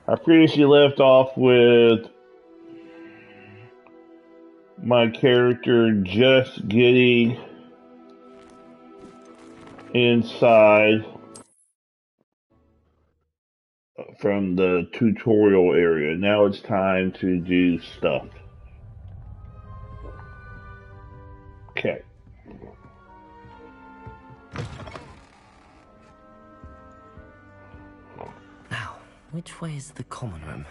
I previously left off with my character just getting inside from the tutorial area. Now it's time to do stuff. Okay. Now, which way is the common room?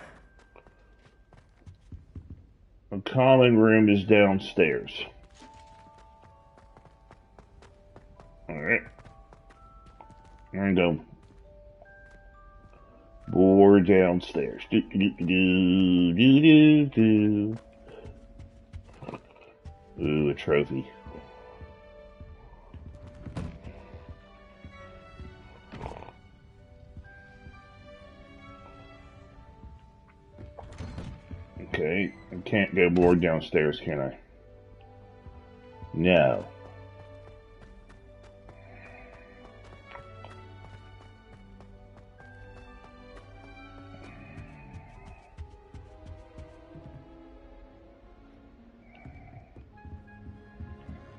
The common room is downstairs. Alright. And go. More downstairs. Do, do, do, do, do, do. Ooh, a trophy. Okay, I can't go more downstairs, can I? No.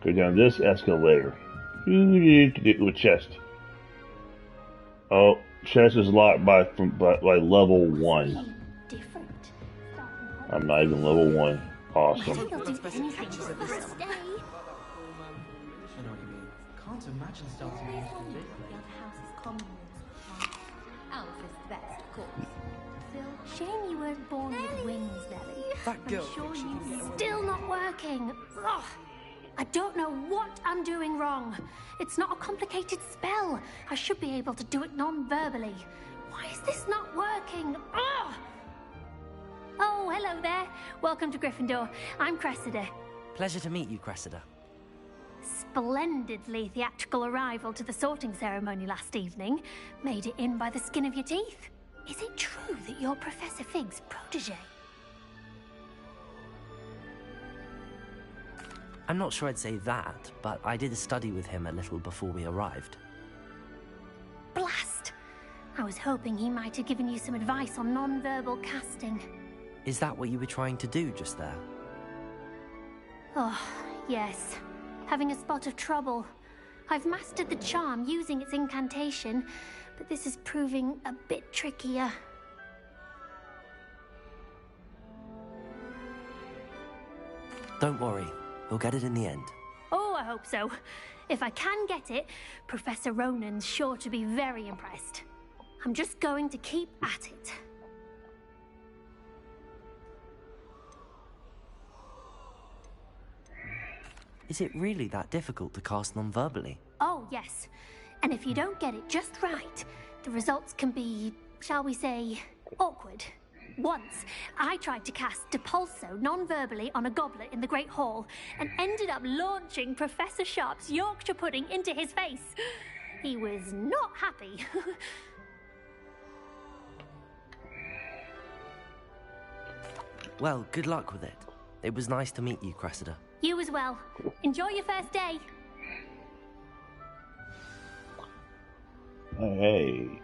Go down this escalator. With chest. Oh, chest is locked by level 1. I'm not even level 1. Awesome. Can't imagine starting a Alice is the best, of course. Phil, shame you weren't born with wings, Nelly. That girl I'm sure you still not working. Ugh. I don't know what I'm doing wrong. It's not a complicated spell. I should be able to do it non-verbally. Why is this not working? Ugh. Oh, hello there. Welcome to Gryffindor. I'm Cressida. Pleasure to meet you, Cressida. Splendidly theatrical arrival to the sorting ceremony last evening. Made it in by the skin of your teeth. Is it true that you're Professor Fig's protege? I'm not sure I'd say that, but I did study with him a little before we arrived. Blast! I was hoping he might have given you some advice on non-verbal casting. Is that what you were trying to do just there? Oh, yes. Having a spot of trouble. I've mastered the charm using its incantation, but this is proving a bit trickier. Don't worry, we'll get it in the end. Oh, I hope so. If I can get it, Professor Ronan's sure to be very impressed. I'm just going to keep at it. Is it really that difficult to cast non-verbally? Oh, yes. And if you don't get it just right, the results can be, shall we say, awkward. Once, I tried to cast Depulso non-verbally on a goblet in the Great Hall and ended up launching Professor Sharp's Yorkshire pudding into his face. He was not happy. Well, good luck with it. It was nice to meet you, Cressida. You as well. Enjoy your first day. Hey.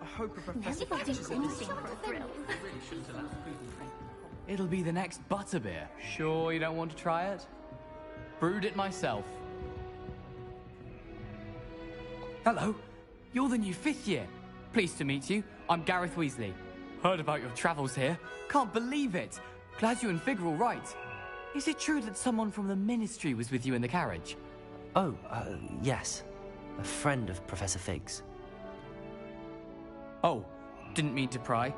I hope a professor Never do anything for a thrill. It'll be the next butterbeer. Sure you don't want to try it? Brewed it myself. Hello, you're the new 5th year. Pleased to meet you. I'm Gareth Weasley. Heard about your travels here. Can't believe it. Glad you and Fig are all right. Is it true that someone from the Ministry was with you in the carriage? Oh, yes. A friend of Professor Fig's. Oh, didn't mean to pry.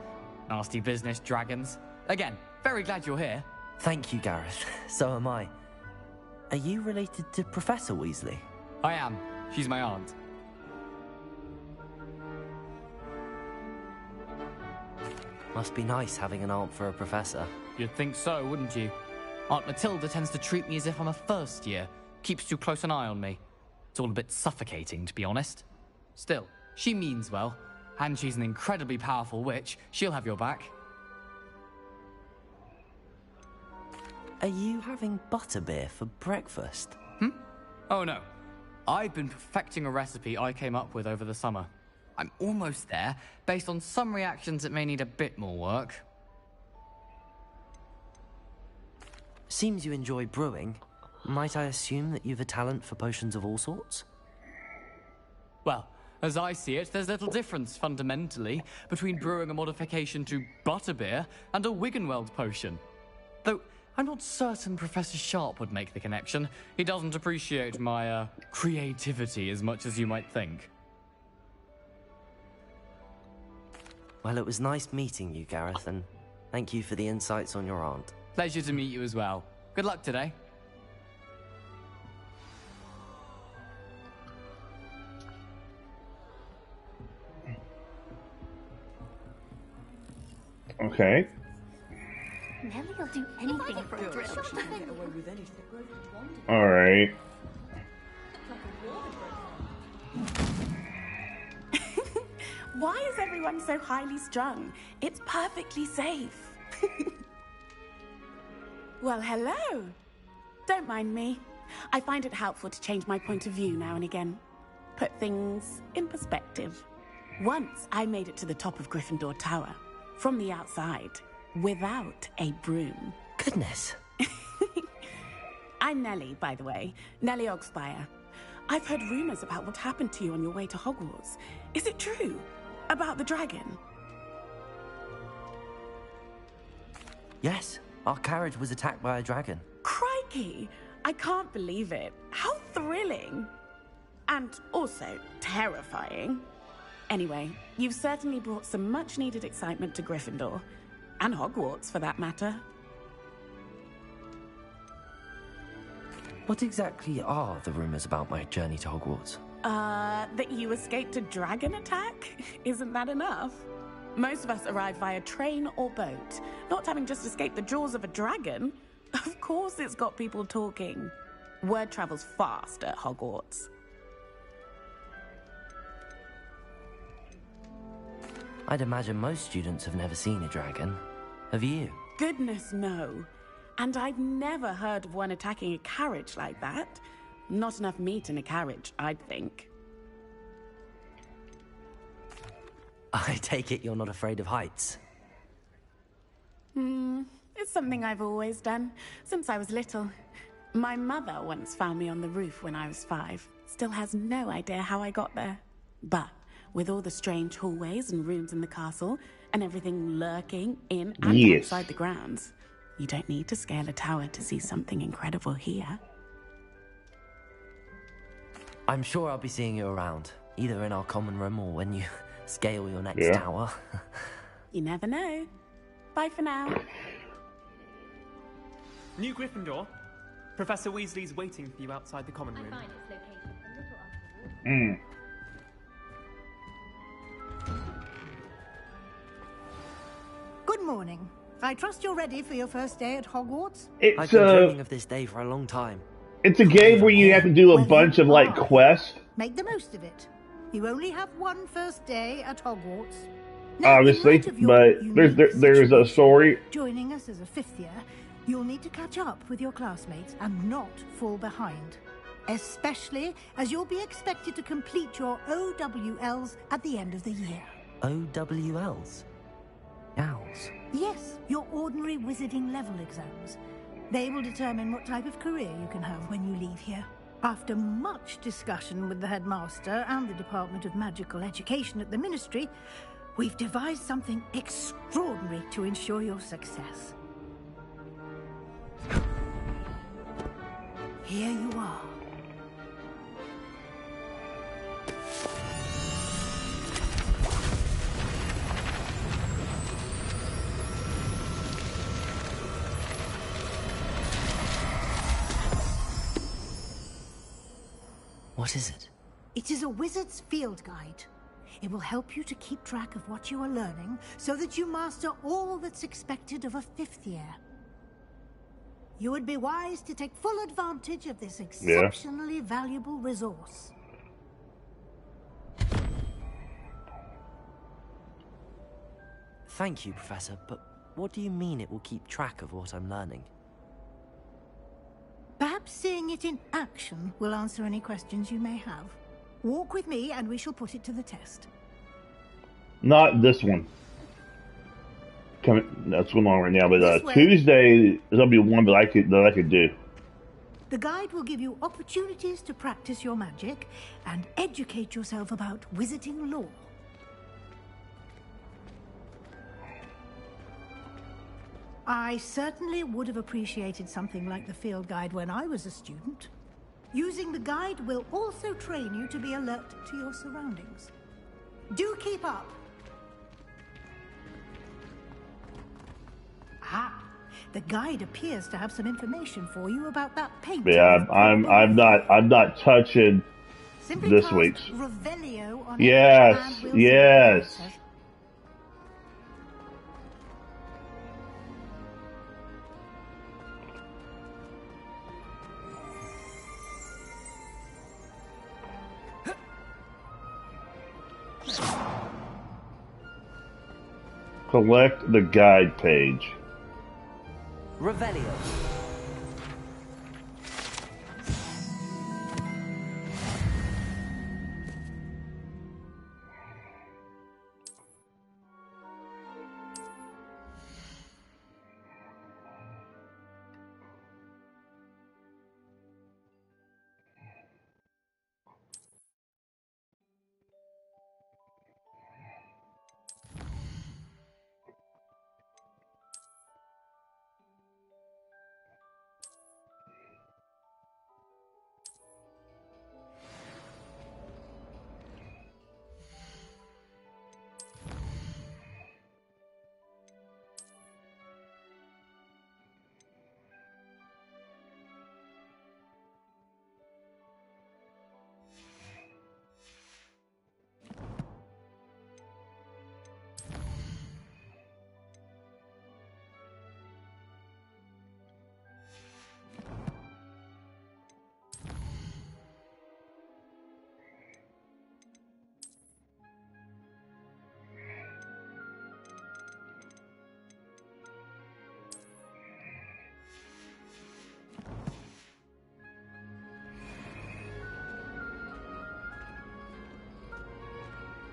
Nasty business, dragons. Again, very glad you're here. Thank you, Gareth. So am I. Are you related to Professor Weasley? I am. She's my aunt. Must be nice having an aunt for a professor. You'd think so, wouldn't you? Aunt Matilda tends to treat me as if I'm a first year. Keeps too close an eye on me. It's all a bit suffocating, to be honest. Still, she means well. And she's an incredibly powerful witch. She'll have your back. Are you having butterbeer for breakfast? Oh no. I've been perfecting a recipe I came up with over the summer. I'm almost there. Based on some reactions, it may need a bit more work. Seems you enjoy brewing. Might I assume that you've a talent for potions of all sorts? Well, as I see it, there's little difference, fundamentally, between brewing a modification to butterbeer and a Wiggenweld potion. Though, I'm not certain Professor Sharp would make the connection. He doesn't appreciate my, creativity as much as you might think. Well, it was nice meeting you, Gareth, and thank you for the insights on your aunt. Pleasure to meet you as well. Good luck today. Okay. Nelly will do anything for a thrill. All right. Why is everyone so highly strung? It's perfectly safe. Well, hello. Don't mind me. I find it helpful to change my point of view now and again. Put things in perspective. Once I made it to the top of Gryffindor Tower, from the outside, without a broom. Goodness. I'm Nellie, by the way. Nellie Ogspire. I've heard rumors about what happened to you on your way to Hogwarts. Is it true? About the dragon? Yes, our carriage was attacked by a dragon. Crikey! I can't believe it. How thrilling! And also terrifying. Anyway, you've certainly brought some much-needed excitement to Gryffindor. And Hogwarts, for that matter. What exactly are the rumors about my journey to Hogwarts? That you escaped a dragon attack? Isn't that enough? Most of us arrive via train or boat. Not having just escaped the jaws of a dragon. Of course it's got people talking. Word travels fast at Hogwarts. I'd imagine most students have never seen a dragon. Have you? Goodness, no. And I've never heard of one attacking a carriage like that. Not enough meat in a carriage, I'd think. I take it you're not afraid of heights. It's something I've always done, since I was little. My mother once found me on the roof when I was 5. Still has no idea how I got there. But with all the strange hallways and rooms in the castle, and everything lurking in and outside the grounds, you don't need to scale a tower to see something incredible here. I'm sure I'll be seeing you around, either in our common room or when you scale your next tower. You never know. Bye for now. New Gryffindor. Professor Weasley's waiting for you outside the common room. Good morning. I trust you're ready for your first day at Hogwarts. I've been dreaming of this day for a long time. It's a game where you have to do a bunch of like quests. Make the most of it. You only have one first day at Hogwarts. Now, Obviously, but there's a story. Joining us as a 5th year, you'll need to catch up with your classmates and not fall behind. Especially as you'll be expected to complete your OWLs at the end of the year. OWLs? Owls? Yes, your ordinary wizarding level exams. They will determine what type of career you can have when you leave here. After much discussion with the headmaster and the Department of Magical Education at the Ministry, we've devised something extraordinary to ensure your success. Here you are. What is it? It is a wizard's field guide. It will help you to keep track of what you are learning so that you master all that's expected of a 5th year. You would be wise to take full advantage of this exceptionally valuable resource. Thank you, Professor, but what do you mean it will keep track of what I'm learning? Perhaps seeing it in action will answer any questions you may have. Walk with me and we shall put it to the test. Not this one. That's going on right now, but This way. Tuesday there'll be one that I could do. The guide will give you opportunities to practice your magic and educate yourself about wizarding lore. I certainly would have appreciated something like the field guide when I was a student. Using the guide will also train you to be alert to your surroundings. Do keep up. Ah, the guide appears to have some information for you about that painting. Yeah, I'm not touching Simply this cast week's. Revelio on Yes, it and we'll see yes. what it says. Collect the guide page. Revelio.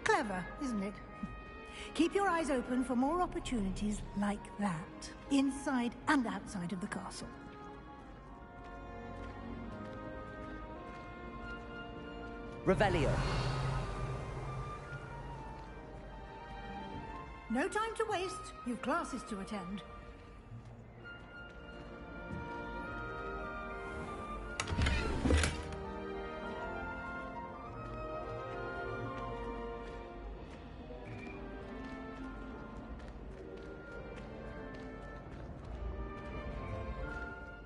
Clever, isn't it? Keep your eyes open for more opportunities like that, inside and outside of the castle. Revelio. No time to waste. You've classes to attend.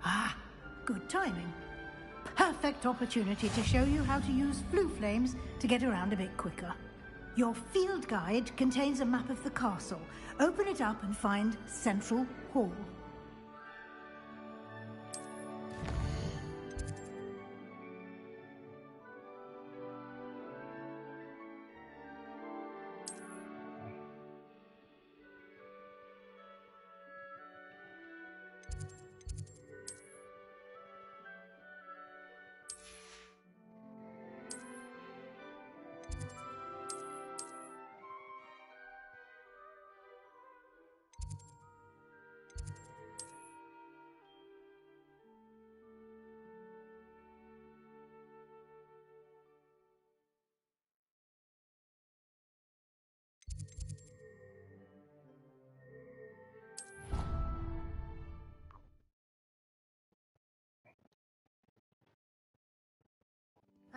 Ah, good timing. Perfect opportunity to show you how to use flue flames to get around a bit quicker. Your field guide contains a map of the castle. Open it up and find Central Hall.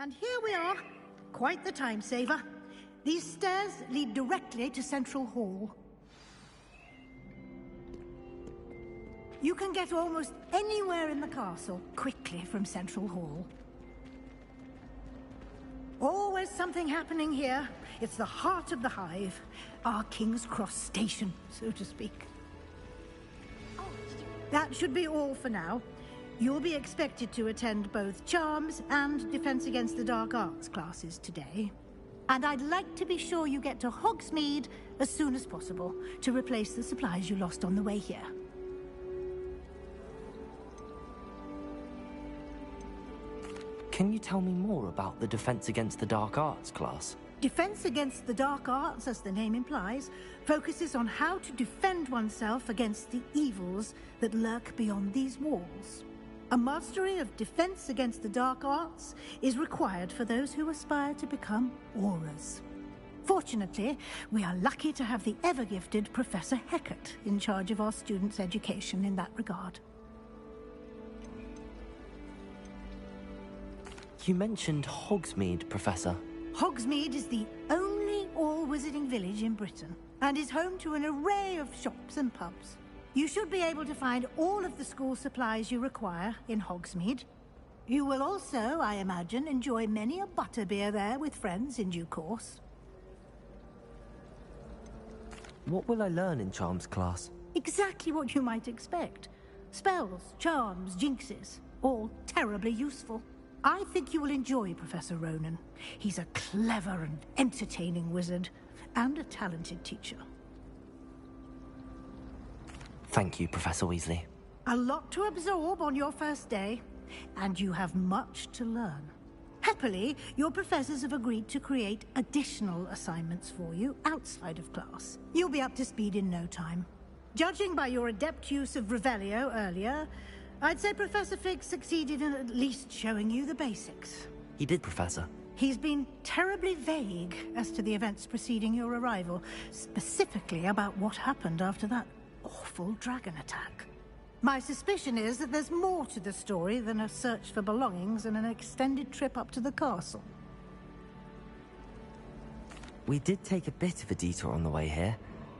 And here we are. Quite the time saver. These stairs lead directly to Central Hall. You can get almost anywhere in the castle quickly from Central Hall. Always something happening here. It's the heart of the hive. Our King's Cross station, so to speak. That should be all for now. You'll be expected to attend both Charms and Defense Against the Dark Arts classes today. And I'd like to be sure you get to Hogsmeade as soon as possible to replace the supplies you lost on the way here. Can you tell me more about the Defense Against the Dark Arts class? Defense Against the Dark Arts, as the name implies, focuses on how to defend oneself against the evils that lurk beyond these walls. A mastery of Defense Against the Dark Arts is required for those who aspire to become Aurors. Fortunately, we are lucky to have the ever-gifted Professor Heckert in charge of our students' education in that regard. You mentioned Hogsmeade, Professor. Hogsmeade is the only all-wizarding village in Britain and is home to an array of shops and pubs. You should be able to find all of the school supplies you require in Hogsmeade. You will also, I imagine, enjoy many a butterbeer there with friends in due course. What will I learn in Charms class? Exactly what you might expect. Spells, charms, jinxes, all terribly useful. I think you will enjoy Professor Ronan. He's a clever and entertaining wizard, and a talented teacher. Thank you, Professor Weasley. A lot to absorb on your first day, and you have much to learn. Happily, your professors have agreed to create additional assignments for you outside of class. You'll be up to speed in no time. Judging by your adept use of Revelio earlier, I'd say Professor Fig succeeded in at least showing you the basics. He did, Professor. He's been terribly vague as to the events preceding your arrival, specifically about what happened after that awful dragon attack. My suspicion is that there's more to the story than a search for belongings and an extended trip up to the castle. We did take a bit of a detour on the way here.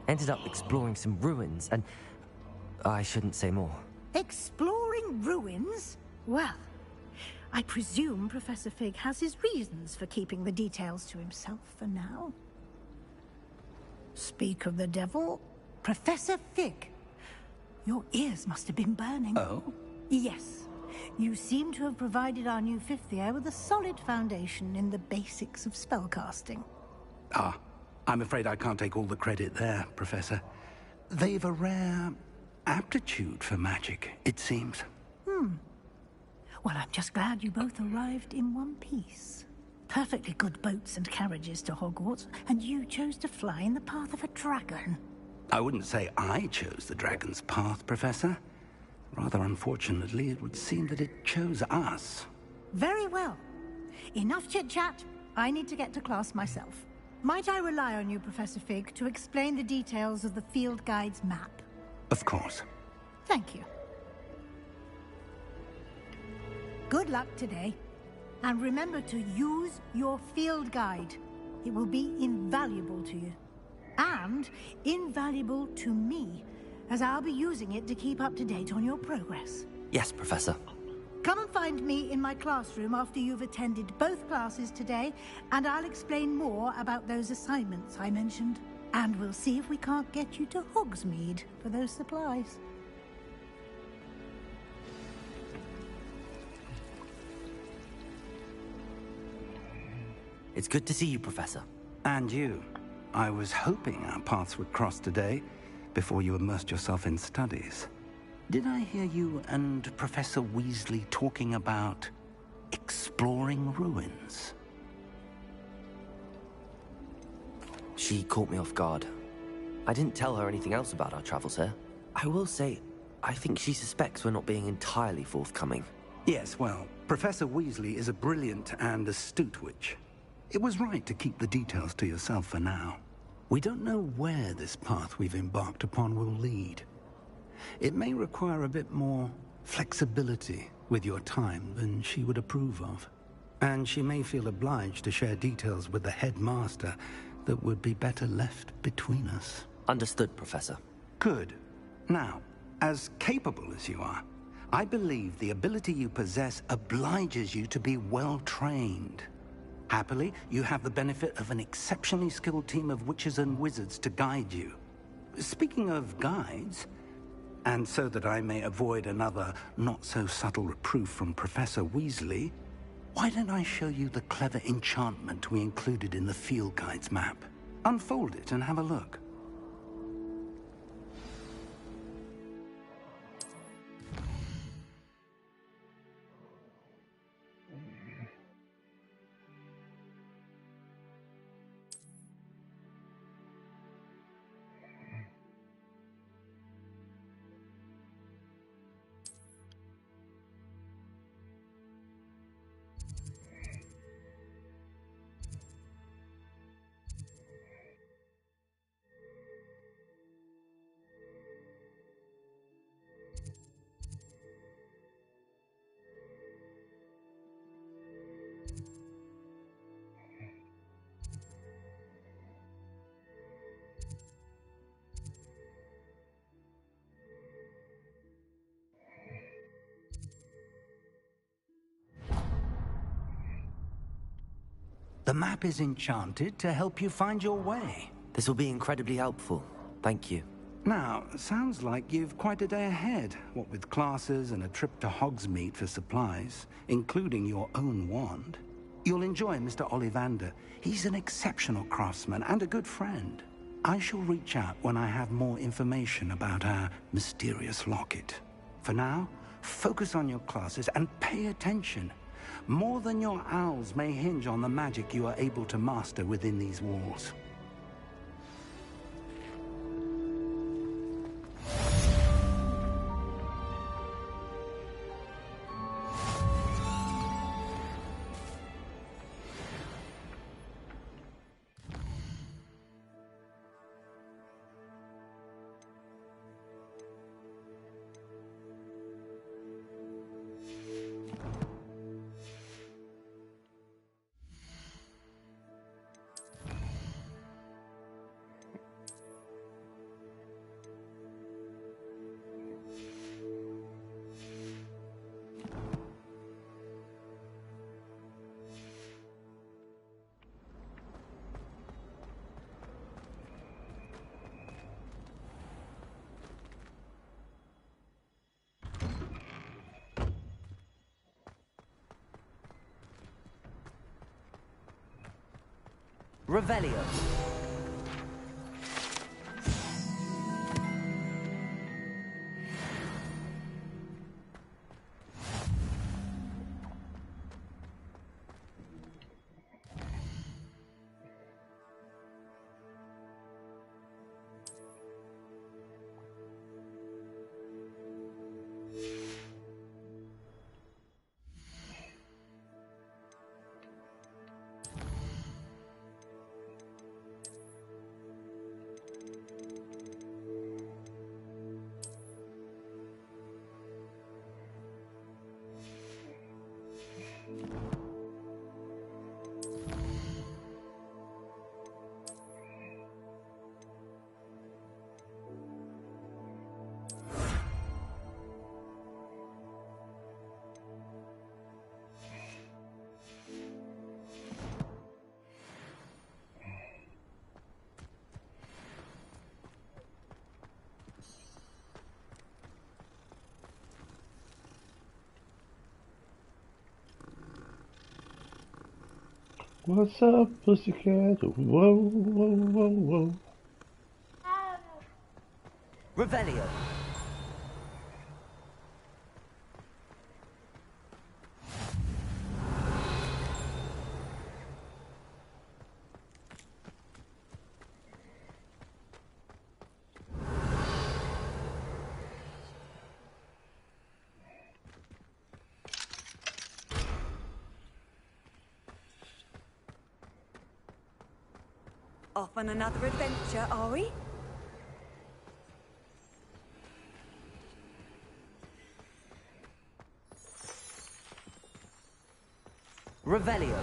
Ended up exploring some ruins, and I shouldn't say more. Exploring ruins? Well, I presume Professor Fig has his reasons for keeping the details to himself for now. Speak of the devil, Professor Fig. Your ears must have been burning. Oh? Yes. You seem to have provided our new fifth year with a solid foundation in the basics of spellcasting. Ah, I'm afraid I can't take all the credit there, Professor. They've a rare aptitude for magic, it seems. Well, I'm just glad you both arrived in one piece. Perfectly good boats and carriages to Hogwarts, and you chose to fly in the path of a dragon. I wouldn't say I chose the dragon's path, Professor. Rather unfortunately, it would seem that it chose us. Very well. Enough chit-chat. I need to get to class myself. Might I rely on you, Professor Fig, to explain the details of the field guide's map? Of course. Thank you. Good luck today. And remember to use your field guide. It will be invaluable to you. And invaluable to me, as I'll be using it to keep up to date on your progress. Yes, Professor. Come and find me in my classroom after you've attended both classes today, and I'll explain more about those assignments I mentioned. And we'll see if we can't get you to Hogsmeade for those supplies. It's good to see you, Professor. And you. I was hoping our paths would cross today, before you immersed yourself in studies. Did I hear you and Professor Weasley talking about exploring ruins? She caught me off guard. I didn't tell her anything else about our travels here. I will say, I think she suspects we're not being entirely forthcoming. Yes, well, Professor Weasley is a brilliant and astute witch. It was right to keep the details to yourself for now. We don't know where this path we've embarked upon will lead. It may require a bit more flexibility with your time than she would approve of. And she may feel obliged to share details with the headmaster that would be better left between us. Understood, Professor. Good. Now, as capable as you are, I believe the ability you possess obliges you to be well trained. Happily, you have the benefit of an exceptionally skilled team of witches and wizards to guide you. Speaking of guides, and so that I may avoid another not-so-subtle reproof from Professor Weasley, why don't I show you the clever enchantment we included in the field guide's map? Unfold it and have a look. The map is enchanted to help you find your way. This will be incredibly helpful. Thank you. Now, sounds like you've quite a day ahead, what with classes and a trip to Hogsmeade for supplies, including your own wand. You'll enjoy Mr. Ollivander. He's an exceptional craftsman and a good friend. I shall reach out when I have more information about our mysterious locket. For now, focus on your classes and pay attention. More than your owls may hinge on the magic you are able to master within these walls. Revelio. What's up, pussycat? Whoa, whoa, whoa, whoa. Revelio. Off on another adventure, are we? Revelio.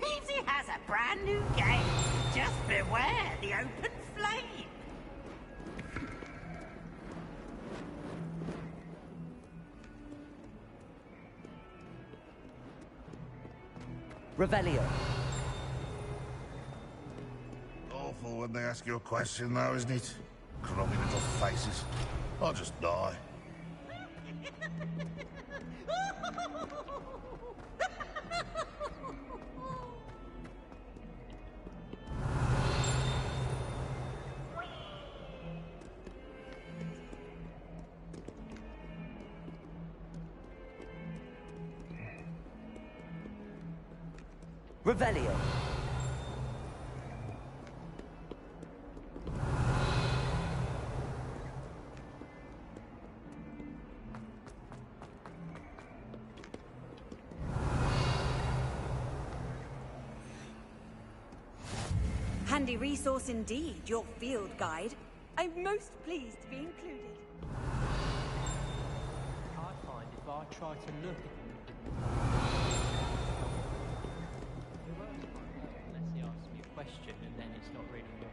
Peasy has a brand new game. Just beware the open flame. Revelio. Awful when they ask you a question, though, isn't it? Crummy little faces. I'll just die. Revelio. Handy resource indeed, your field guide. I'm most pleased to be included. I tried to look at them. Unless he asks me a question, and then it's not really your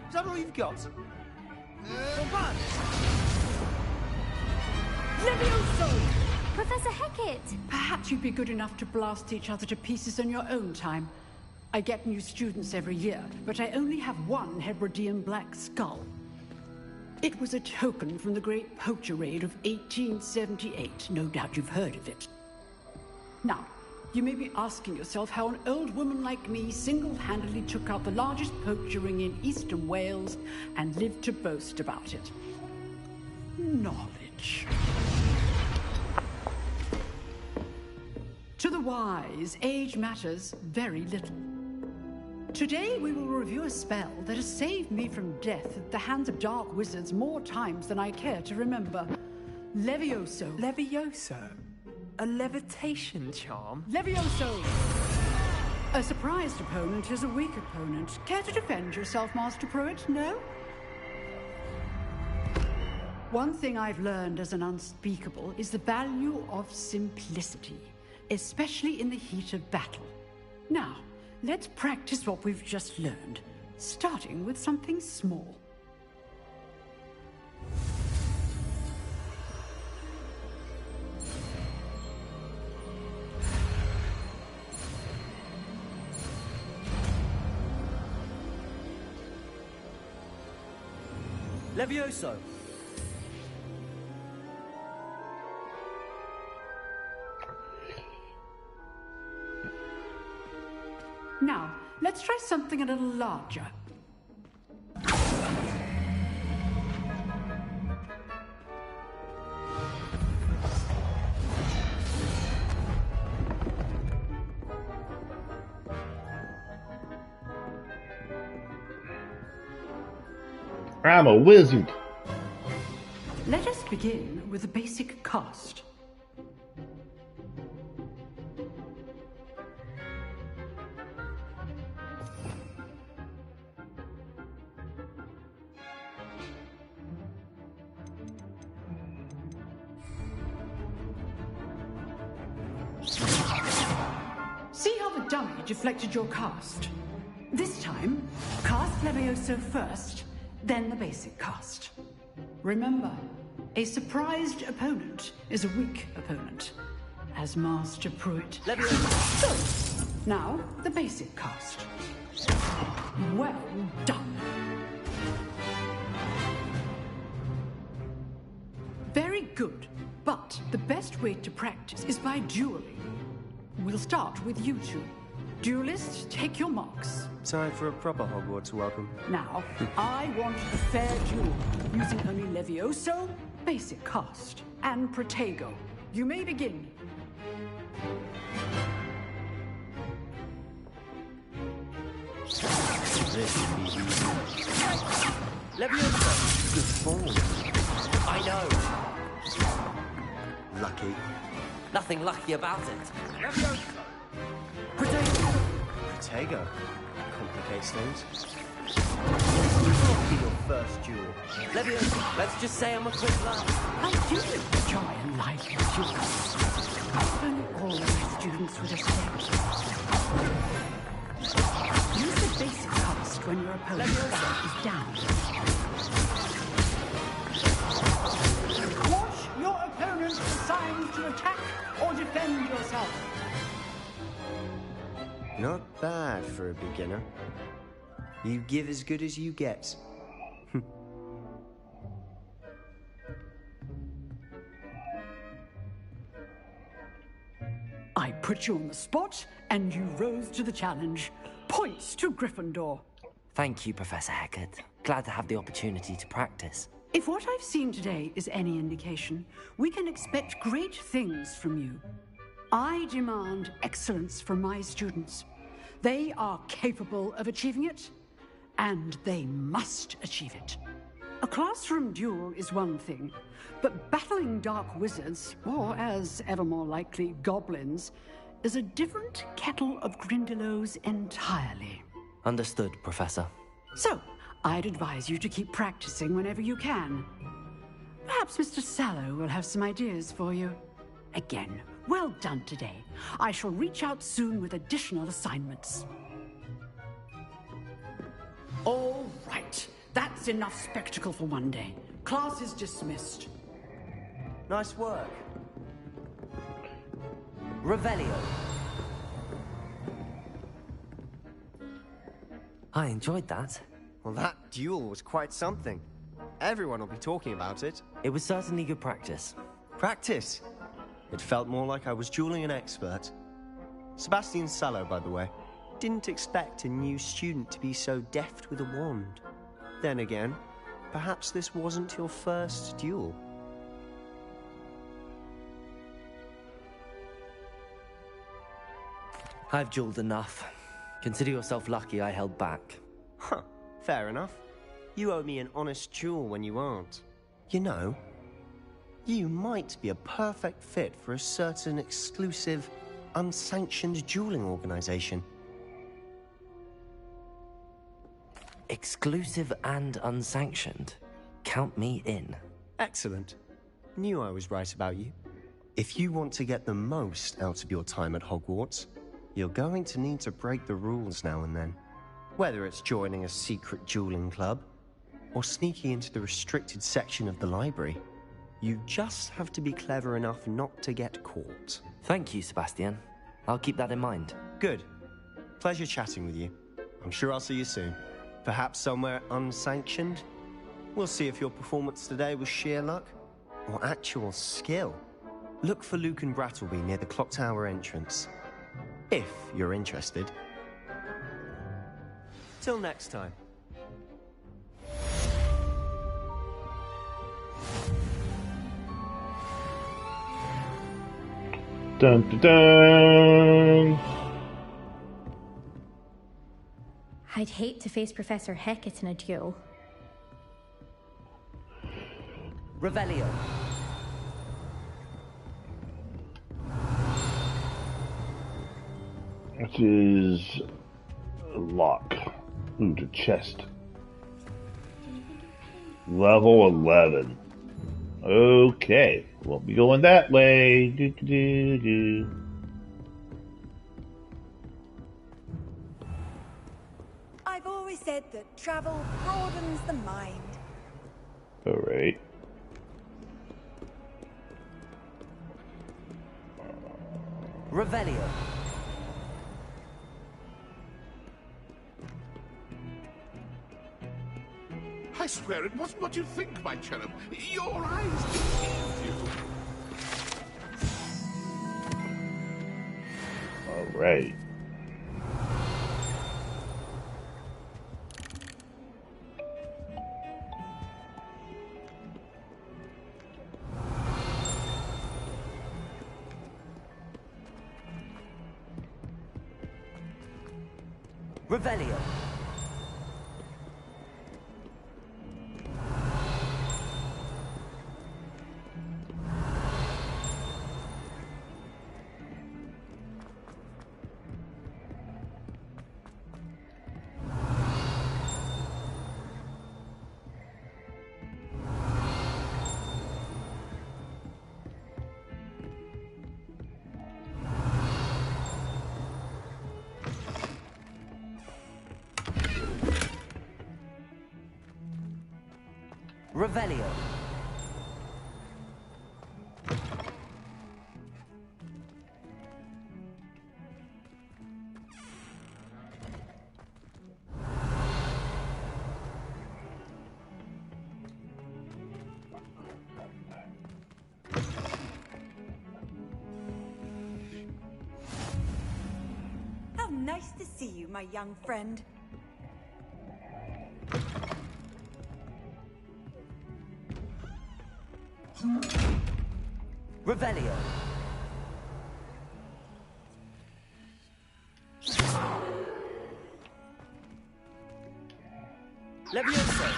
Is that all you've got? Levioso! Professor Hecat! Perhaps you'd be good enough to blast each other to pieces in your own time. I get new students every year, but I only have one Hebridean black skull. It was a token from the Great Poacher Raid of 1878. No doubt you've heard of it. Now, you may be asking yourself how an old woman like me single-handedly took out the largest poacher ring in eastern Wales and lived to boast about it. Knowledge. To the wise, age matters very little. Today we will review a spell that has saved me from death at the hands of dark wizards more times than I care to remember. Levioso. Levioso? A levitation charm? Levioso! A surprised opponent is a weak opponent. Care to defend yourself, Master Pruitt? No? One thing I've learned as an unspeakable is the value of simplicity, especially in the heat of battle. Now, let's practice what we've just learned, starting with something small. Levioso! Now, let's try something a little larger. I'm a wizard. Let us begin with the basic cast. See how the dummy deflected your cast? This time, cast Levioso first, then the basic cast. Remember, a surprised opponent is a weak opponent, as Master Pruitt. So, now the basic cast. Well done. Very good, but the best way to practice is by dueling. We'll start with you two. Duelists, take your marks. Time for a proper Hogwarts welcome. Now, I want a fair duel, using only Levioso, basic cast, and Protego. You may begin. This should be easy. Levioso! Good form. I know. Lucky. Nothing lucky about it. Levioso! Protego. Complicates things. What will be your first duel? Levioso, let's just say I'm a quick laugh. I do enjoy a lively duel. Only all my students would accept. Use the basic cast when your opponent's guard is down. Watch your opponent assigned to attack or defend yourself. Not bad for a beginner. You give as good as you get. I put you on the spot, and you rose to the challenge. Points to Gryffindor. Thank you, Professor Hecat. Glad to have the opportunity to practice. If what I've seen today is any indication, we can expect great things from you. I demand excellence from my students. They are capable of achieving it, and they must achieve it. A classroom duel is one thing, but battling dark wizards, or as ever more likely, goblins, is a different kettle of Grindylows entirely. Understood, Professor. So, I'd advise you to keep practicing whenever you can. Perhaps Mr. Sallow will have some ideas for you. Again, well done today. I shall reach out soon with additional assignments. All right. That's enough spectacle for one day. Class is dismissed. Nice work. Revelio. I enjoyed that. Well, that duel was quite something. Everyone will be talking about it. It was certainly good practice. Practice? It felt more like I was dueling an expert. Sebastian Sallow, by the way. Didn't expect a new student to be so deft with a wand. Then again, perhaps this wasn't your first duel. I've dueled enough. Consider yourself lucky I held back. Huh, fair enough. You owe me an honest duel when you aren't. You know, you might be a perfect fit for a certain exclusive, unsanctioned dueling organization. Exclusive and unsanctioned. Count me in. Excellent. Knew I was right about you. If you want to get the most out of your time at Hogwarts, you're going to need to break the rules now and then. Whether it's joining a secret dueling club, or sneaking into the restricted section of the library, you just have to be clever enough not to get caught. Thank you, Sebastian. I'll keep that in mind. Good. Pleasure chatting with you. I'm sure I'll see you soon. Perhaps somewhere unsanctioned? We'll see if your performance today was sheer luck, or actual skill. Look for Luke and Brattleby near the clock tower entrance. If you're interested. Till next time. Dun dun dun! I'd hate to face Professor Hecat in a duel. Revelio. Which is a lock. Ooh, the chest. Level 11. Okay, won't be going that way. Do, do, do, do. I've always said that travel broadens the mind. Alright. Revelio. I swear it wasn't what you think, my cherub. Your eyes deceived you. Alright. Revelio. Revelio. How nice to see you, my young friend. Revelio. Levioso.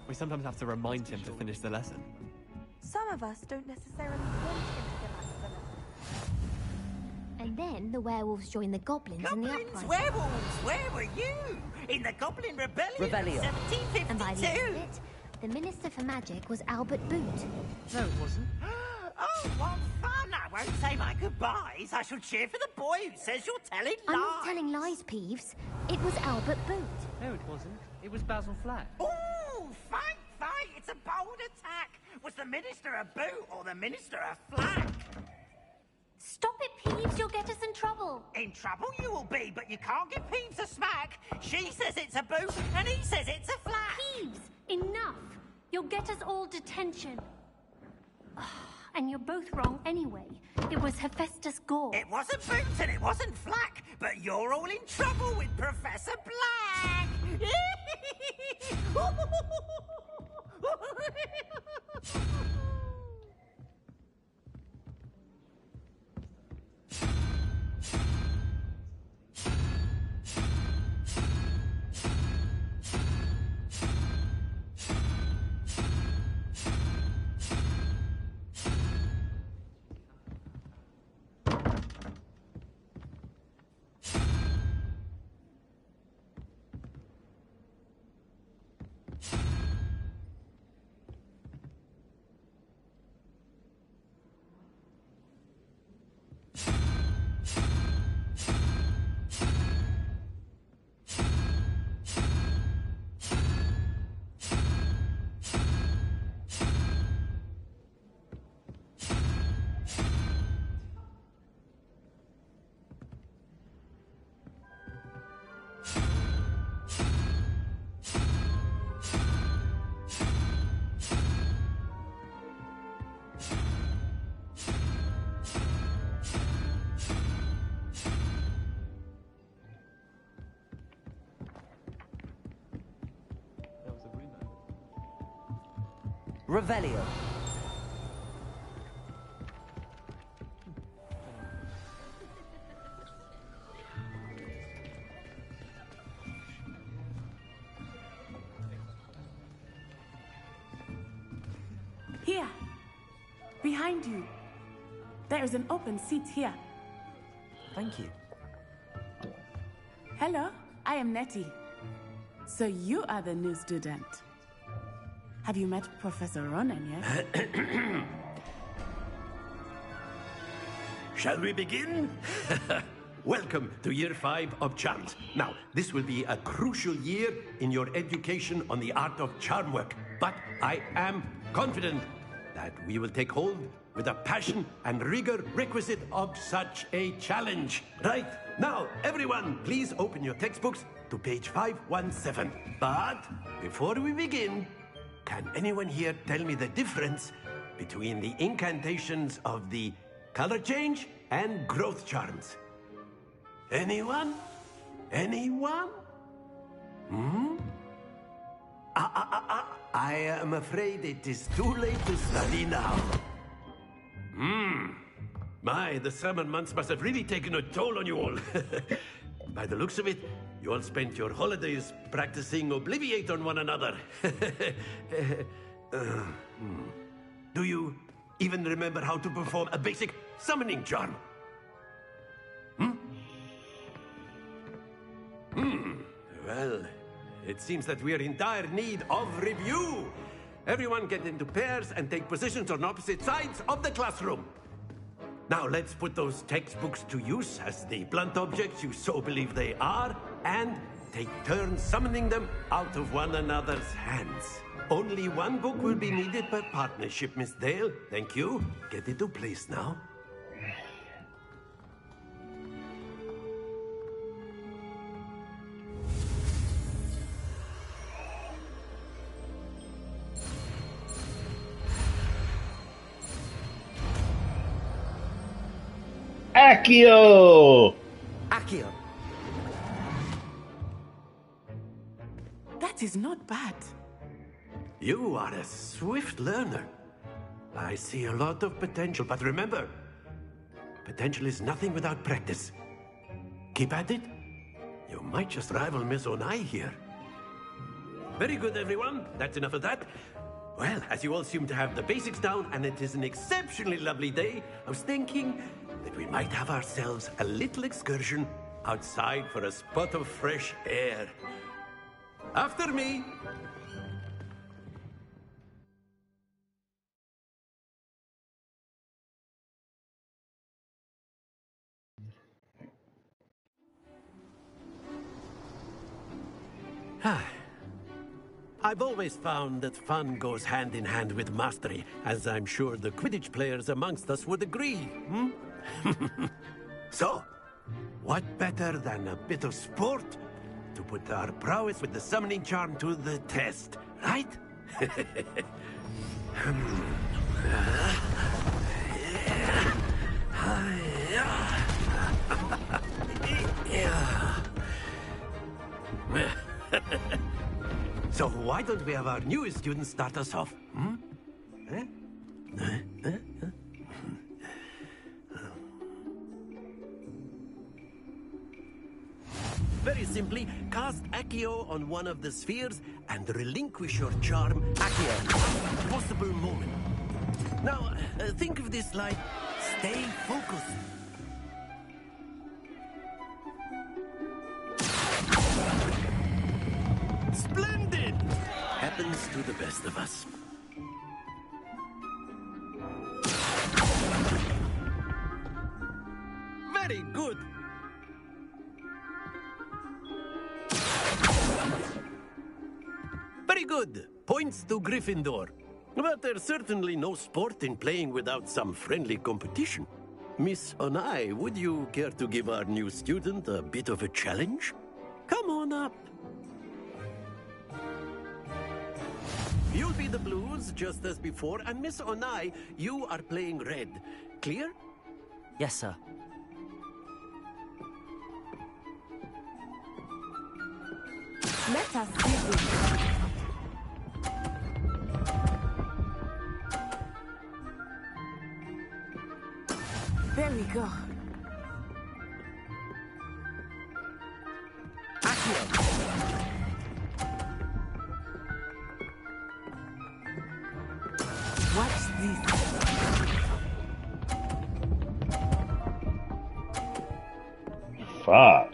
We sometimes have to remind him to finish the lesson. Some of us don't necessarily want him to fill out the lesson. And then the werewolves join the goblins in the Goblins, uprising. werewolves, where were you? In the Goblin Rebellion Rebellion. of 1752? And by the end of it, the Minister for Magic was Albert Boot. No, it wasn't. Oh, what fun! I won't say my goodbyes. I shall cheer for the boy who says you're telling lies. I'm not telling lies, Peeves. It was Albert Boot. No, it wasn't. It was Basil Flack. Ooh, fight, fight! It's a bold attack. Was the Minister a boot or the Minister a flag? Stop it, Peeves. You'll get us in trouble. In trouble you will be, but you can't give Peeves a smack. She says it's a boot, and he says it's a flag. Peeves, enough. You'll get us all detention. And you're both wrong anyway. It was Hephaestus Gore. It wasn't boot and it wasn't flack, but you're all in trouble with Professor Black. Revelio. Here. Behind you. There is an open seat here. Thank you. Hello, I am Nettie. So you are the new student. Have you met Professor Ronan yet? Shall we begin? Welcome to Year 5 of Charms. Now, this will be a crucial year in your education on the art of charm work. But I am confident that we will take hold with the passion and rigor requisite of such a challenge. Right, now, everyone, please open your textbooks to page 517. But before we begin, can anyone here tell me the difference between the incantations of the color change and growth charms? Anyone? Anyone? Hmm? I am afraid it is too late to study now. My, the summer months must have really taken a toll on you all. By the looks of it, you all spent your holidays practicing Obliviate on one another. Do you even remember how to perform a basic summoning charm? Well, it seems that we are in dire need of review. Everyone get into pairs and take positions on opposite sides of the classroom. Now let's put those textbooks to use as the blunt objects you so believe they are, and take turns summoning them out of one another's hands. Only one book will be needed per partnership, Miss Dale. Thank you. Get into place now. Accio! Accio. That is not bad. You are a swift learner. I see a lot of potential, but remember, potential is nothing without practice. Keep at it. You might just rival Miss Onai here. Very good, everyone. That's enough of that. Well, as you all seem to have the basics down, and it is an exceptionally lovely day, I was thinking that we might have ourselves a little excursion outside for a spot of fresh air. After me. I've always found that fun goes hand in hand with mastery, as I'm sure the Quidditch players amongst us would agree. So, what better than a bit of sport to put our prowess with the summoning charm to the test, right? So why don't we have our newest student start us off? Very simply, cast Accio on one of the spheres and relinquish your charm Accio at a possible moment. Now, think of this like stay focused. Splendid! Happens to the best of us. Very good. Very good. Points to Gryffindor. But there's certainly no sport in playing without some friendly competition. Miss Onai, would you care to give our new student a bit of a challenge? Come on up. You'll be the blues, just as before, and Miss Onai, you are playing red. Clear? Yes, sir. Let us see this. There we go. Watch this. Fuck.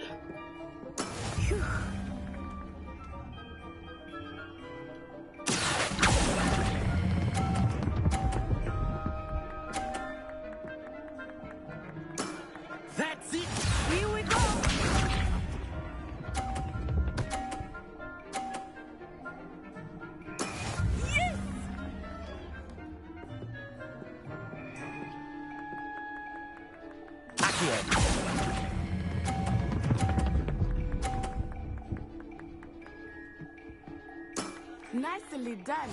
That's it. Here we go. Yes. Nicely done.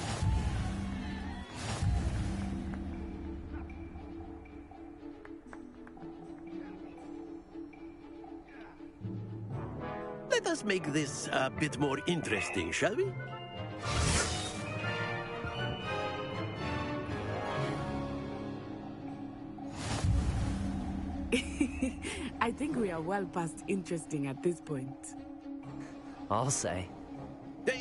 Let us make this a bit more interesting, shall we? I think we are well past interesting at this point. I'll say.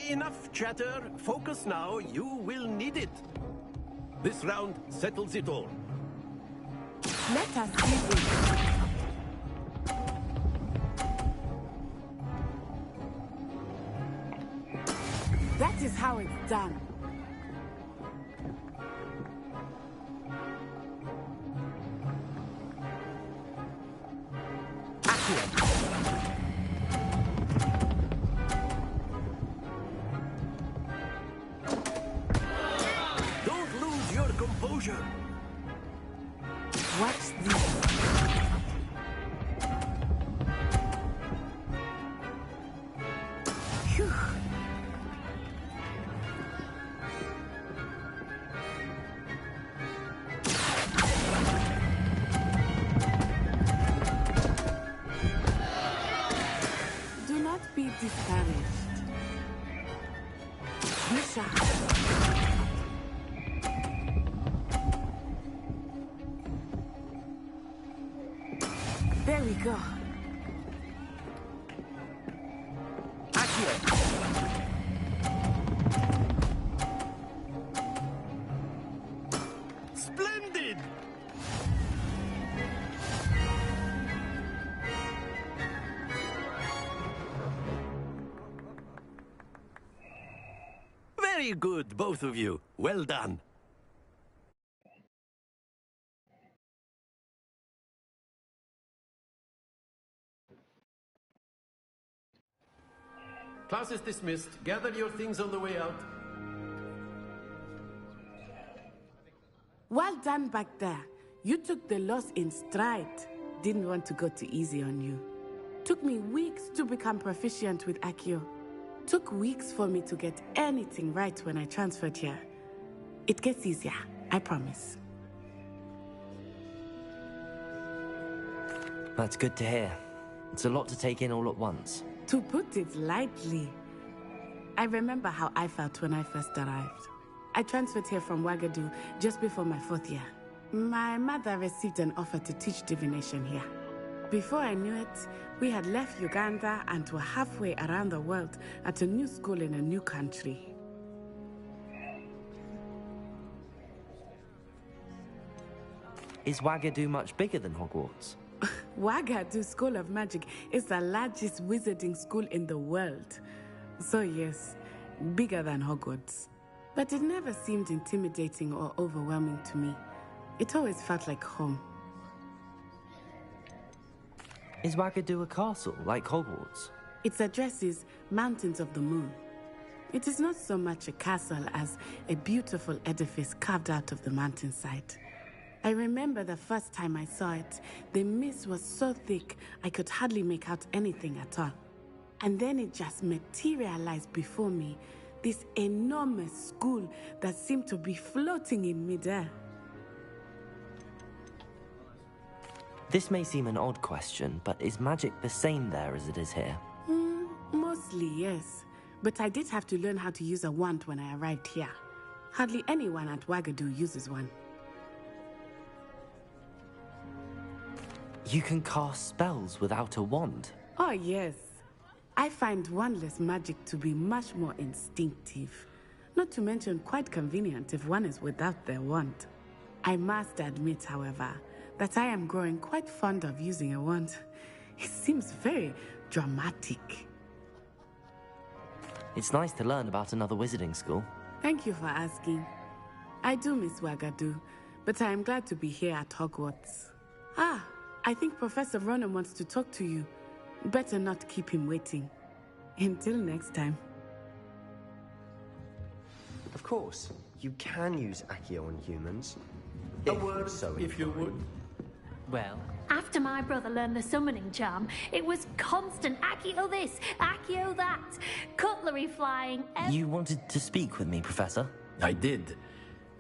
Enough chatter. Focus now. You will need it. This round settles it all. Let us see this. That is how it's done. Don't lose your composure. Watch this. Phew. Do not be discouraged. Be sharp. There we go. Very good, both of you. Well done. Class is dismissed. Gather your things on the way out. Well done back there. You took the loss in stride. Didn't want to go too easy on you. Took me weeks to become proficient with Accio. Took weeks for me to get anything right when I transferred here. It gets easier, I promise. That's good to hear. It's a lot to take in all at once. To put it lightly, I remember how I felt when I first arrived. I transferred here from Wagadu just before my 4th year. My mother received an offer to teach divination here. Before I knew it, we had left Uganda and were halfway around the world at a new school in a new country. Is Wagadu much bigger than Hogwarts? Wagadu School of Magic is the largest wizarding school in the world. So yes, bigger than Hogwarts. But it never seemed intimidating or overwhelming to me. It always felt like home. Is Wagadu a castle, like Hogwarts? Its address is Mountains of the Moon. It is not so much a castle as a beautiful edifice carved out of the mountainside. I remember the first time I saw it, the mist was so thick I could hardly make out anything at all. And then it just materialized before me, this enormous school that seemed to be floating in midair. This may seem an odd question, but is magic the same there as it is here? Mostly, yes. But I did have to learn how to use a wand when I arrived here. Hardly anyone at Wagadu uses one. You can cast spells without a wand? Oh, yes. I find wandless magic to be much more instinctive. Not to mention quite convenient if one is without their wand. I must admit, however, that I am growing quite fond of using a wand. It seems very dramatic. It's nice to learn about another wizarding school. Thank you for asking. I do miss Wagadu, but I am glad to be here at Hogwarts. I think Professor Ronan wants to talk to you. Better not keep him waiting. Until next time. Of course, you can use Accio on humans. A word, if you would. Well, After my brother learned the summoning charm, it was constant Accio this, Accio that, cutlery flying. You wanted to speak with me, Professor? I did.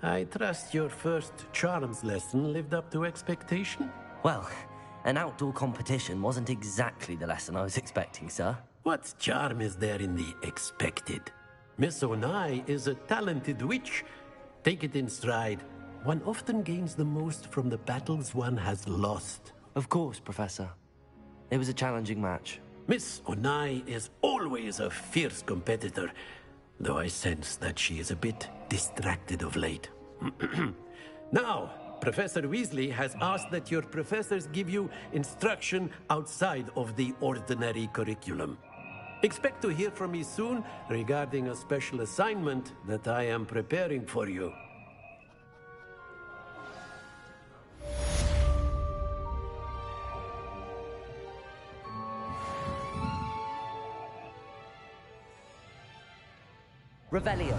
I trust your first charms lesson lived up to expectation? Well, an outdoor competition wasn't exactly the lesson I was expecting, sir. What charm is there in the expected? Miss Onai is a talented witch. Take it in stride. One often gains the most from the battles one has lost. Of course, Professor. It was a challenging match. Miss Onai is always a fierce competitor, though I sense that she is a bit distracted of late. Now, Professor Weasley has asked that your professors give you instruction outside of the ordinary curriculum. Expect to hear from me soon regarding a special assignment that I am preparing for you. Revelio.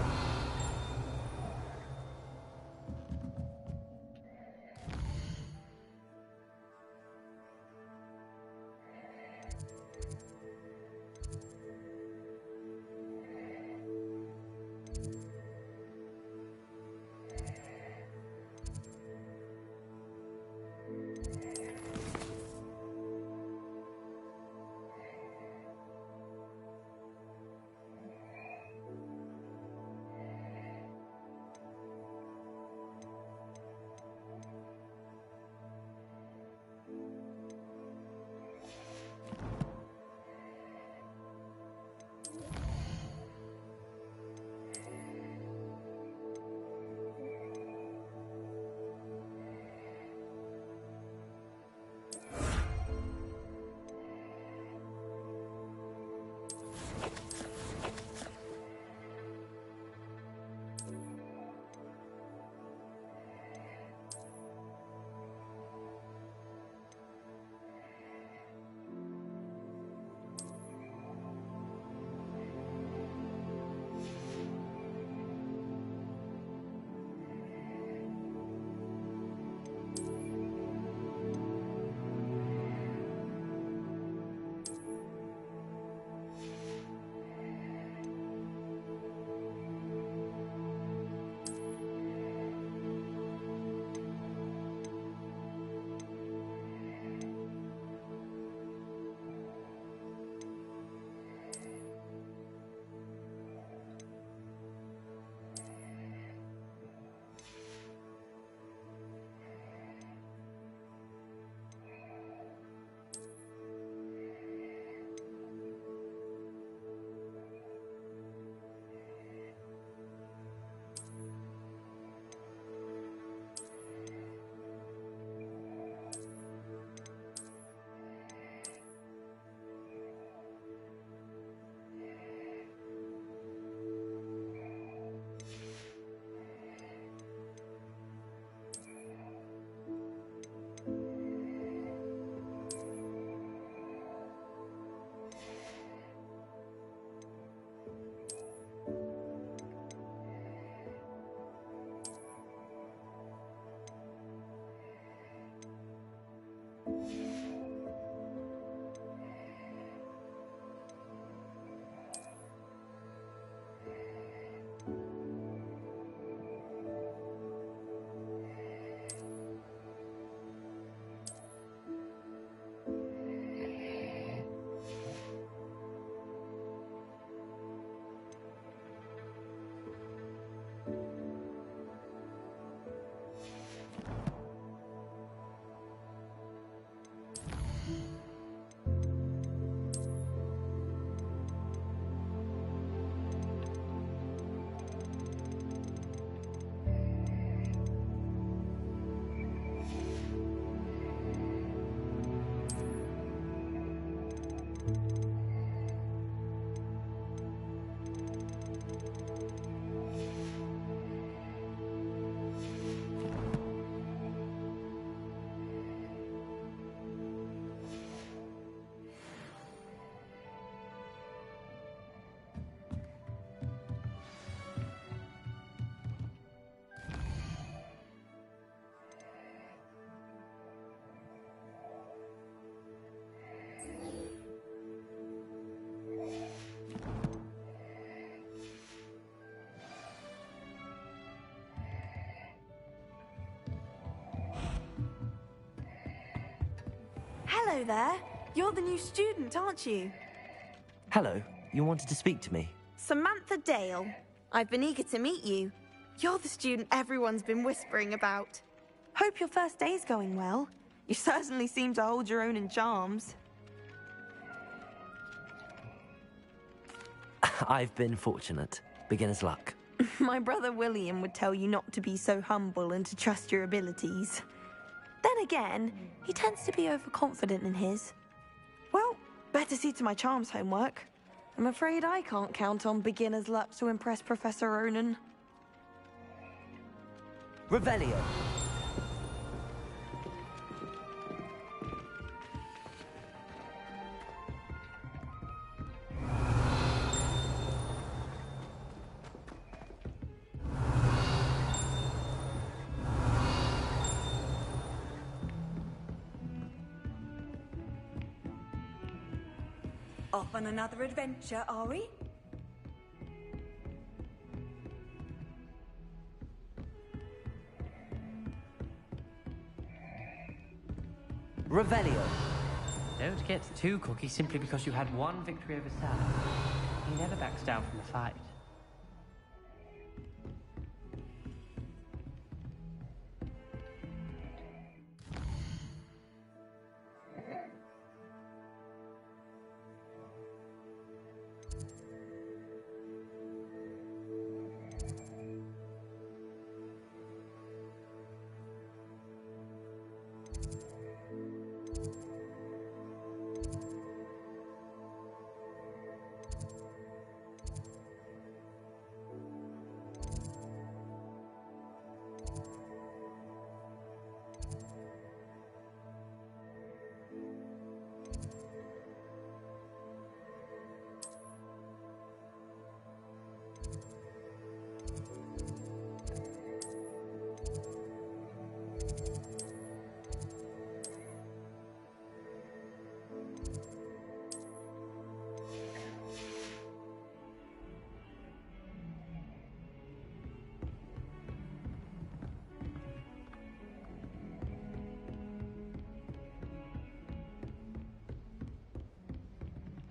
Hello there. You're the new student, aren't you? Hello, you wanted to speak to me? Samantha Dale. I've been eager to meet you. You're the student everyone's been whispering about. Hope your first day's going well. You certainly seem to hold your own in charms. I've been fortunate. Beginner's luck. My brother William would tell you not to be so humble and to trust your abilities. Then again, he tends to be overconfident in his. Well, better see to my charms homework. I'm afraid I can't count on beginner's luck to impress Professor Ronan. Revelio. Off on another adventure, are we? Revelio. Don't get too cocky simply because you had one victory over Sam. He never backs down from a fight.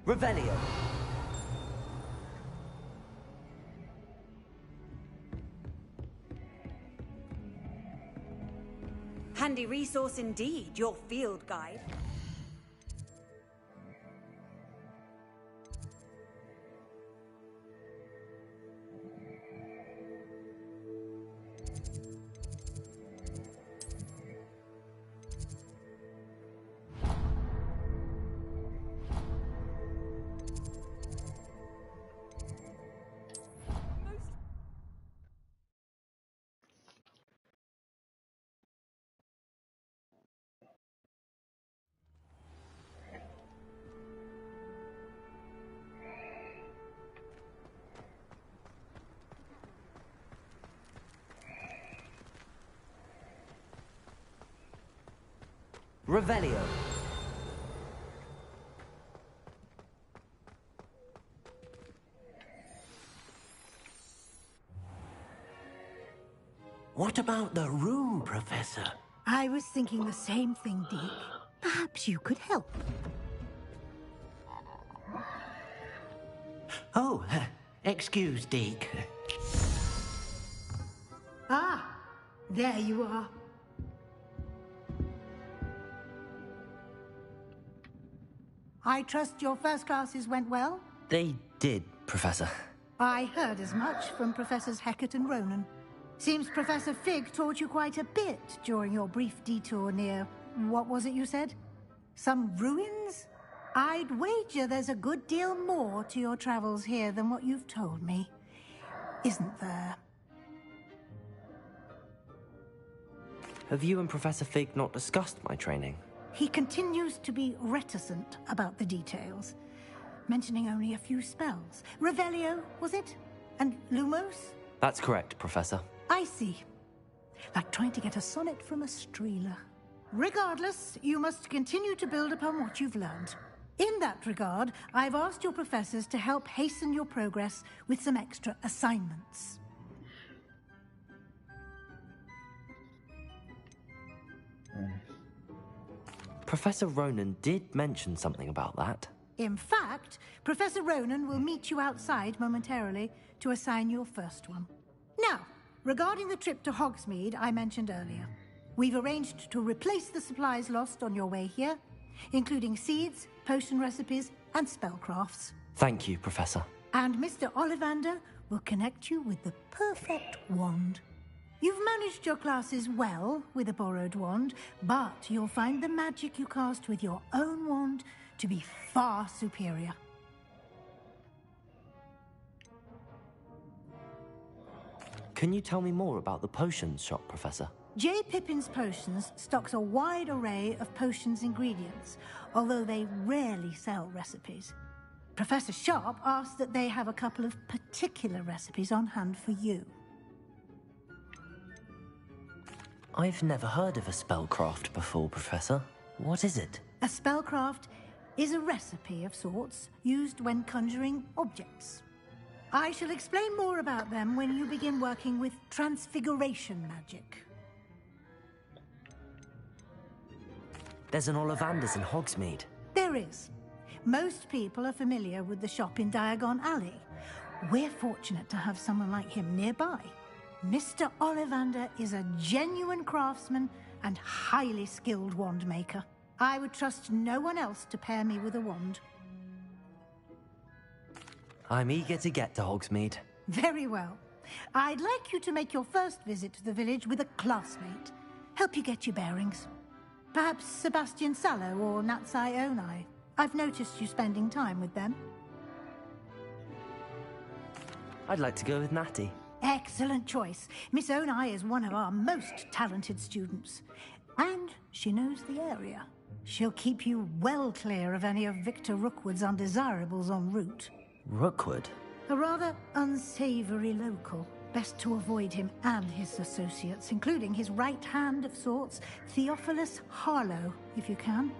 Revelio. Handy resource indeed, your field guide. Revelio. What about the room, Professor? I was thinking the same thing, Deke. Perhaps you could help. Oh, excuse, Deke. Ah, there you are. I trust your first classes went well? They did, Professor. I heard as much from Professors Hecat and Ronan. Seems Professor Fig taught you quite a bit during your brief detour near... what was it you said? Some ruins? I'd wager there's a good deal more to your travels here than what you've told me. Isn't there? Have you and Professor Fig not discussed my training? He continues to be reticent about the details, mentioning only a few spells. Revelio, was it? And Lumos? That's correct, Professor. I see. Like trying to get a sonnet from a streeler. Regardless, you must continue to build upon what you've learned. In that regard, I've asked your professors to help hasten your progress with some extra assignments. Professor Ronan did mention something about that. In fact, Professor Ronan will meet you outside momentarily to assign your first one. Now, regarding the trip to Hogsmeade I mentioned earlier, we've arranged to replace the supplies lost on your way here, including seeds, potion recipes, and spellcrafts. Thank you, Professor. And Mr. Ollivander will connect you with the perfect wand. You've managed your classes well with a borrowed wand, but you'll find the magic you cast with your own wand to be far superior. Can you tell me more about the potions shop, Professor? J. Pippin's Potions stocks a wide array of potions ingredients, although they rarely sell recipes. Professor Sharp asked that they have a couple of particular recipes on hand for you. I've never heard of a spellcraft before, Professor. What is it? A spellcraft is a recipe of sorts used when conjuring objects. I shall explain more about them when you begin working with transfiguration magic. There's an Ollivander's in Hogsmeade. There is. Most people are familiar with the shop in Diagon Alley. We're fortunate to have someone like him nearby. Mr. Ollivander is a genuine craftsman and highly skilled wand maker. I would trust no one else to pair me with a wand. I'm eager to get to Hogsmeade. Very well. I'd like you to make your first visit to the village with a classmate. Help you get your bearings. Perhaps Sebastian Sallow or Natsai Onai. I've noticed you spending time with them. I'd like to go with Natty. Excellent choice. Miss Onai is one of our most talented students. And she knows the area. She'll keep you well clear of any of Victor Rookwood's undesirables en route. Rookwood? A rather unsavory local. Best to avoid him and his associates, including his right hand of sorts, Theophilus Harlow, if you can.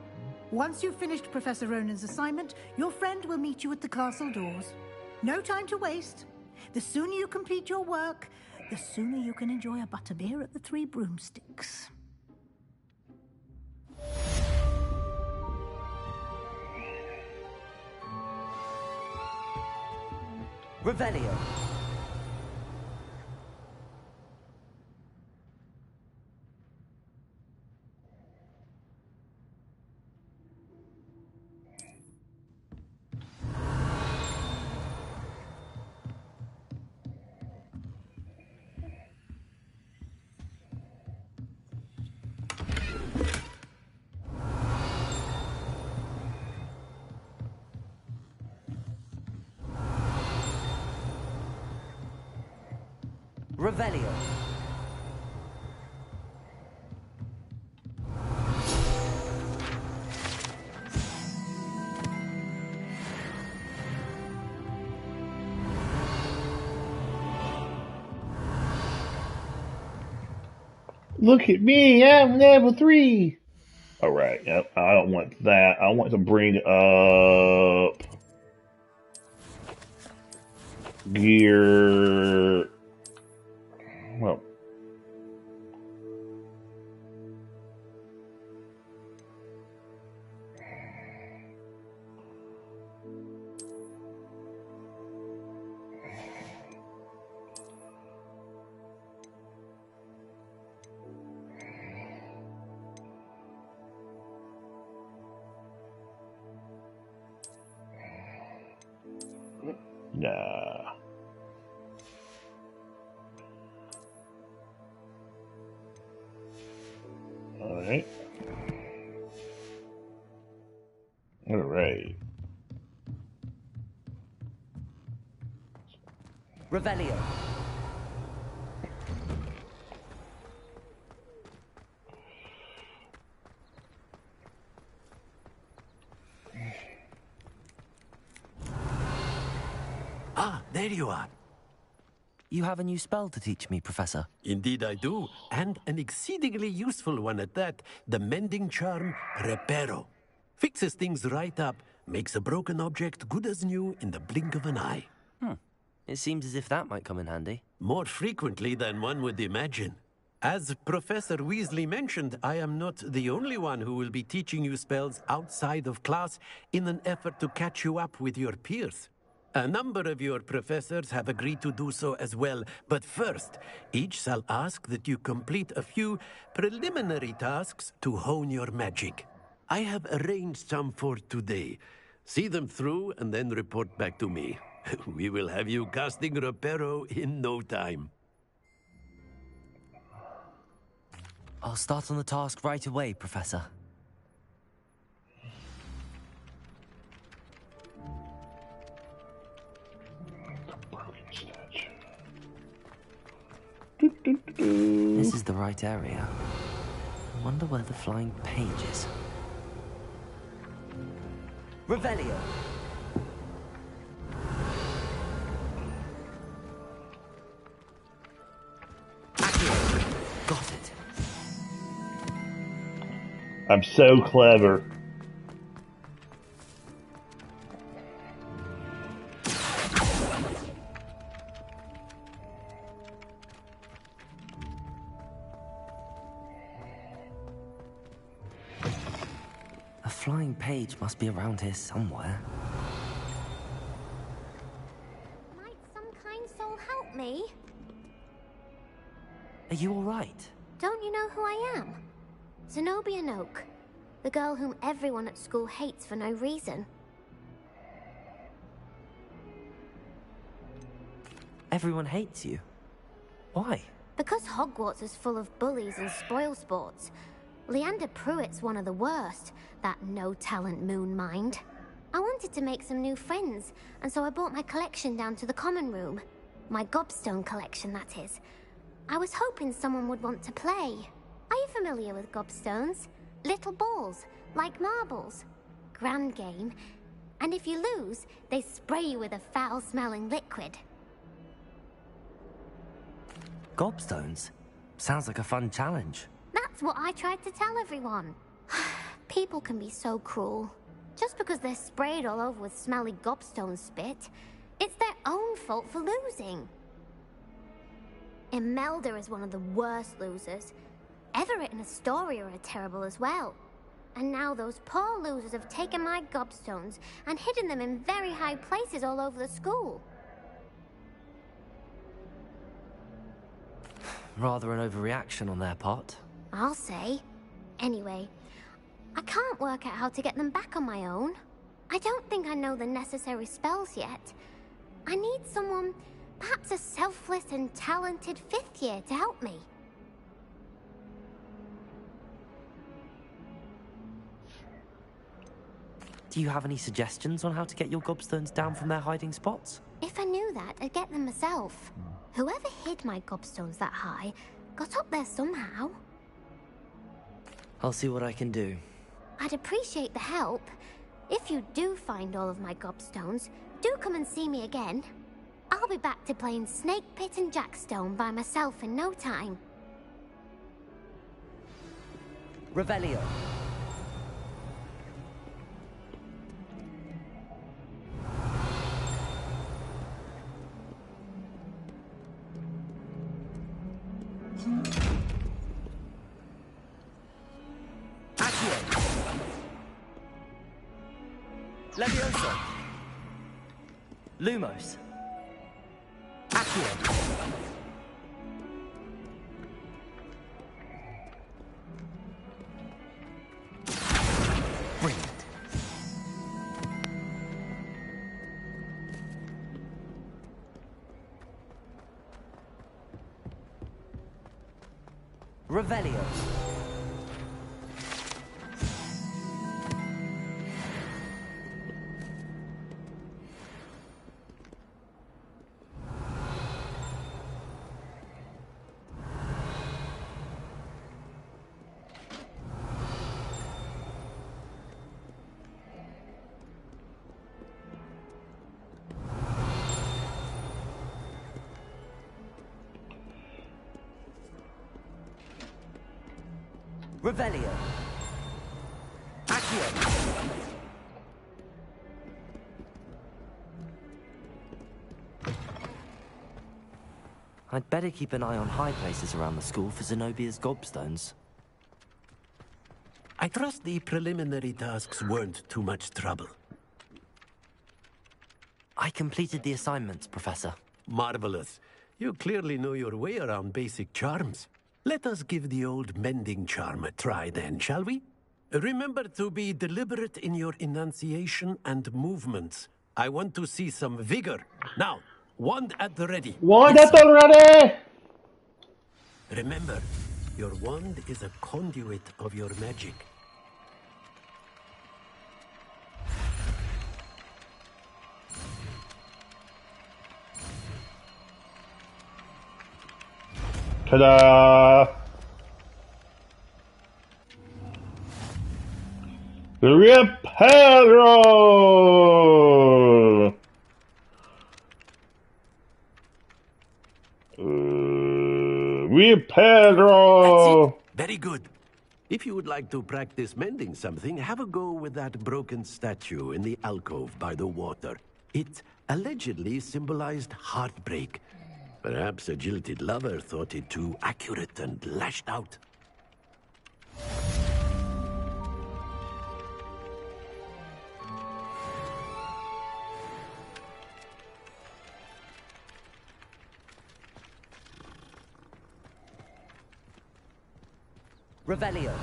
Once you've finished Professor Ronan's assignment, your friend will meet you at the castle doors. No time to waste. The sooner you complete your work, the sooner you can enjoy a butterbeer at the Three Broomsticks. Revelio. Revelio. Look at me, I'm level 3. Alright, yep, I don't want that. I want to bring up gear. Well, nah. Alright. Alright. Revelio. Ah, there you are. You have a new spell to teach me, Professor. Indeed I do, and an exceedingly useful one at that. The mending charm, Reparo. Fixes things right up, makes a broken object good as new in the blink of an eye. It seems as if that might come in handy. More frequently than one would imagine. As Professor Weasley mentioned, I am not the only one who will be teaching you spells outside of class in an effort to catch you up with your peers. A number of your professors have agreed to do so as well, but first, each shall ask that you complete a few preliminary tasks to hone your magic. I have arranged some for today. See them through and then report back to me. We will have you casting Reparo in no time. I'll start on the task right away, Professor. This is the right area. I wonder where the flying page is. Revelio. Got it. I'm so clever. A flying page must be around here somewhere. Might some kind soul help me? Are you all right? Don't you know who I am? Zenobia Noak, the girl whom everyone at school hates for no reason. Everyone hates you. Why? Because Hogwarts is full of bullies and spoilsports. Leander Pruitt's one of the worst, that no-talent moon mind. I wanted to make some new friends, and so I brought my collection down to the common room. My gobstone collection, that is. I was hoping someone would want to play. Are you familiar with gobstones? Little balls, like marbles. Grand game. And if you lose, they spray you with a foul-smelling liquid. Gobstones? Sounds like a fun challenge. That's what I tried to tell everyone. People can be so cruel. Just because they're sprayed all over with smelly gobstone spit, it's their own fault for losing. Imelda is one of the worst losers. Everett and Astoria are terrible as well. And now those poor losers have taken my gobstones and hidden them in very high places all over the school. Rather an overreaction on their part. I'll say. Anyway, I can't work out how to get them back on my own. I don't think I know the necessary spells yet. I need someone, perhaps a selfless and talented 5th year to help me. Do you have any suggestions on how to get your gobstones down from their hiding spots? If I knew that, I'd get them myself. Whoever hid my gobstones that high got up there somehow. I'll see what I can do. I'd appreciate the help. If you do find all of my gobstones, do come and see me again. I'll be back to playing Snake Pit and Jackstone by myself in no time. Revelio. Levioso. Lumos. Accio. Brilliant. Revelio. Revelio. Accio. I'd better keep an eye on high places around the school for Zenobia's gobstones. I trust the preliminary tasks weren't too much trouble. I completed the assignments, Professor. Marvelous. You clearly know your way around basic charms. Let us give the old mending charm a try then, shall we? Remember to be deliberate in your enunciation and movements. I want to see some vigor. Now, wand at the ready. Wand at the ready! Remember, your wand is a conduit of your magic. Ta-da! Reparo! Reparo! Very good. If you would like to practice mending something, have a go with that broken statue in the alcove by the water. It allegedly symbolized heartbreak. Perhaps a jilted lover thought it too accurate and lashed out. Revelio.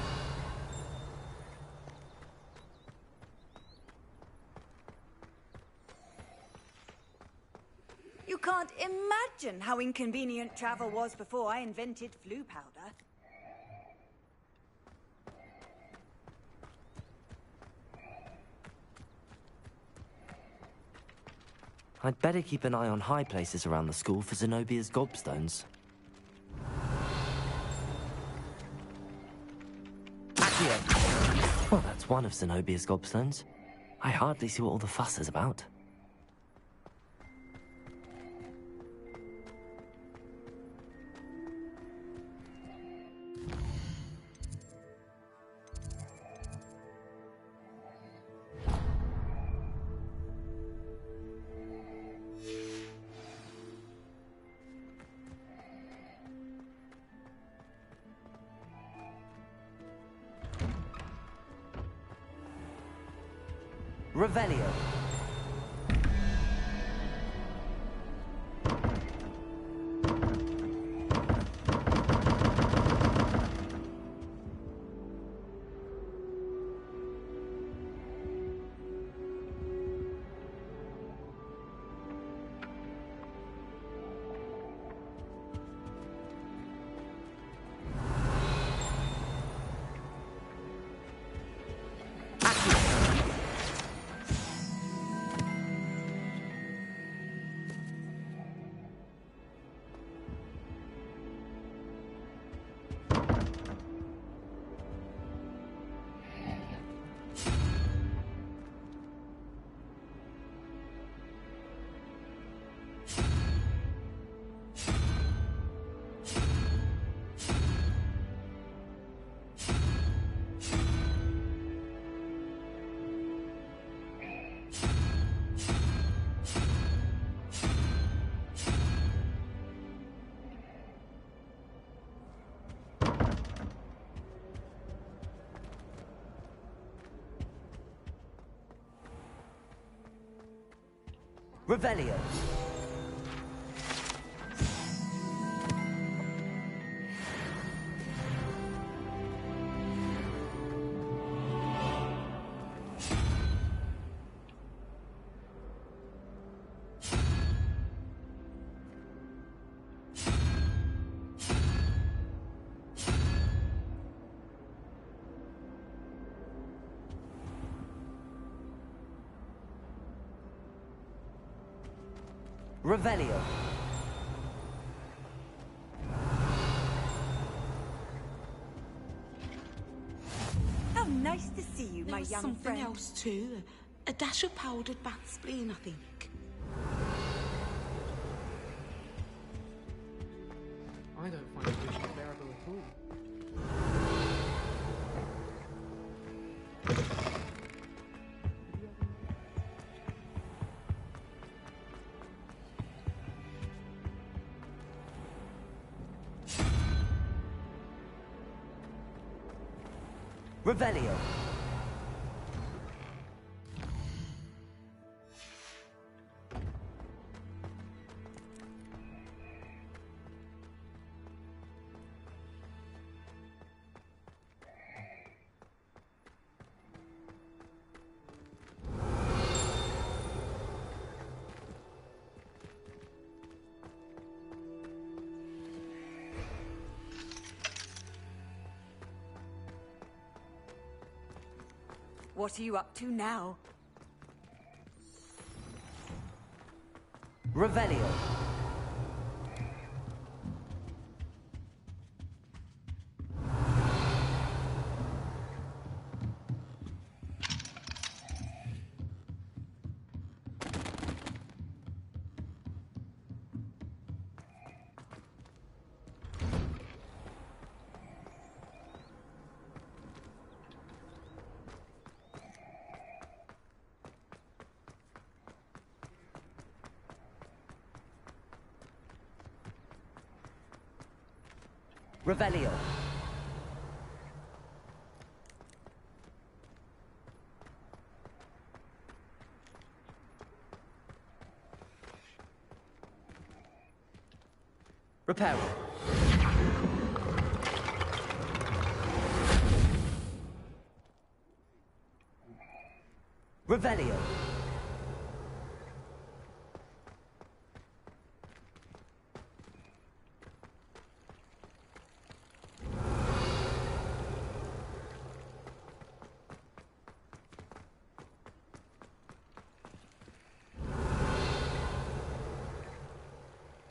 You can't imagine how inconvenient travel was before I invented flu powder. I'd better keep an eye on high places around the school for Zenobia's gobstones. Accio! Well, that's one of Zenobia's gobstones. I hardly see what all the fuss is about. Revelio. Revelio. Revelio. How nice to see you, my young something friend. else too. A dash of powdered bat spleen, I think. I don't find the dish bearable at all. Revelio. What are you up to now? Revelio. Revelio. Reparo. Revelio.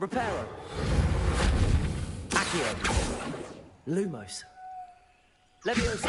Reparo. Accio. Lumos. Levioso.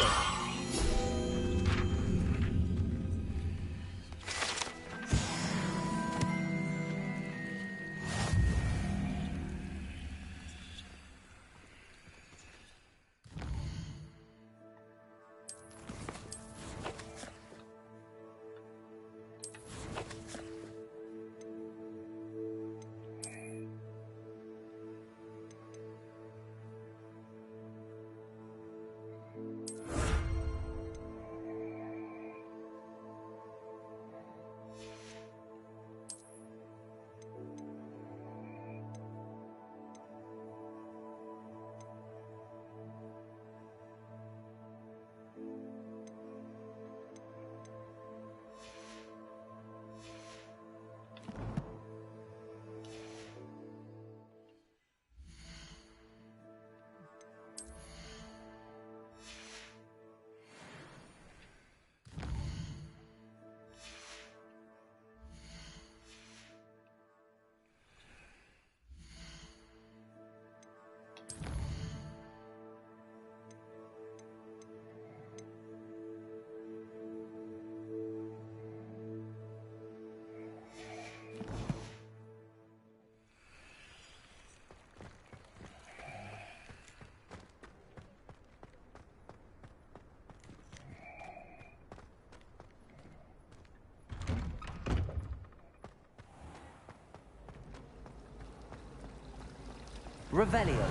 Revelio.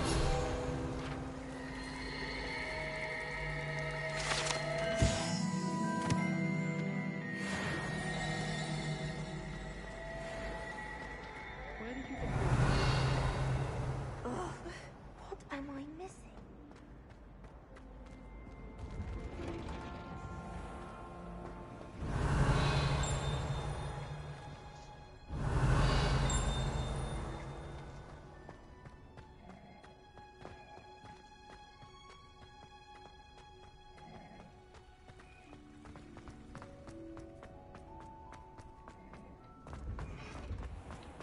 What am I missing?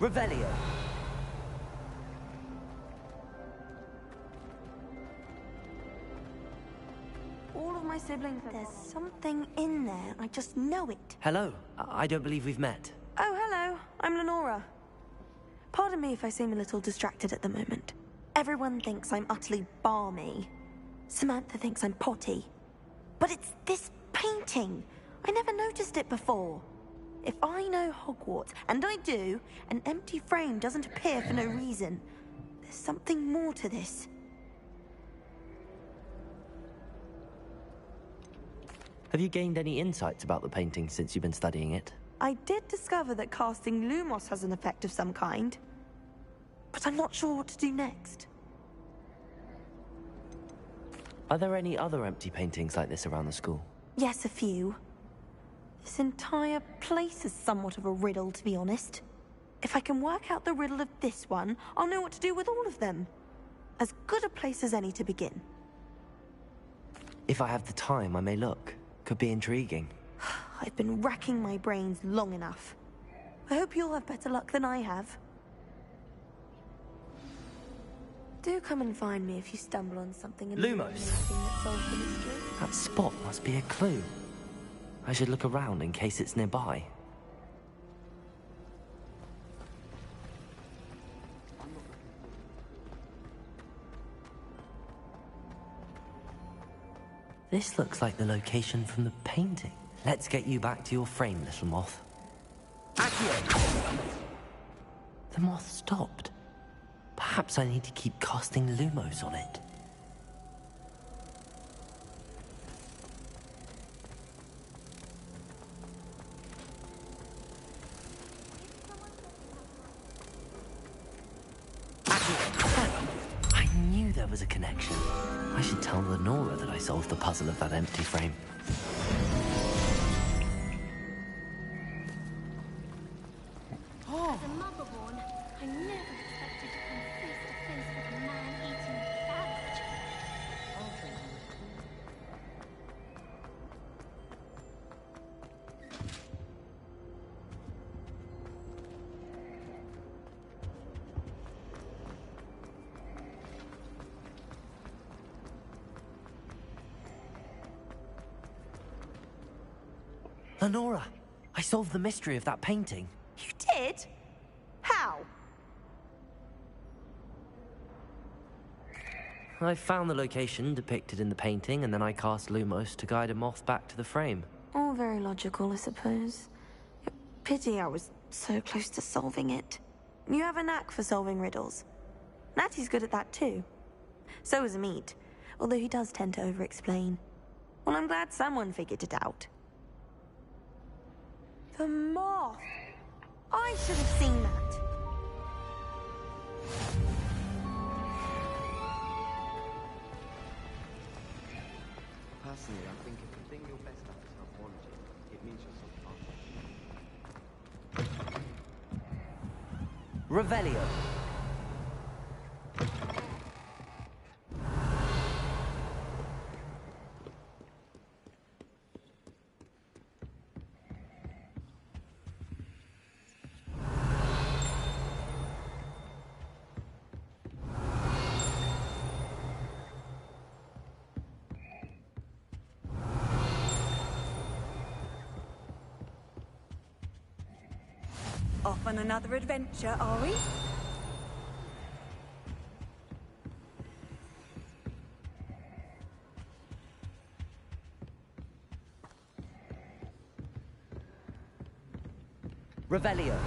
Revelio. All of my siblings. There's something in there. I just know it. Hello. I don't believe we've met. Oh, hello. I'm Lenora. Pardon me if I seem a little distracted at the moment. Everyone thinks I'm utterly balmy. Samantha thinks I'm potty. But it's this painting. I never noticed it before. If I know Hogwarts, and I do, an empty frame doesn't appear for no reason. There's something more to this. Have you gained any insights about the painting since you've been studying it? I did discover that casting Lumos has an effect of some kind, but I'm not sure what to do next. Are there any other empty paintings like this around the school? Yes, a few. This entire place is somewhat of a riddle, to be honest. If I can work out the riddle of this one, I'll know what to do with all of them. As good a place as any to begin. If I have the time, I may look. Could be intriguing. I've been racking my brains long enough. I hope you'll have better luck than I have. Do come and find me if you stumble on something illuminating that solves the mystery. That spot must be a clue. I should look around in case it's nearby. This looks like the location from the painting. Let's get you back to your frame, little moth. Accio! The moth stopped. Perhaps I need to keep casting Lumos on it. I knew there was a connection. I should tell Lenora that I solved the puzzle of that empty frame. As a motherborn, I never expected to come face to face with a man-eating cabbage. Lenora, I solved the mystery of that painting. You did? How? I found the location depicted in the painting, and then I cast Lumos to guide a moth back to the frame. All very logical, I suppose. Pity I was so close to solving it. You have a knack for solving riddles. Natty's good at that too. So is Amit, although he does tend to over-explain. Well, I'm glad someone figured it out. The moth! I should have seen that. Personally, I think if the thing you're best at is anthropology, it means you're something. Revelio. Off on another adventure, are we? Revelio.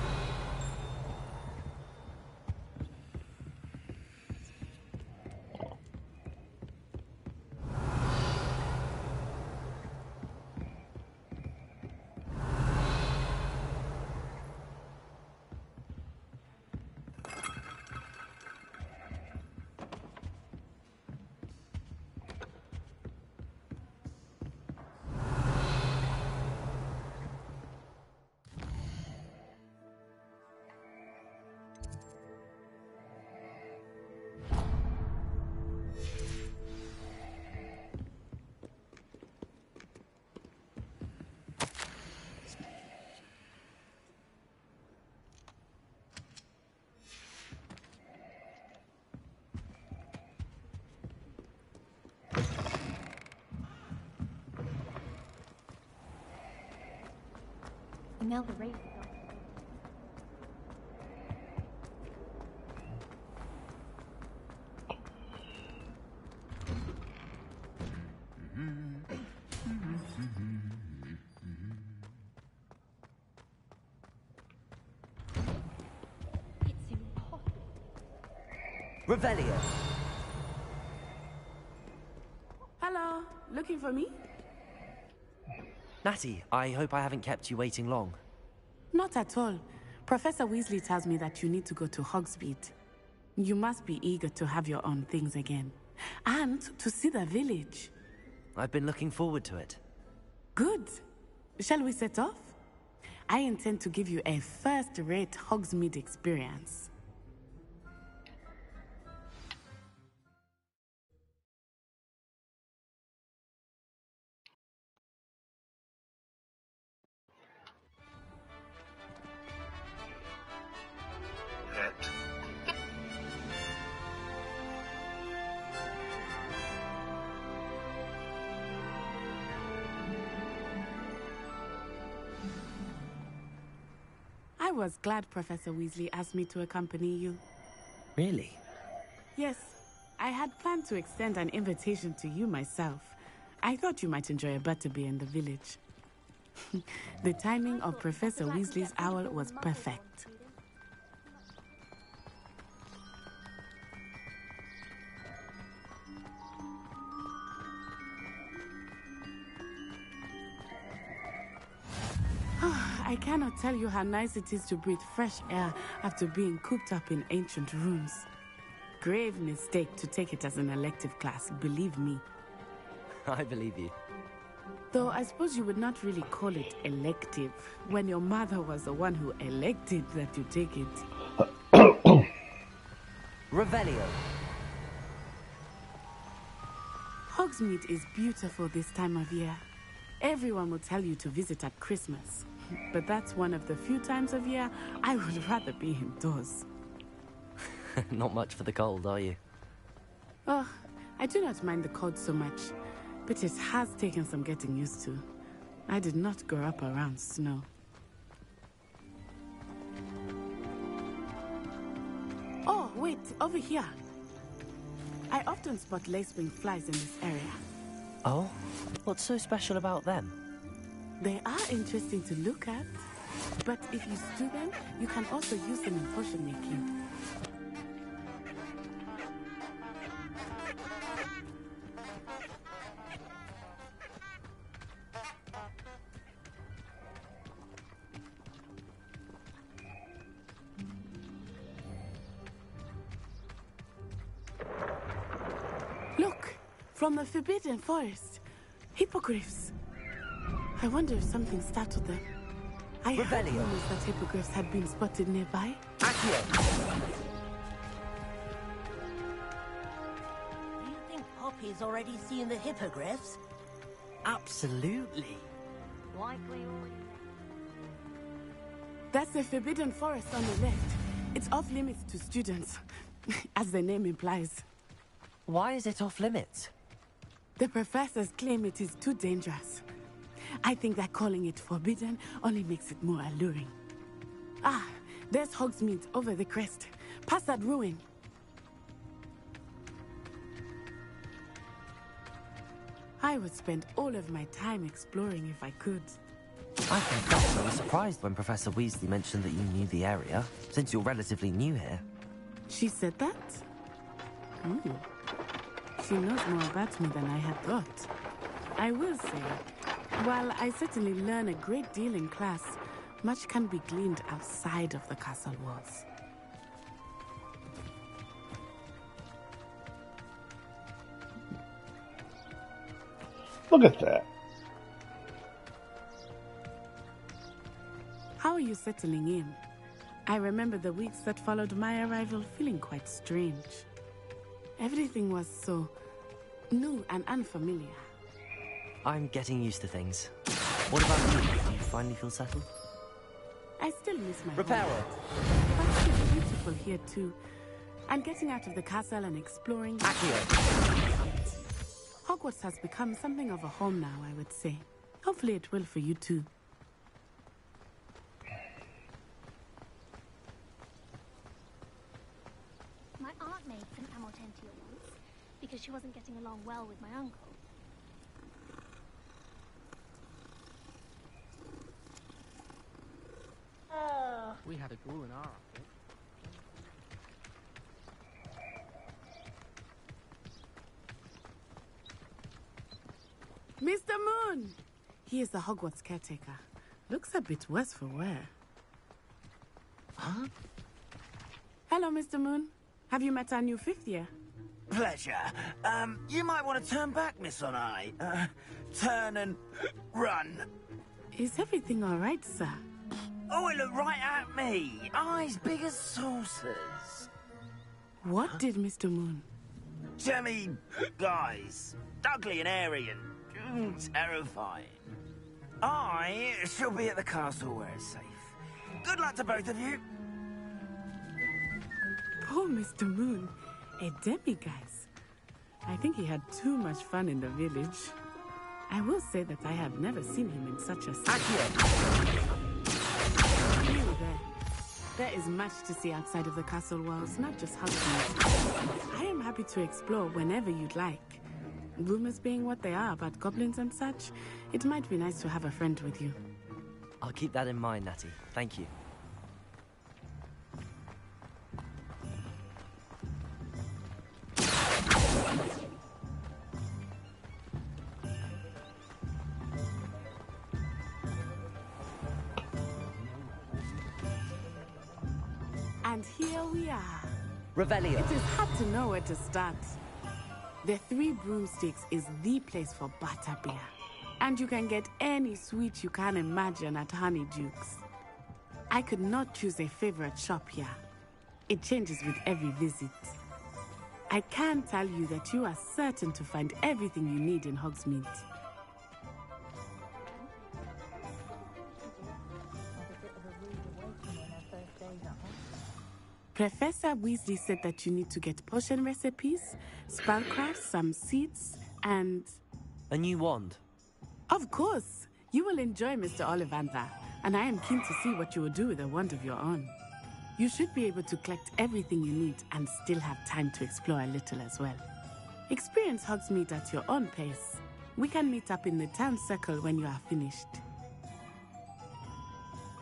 Smell the raven. It's impossible. Revelio. Hello, looking for me? Natty, I hope I haven't kept you waiting long. Not at all. Professor Weasley tells me that you need to go to Hogsmeade. You must be eager to have your own things again. And to see the village. I've been looking forward to it. Good. Shall we set off? I intend to give you a first-rate Hogsmeade experience. I was glad Professor Weasley asked me to accompany you. Really? Yes, I had planned to extend an invitation to you myself. I thought you might enjoy a butterbeer in the village. The timing of Professor Weasley's owl was perfect. I cannot tell you how nice it is to breathe fresh air after being cooped up in ancient rooms. Grave mistake to take it as an elective class, believe me. I believe you. Though I suppose you would not really call it elective when your mother was the one who elected that you take it. Revelio. Hogsmeade is beautiful this time of year. Everyone will tell you to visit at Christmas. But that's one of the few times of year I would rather be indoors. Not much for the cold, are you? Oh, I do not mind the cold so much, but it has taken some getting used to. I did not grow up around snow. Oh, wait, over here. I often spot lacewing flies in this area. Oh? What's so special about them? They are interesting to look at, but if you stew them, you can also use them in potion making. Look, from the Forbidden Forest, hippogriffs. I wonder if something startled them. I heard rumors that hippogriffs had been spotted nearby. You think Poppy's already seen the hippogriffs? Absolutely. That's the Forbidden Forest on the left. It's off limits to students, as the name implies. Why is it off limits? The professors claim it is too dangerous. I think that calling it forbidden only makes it more alluring. Ah, there's Hogsmeade over the crest. Past that ruin. I would spend all of my time exploring if I could. I confess I was surprised when Professor Weasley mentioned that you knew the area, since you're relatively new here. She said that? She knows more about me than I had thought. I will say, while I certainly learn a great deal in class, much can be gleaned outside of the castle walls. Look at that. How are you settling in? I remember the weeks that followed my arrival feeling quite strange. Everything was so new and unfamiliar. I'm getting used to things. What about you? Do you finally feel settled? I still miss my Reparo. home. But it's beautiful here too. And getting out of the castle and exploring... Hogwarts has become something of a home now, I would say. Hopefully it will for you too. My aunt made some amortentia once, because she wasn't getting along well with my uncle. We had a ghoul in our outfit. Mr. Moon! He is the Hogwarts caretaker. Looks a bit worse for wear. Huh? Hello, Mr. Moon. Have you met our new 5th year? Pleasure. You might want to turn back, Miss Onai. Turn and run. Is everything all right, sir? Oh, it looked right at me. Eyes big as saucers. What did Mr. Moon? Jemmy guys. Ugly and airy and terrifying. I shall be at the castle where it's safe. Good luck to both of you. Poor Mr. Moon. A demi-guise. I think he had too much fun in the village. I will say that I have never seen him in such a state. Nearly there. There is much to see outside of the castle walls, not just Hogwarts. I am happy to explore whenever you'd like. Rumors being what they are about goblins and such, it might be nice to have a friend with you. I'll keep that in mind, Natty. Thank you. And here we are. Revelio. It is hard to know where to start. The Three Broomsticks is the place for butterbeer. And you can get any sweet you can imagine at Honeyduke's. I could not choose a favorite shop here. It changes with every visit. I can tell you that you are certain to find everything you need in Hogsmeade. Professor Weasley said that you need to get potion recipes, spellcraft, some seeds, and... a new wand. Of course! You will enjoy Mr. Ollivander, and I am keen to see what you will do with a wand of your own. You should be able to collect everything you need and still have time to explore a little as well. Experience Hogsmeade at your own pace. We can meet up in the town circle when you are finished.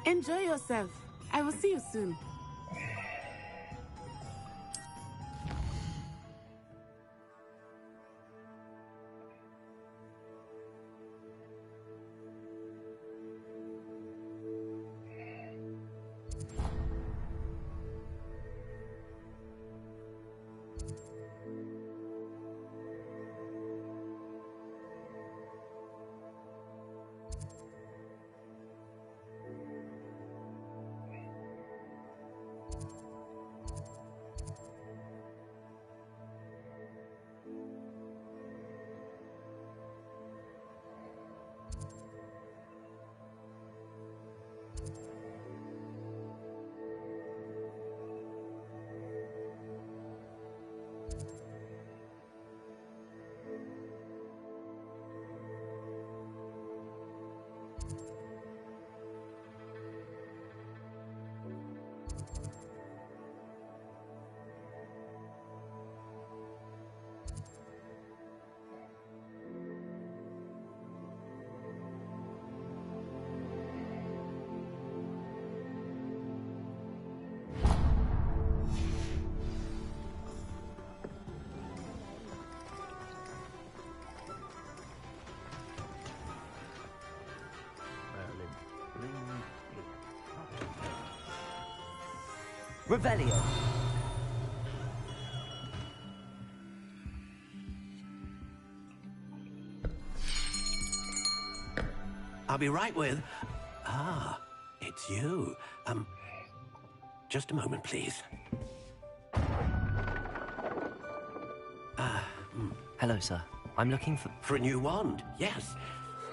Enjoy yourself. I will see you soon. Revelio. I'll be right with... Ah, it's you. Just a moment, please. Hello, sir. I'm looking for... For a new wand, yes.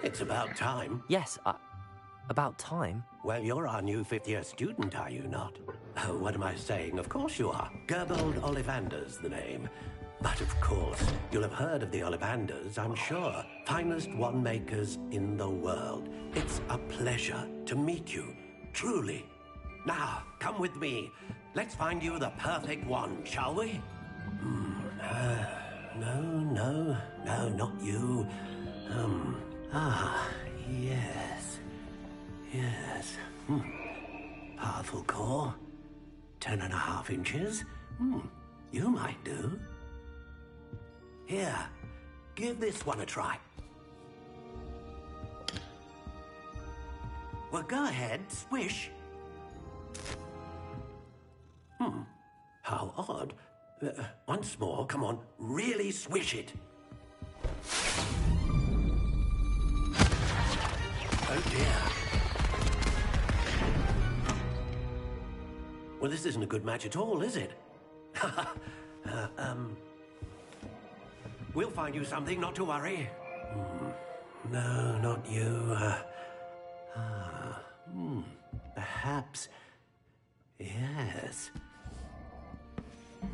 It's about time. Yes, about time? Well, you're our new 5th-year student, are you not? Oh, what am I saying? Of course you are. Gerbold Ollivander's the name. But of course, you'll have heard of the Ollivanders, I'm sure. Finest wand makers in the world. It's a pleasure to meet you, truly. Now, come with me. Let's find you the perfect wand, shall we? No, not you. Yes. Yes. Powerful core. 10.5 inches. You might do. Here, give this one a try. Well, go ahead, swish. How odd. Once more, come on, really swish it. Oh dear. Well, this isn't a good match at all, is it? We'll find you something, not to worry. No, not you. Perhaps. Yes.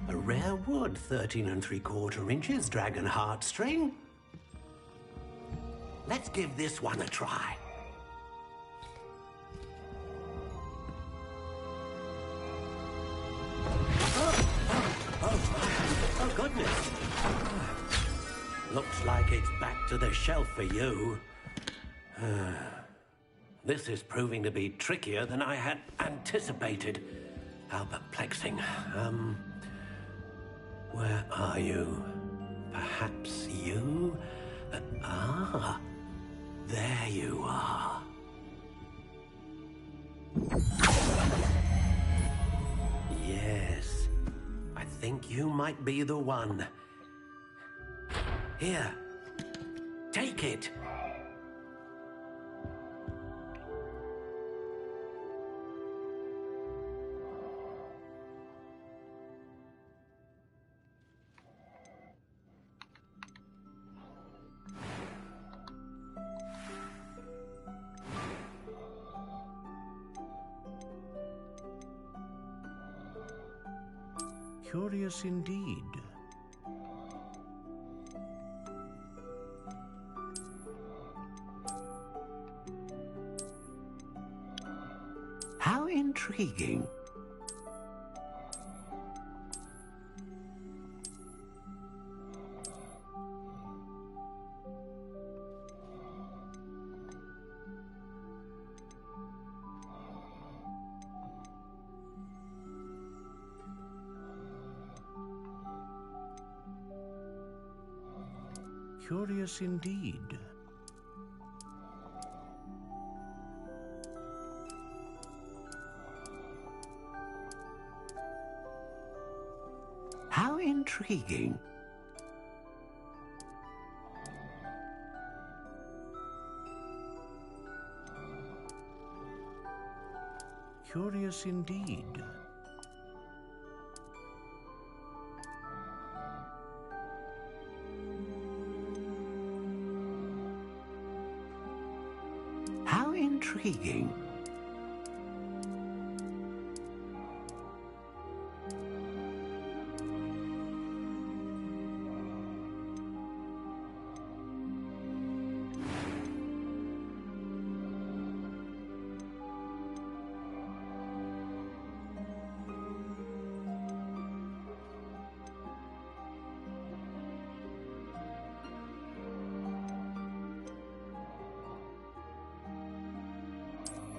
A rare wood, 13 3/4 inches, dragon heartstring. Let's give this one a try. Oh, goodness. Looks like it's back to the shelf for you. This is proving to be trickier than I had anticipated. How perplexing. Where are you? Perhaps you? There you are. Yes, I think you might be the one. Here, take it. Curious indeed. How intriguing. Curious indeed. How intriguing. Curious indeed. How intriguing.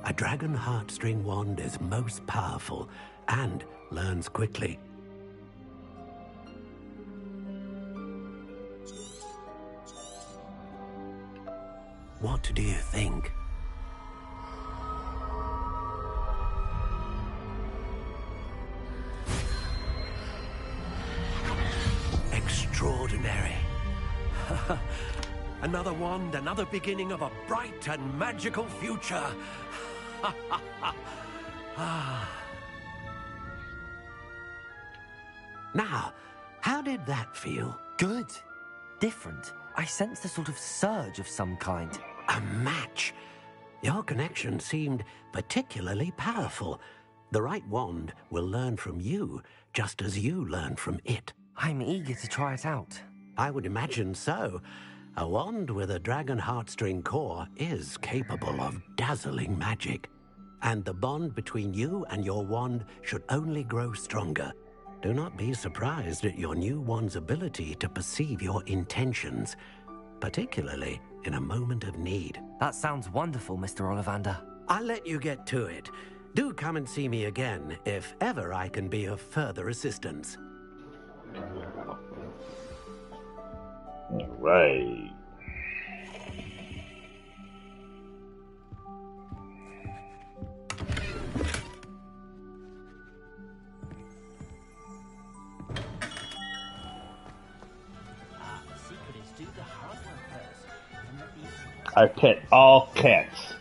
A dragon heartstring wand is most powerful and learns quickly. What do you think? Extraordinary. Another wand, another beginning of a bright and magical future. Now, how did that feel? Good. Different. I sensed a sort of surge of some kind. A match. Your connection seemed particularly powerful. The right wand will learn from you, just as you learn from it. I'm eager to try it out. I would imagine so. A wand with a dragon heartstring core is capable of dazzling magic. And the bond between you and your wand should only grow stronger. Do not be surprised at your new wand's ability to perceive your intentions, particularly in a moment of need. That sounds wonderful, Mr. Ollivander. I'll let you get to it. Do come and see me again if ever I can be of further assistance. All right. I pet all cats.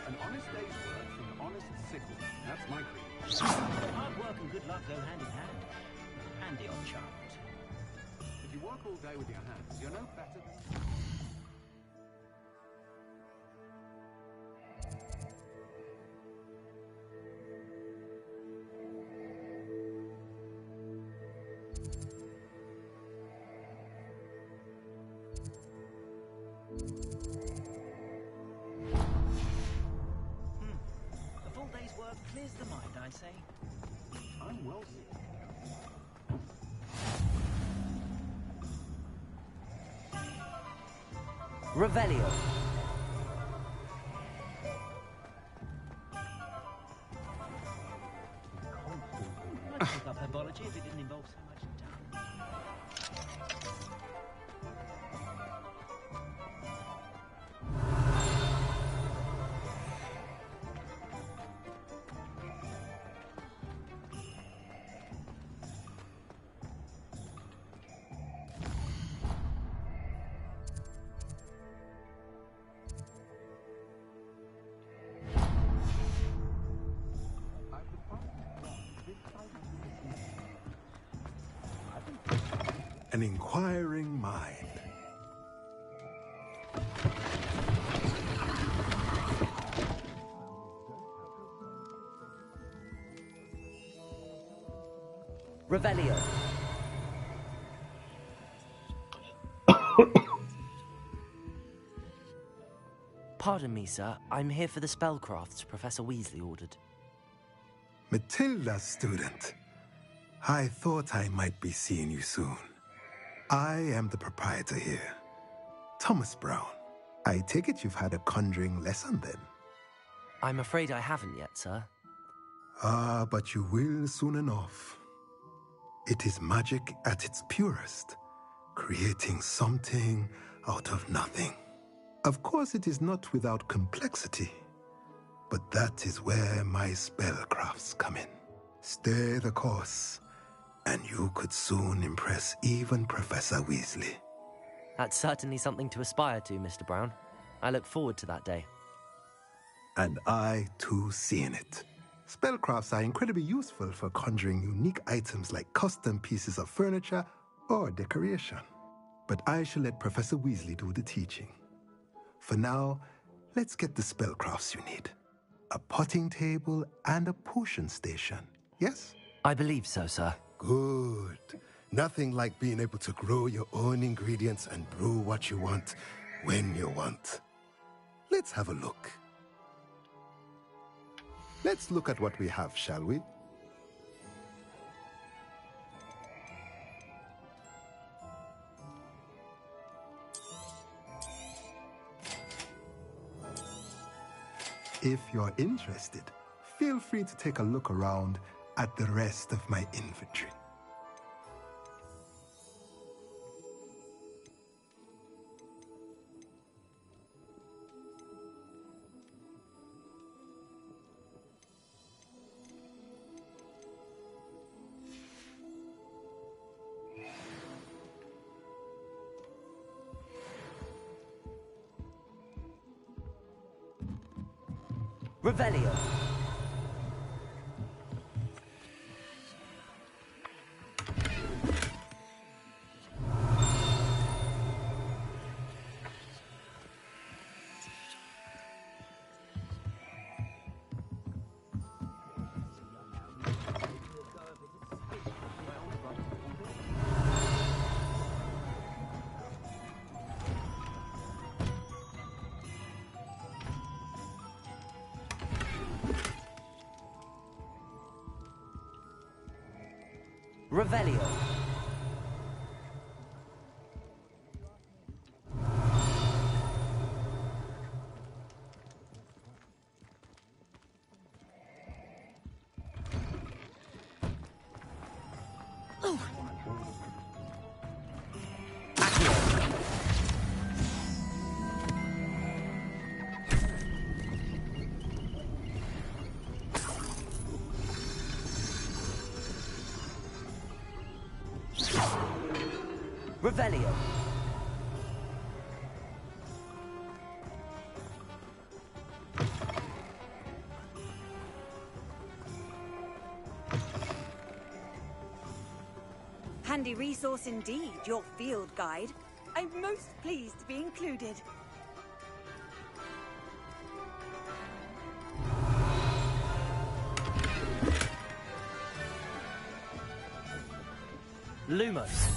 An honest day's work from an honest sickle. That's my creed. Hard work and good luck go hand in hand. And the odd chance. If you work all day with your hands, you're no better than... A full day's work clears the mind, I say. I'm well. Revelio. I'd pick up herbology if it didn't involve so much time. An inquiring mind. Revelio. Pardon me, sir. I'm here for the spellcrafts Professor Weasley ordered. Matilda, student. I thought I might be seeing you soon. I am the proprietor here, Thomas Brown. I take it you've had a conjuring lesson then? I'm afraid I haven't yet, sir. Ah, but you will soon enough. It is magic at its purest, creating something out of nothing. Of course, it is not without complexity, but that is where my spellcrafts come in. Stay the course, and you could soon impress even Professor Weasley. That's certainly something to aspire to, Mr. Brown. I look forward to that day. And I, too, seeing it. Spellcrafts are incredibly useful for conjuring unique items like custom pieces of furniture or decoration. But I shall let Professor Weasley do the teaching. For now, let's get the spellcrafts you need. A potting table and a potion station, yes? I believe so, sir. Good. Nothing like being able to grow your own ingredients and brew what you want when you want. Let's have a look. Let's look at what we have, shall we? If you're interested, feel free to take a look around at the rest of my inventory. Revelio. Revelio. Revelio. Handy resource indeed, your field guide. I'm most pleased to be included. Lumos.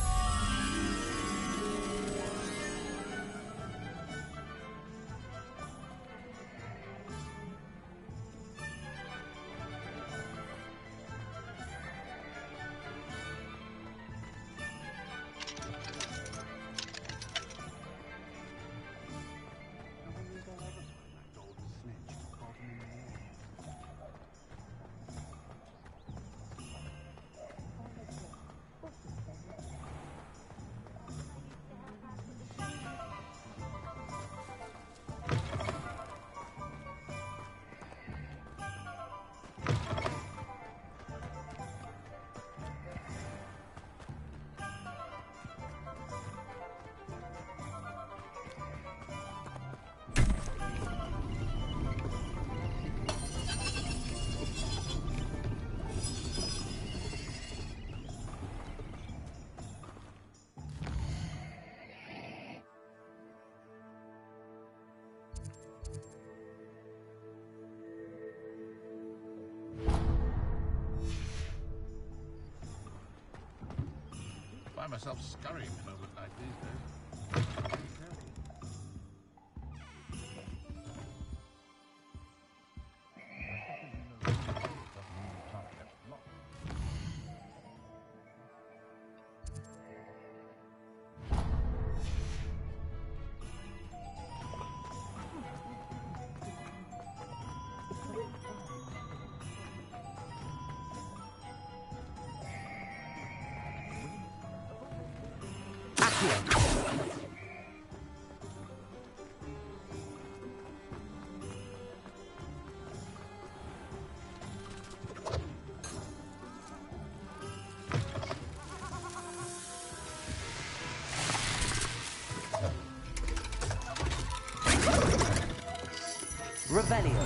I find myself scurrying a moment like these days. Revelio.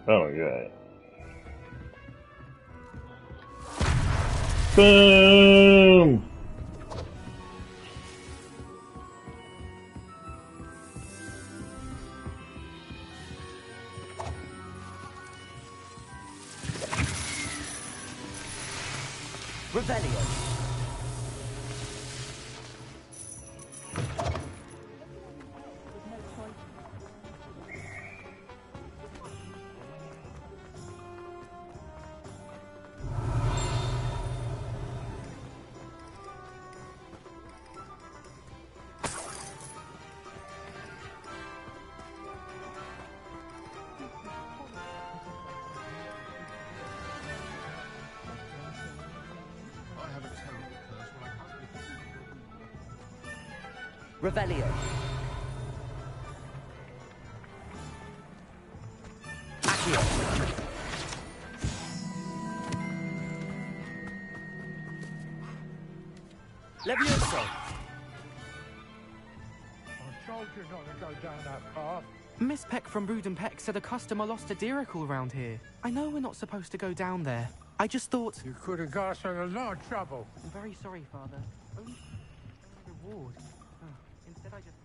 Oh my god. Boom! Revelio. Revelio. Accio. Levioso. I told you not to go down that path. Miss Peck from Brood and Peck said a customer lost a deeracle around here. I know we're not supposed to go down there. I just thought... You could have got us in a lot of trouble. I'm very sorry, Father. Only reward. Instead I just...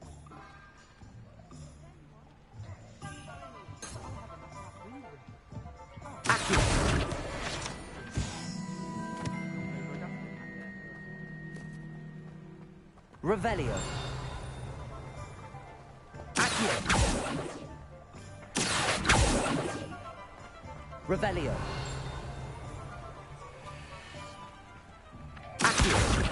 Revelio. Accio. Revelio. Accio.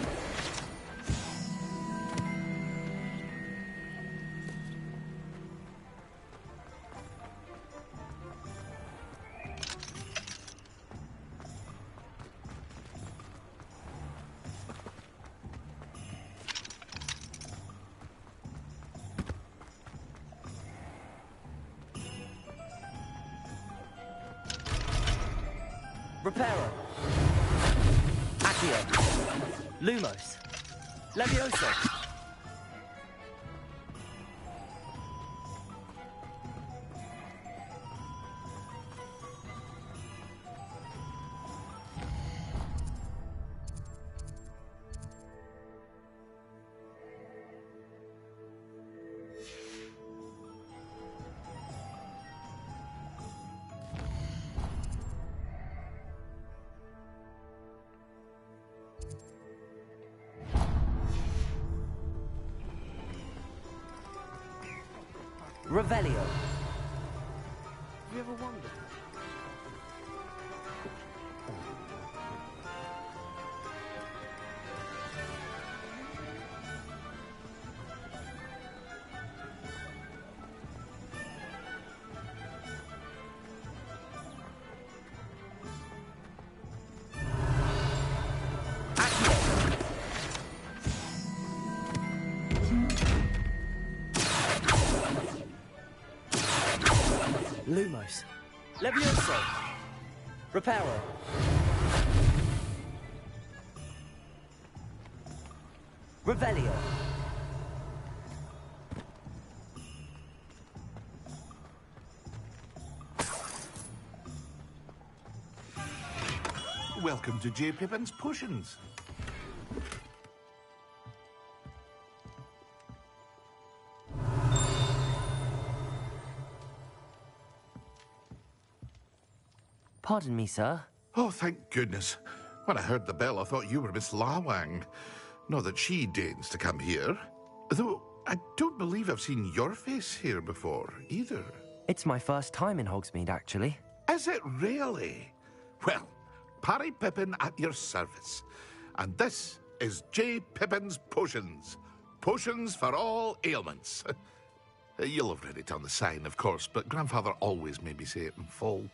Reparo. Accio. Lumos. Levioso. Revelio. Have you ever wondered? Lumos. Levioso. Reparo. Revelio. Welcome to J. Pippin's Potions. Pardon me, sir. Oh, thank goodness. When I heard the bell, I thought you were Miss Lawang. Not that she deigns to come here. Though I don't believe I've seen your face here before, either. It's my first time in Hogsmeade, actually. Is it really? Well, Parry Pippin at your service. And this is J. Pippin's Potions. Potions for all ailments. You'll have read it on the sign, of course, but Grandfather always made me say it in full.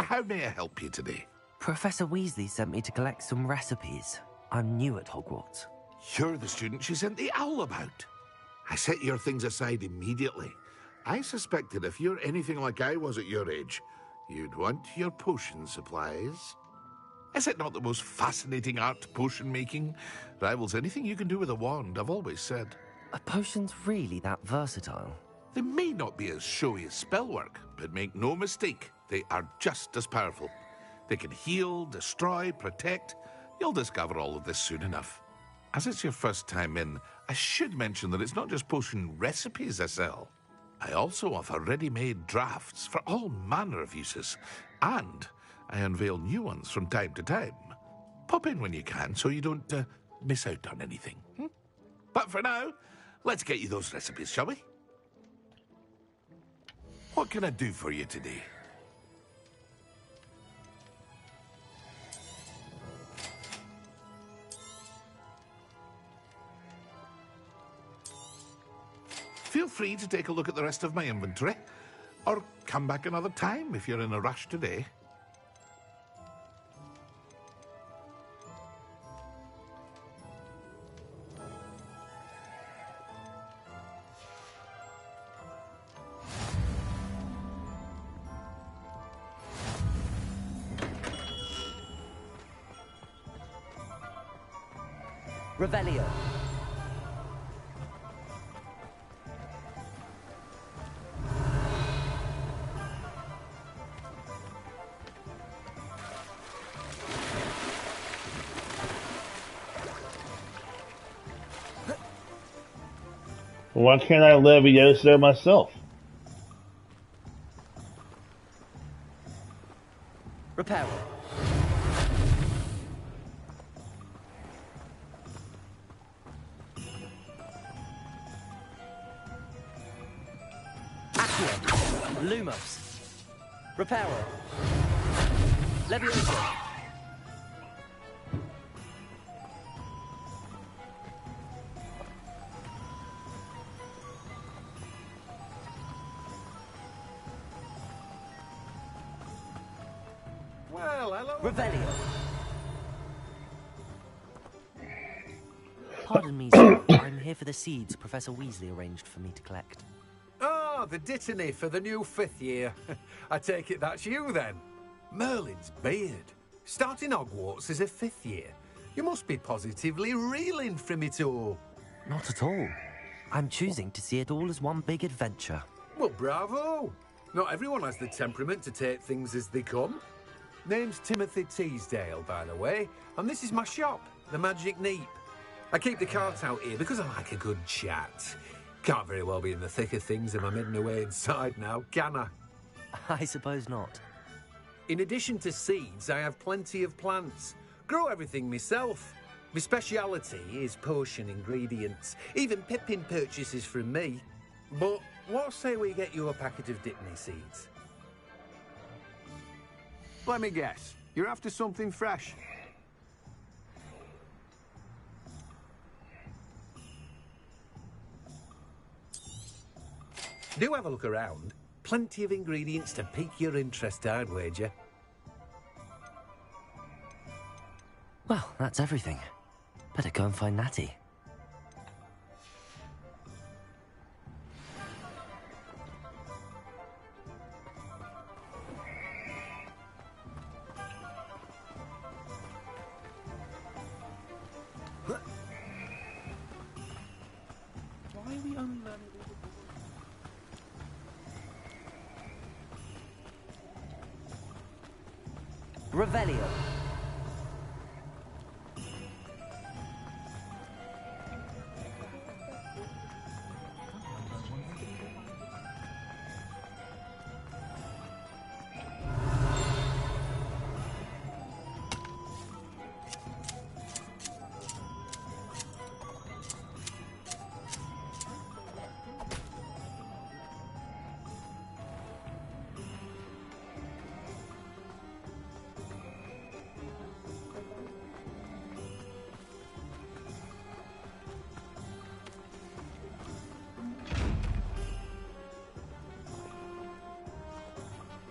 How may I help you today? Professor Weasley sent me to collect some recipes. I'm new at Hogwarts. You're the student she sent the owl about. I set your things aside immediately. I suspected if you're anything like I was at your age, you'd want your potion supplies. Is it not the most fascinating art, potion making? Rivals anything you can do with a wand, I've always said. Are potions really that versatile? They may not be as showy as spellwork, but make no mistake, they are just as powerful. They can heal, destroy, protect. You'll discover all of this soon enough. As it's your first time in, I should mention that it's not just potion recipes I sell. I also offer ready-made drafts for all manner of uses, and I unveil new ones from time to time. Pop in when you can so you don't miss out on anything. But for now, let's get you those recipes, shall we? What can I do for you today? Feel free to take a look at the rest of my inventory, or come back another time if you're in a rush today. Revelio. Why can't I Levioso myself? Reparo. Accio. Lumos. Reparo. Levioso. Revelio. Pardon me, sir. I'm here for the seeds Professor Weasley arranged for me to collect. Oh, the dittany for the new 5th year. I take it that's you, then. Merlin's beard. Starting Hogwarts as a 5th year. You must be positively reeling from it all. Not at all. I'm choosing to see it all as one big adventure. Well, bravo! Not everyone has the temperament to take things as they come. Name's Timothy Teasdale, by the way, and this is my shop, the Magic Neep. I keep the carts out here because I like a good chat. Can't very well be in the thick of things if I'm hidden away inside now, can I? I suppose not. In addition to seeds, I have plenty of plants. Grow everything myself. My speciality is potion ingredients. Even Pippin purchases from me. But what say we get you a packet of Dipney seeds? Let me guess. You're after something fresh. Do have a look around. Plenty of ingredients to pique your interest, I'd wager. Well, that's everything. Better go and find Natty. Why are we unlearning? Revelio.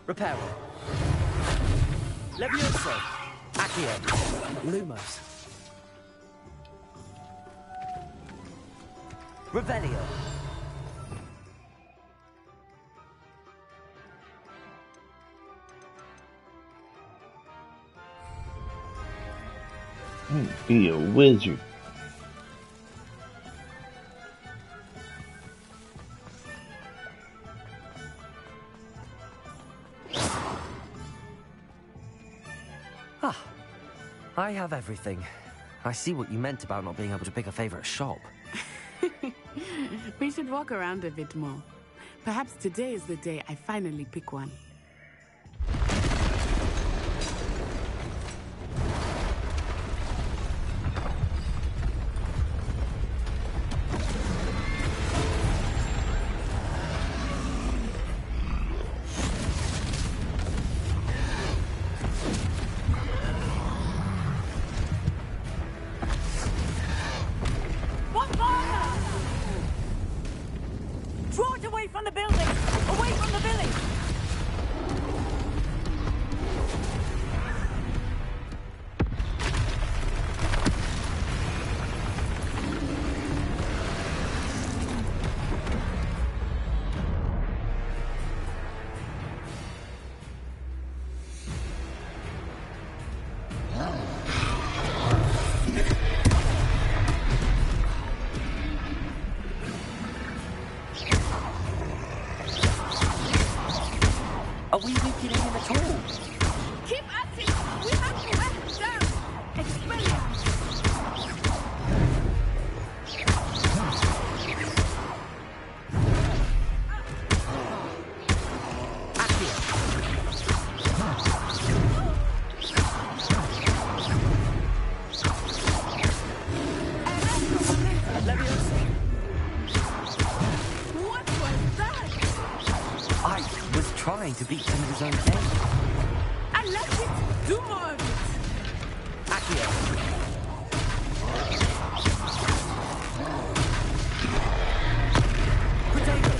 Reparo. Levioso. Accio. Lumos. Revelio. Be a wizard. I have everything. I see what you meant about not being able to pick a favorite shop. We should walk around a bit more. Perhaps today is the day I finally pick one. Draw it away from the building! Away from the village! Are we weakening him at all? Keep at it! We have to let him down! Expelliarmus! What was that? I was trying to beat him at his own game. I left it! Do more of it! Accio. Potato.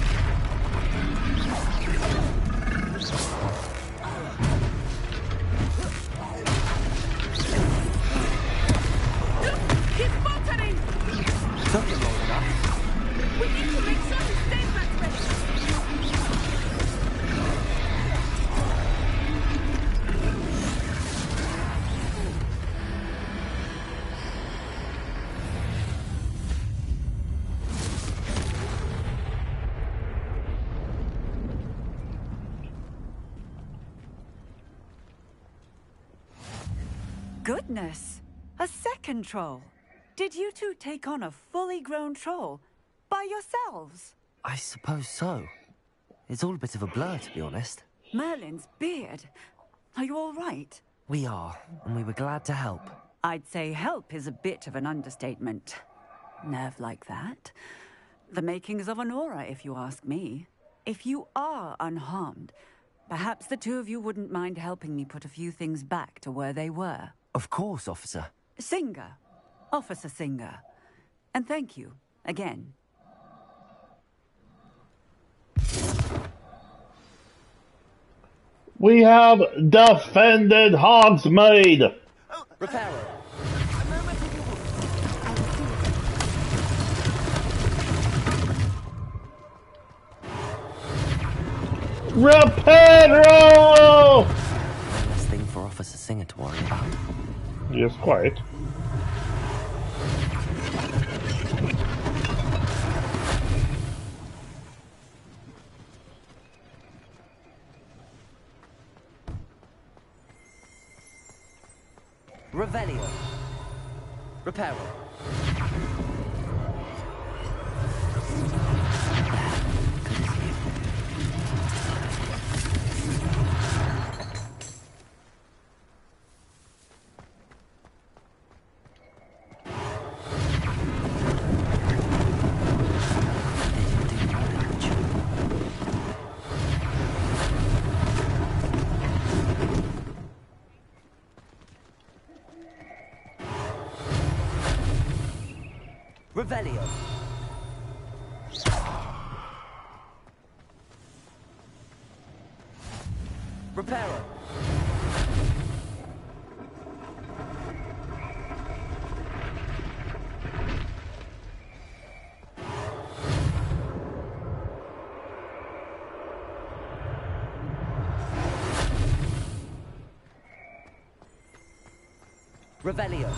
He's faltering! Took him long enough. We need to make sure he stays that way! Goodness! A second troll! Did you two take on a fully grown troll? By yourselves? I suppose so. It's all a bit of a blur, to be honest. Merlin's beard. Are you all right? We are, and we were glad to help. I'd say help is a bit of an understatement. Nerve like that. The makings of an aura, if you ask me. If you are unharmed, perhaps the two of you wouldn't mind helping me put a few things back to where they were. Of course, officer. Singer. Officer Singer. And thank you, again. We have defended Hogsmeade. Reparo. Reparo! Last thing for Officer Singer to worry about. Yes, quite. Revelio. Reparo. Revelio. Reparo. Revelio.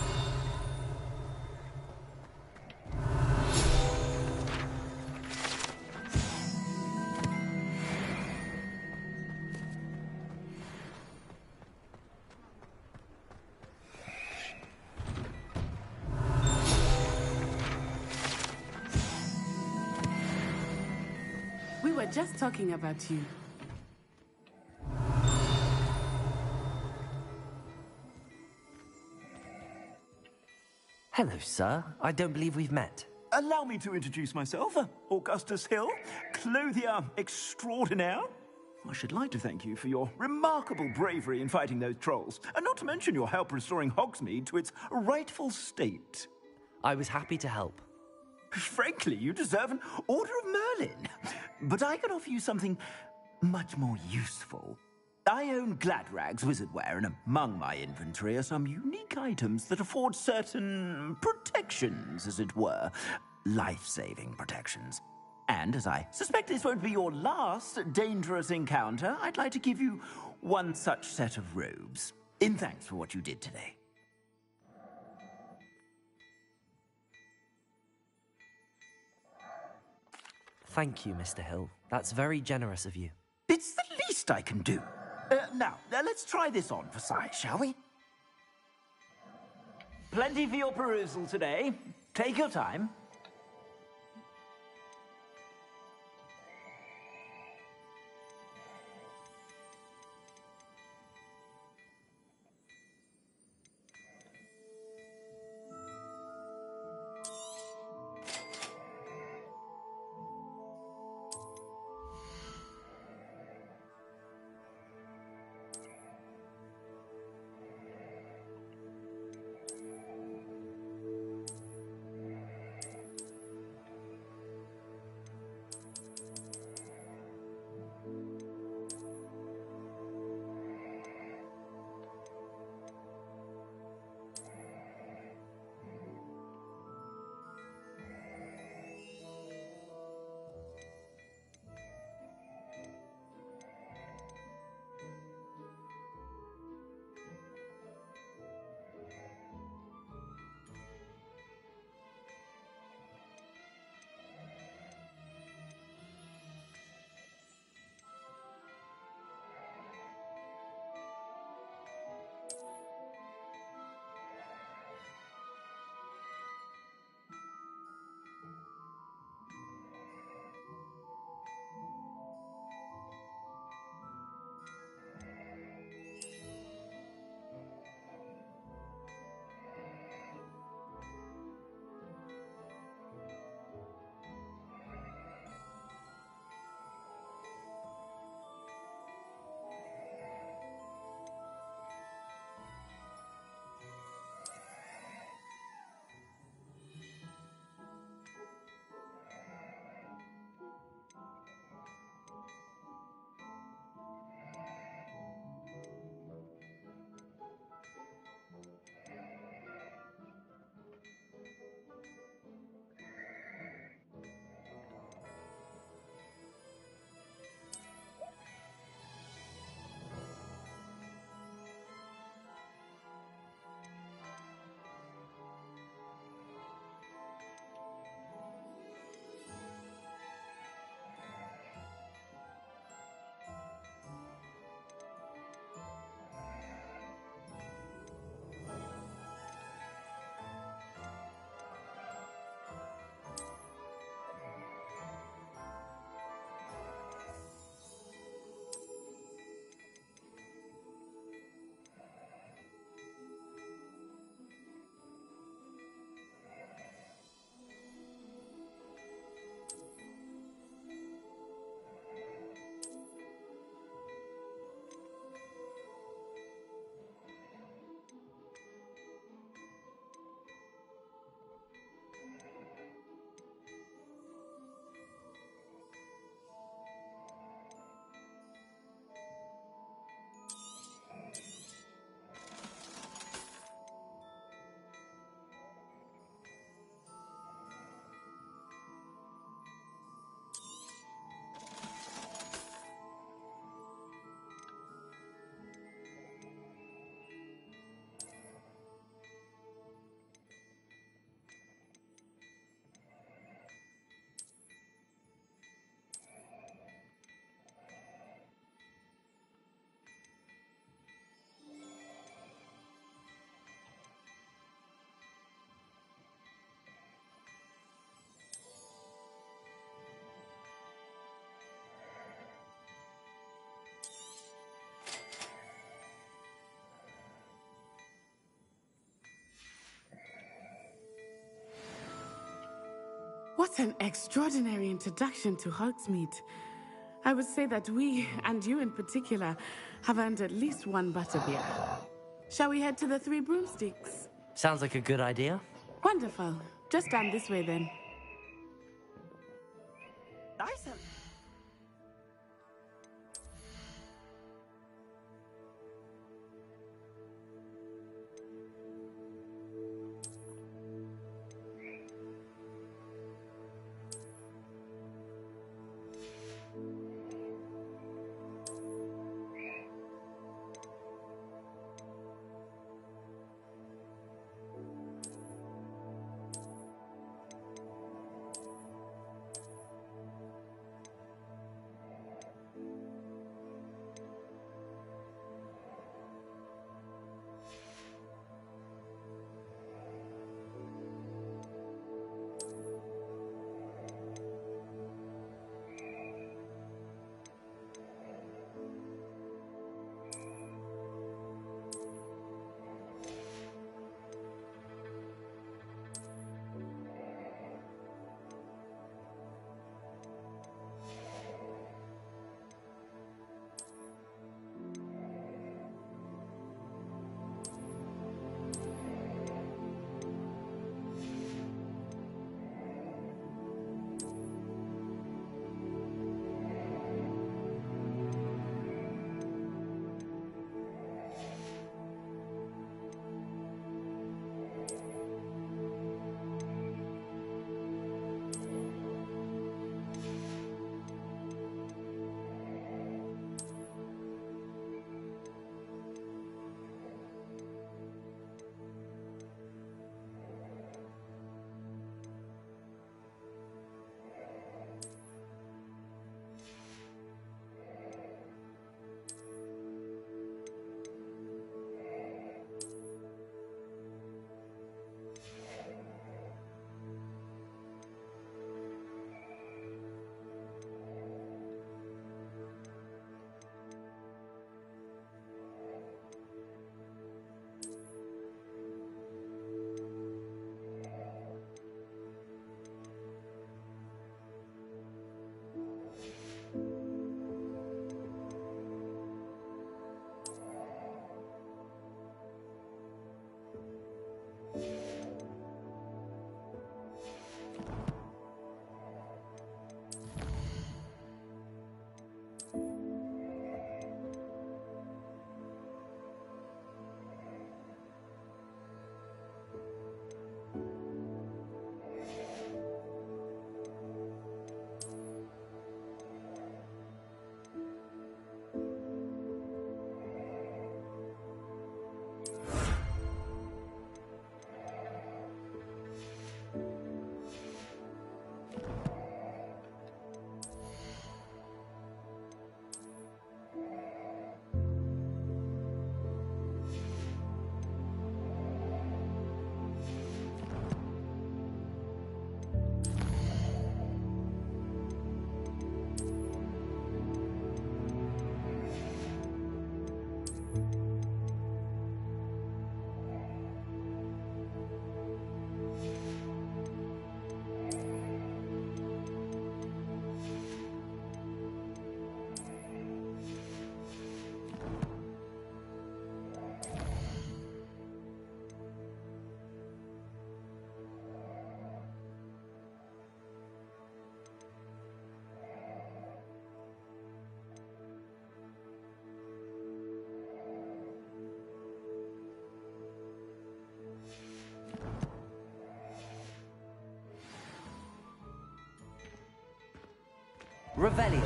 We were just talking about you. Hello, sir. I don't believe we've met. Allow me to introduce myself, Augustus Hill, clothier extraordinaire. I should like to thank you for your remarkable bravery in fighting those trolls, and not to mention your help restoring Hogsmeade to its rightful state. I was happy to help. Frankly, you deserve an Order of Merlin. But I can offer you something much more useful. I own Gladrag's wizardware, and among my inventory are some unique items that afford certain protections, as it were. Life-saving protections. And as I suspect this won't be your last dangerous encounter, I'd like to give you one such set of robes, in thanks for what you did today. Thank you, Mr. Hill. That's very generous of you. It's the least I can do. Now, let's try this on for size, shall we? Plenty for your perusal today. Take your time. What an extraordinary introduction to Hogsmeade. I would say that we, and you in particular, have earned at least one butterbeer. Shall we head to the Three Broomsticks? Sounds like a good idea. Wonderful. Just down this way then. Nice. Revelio.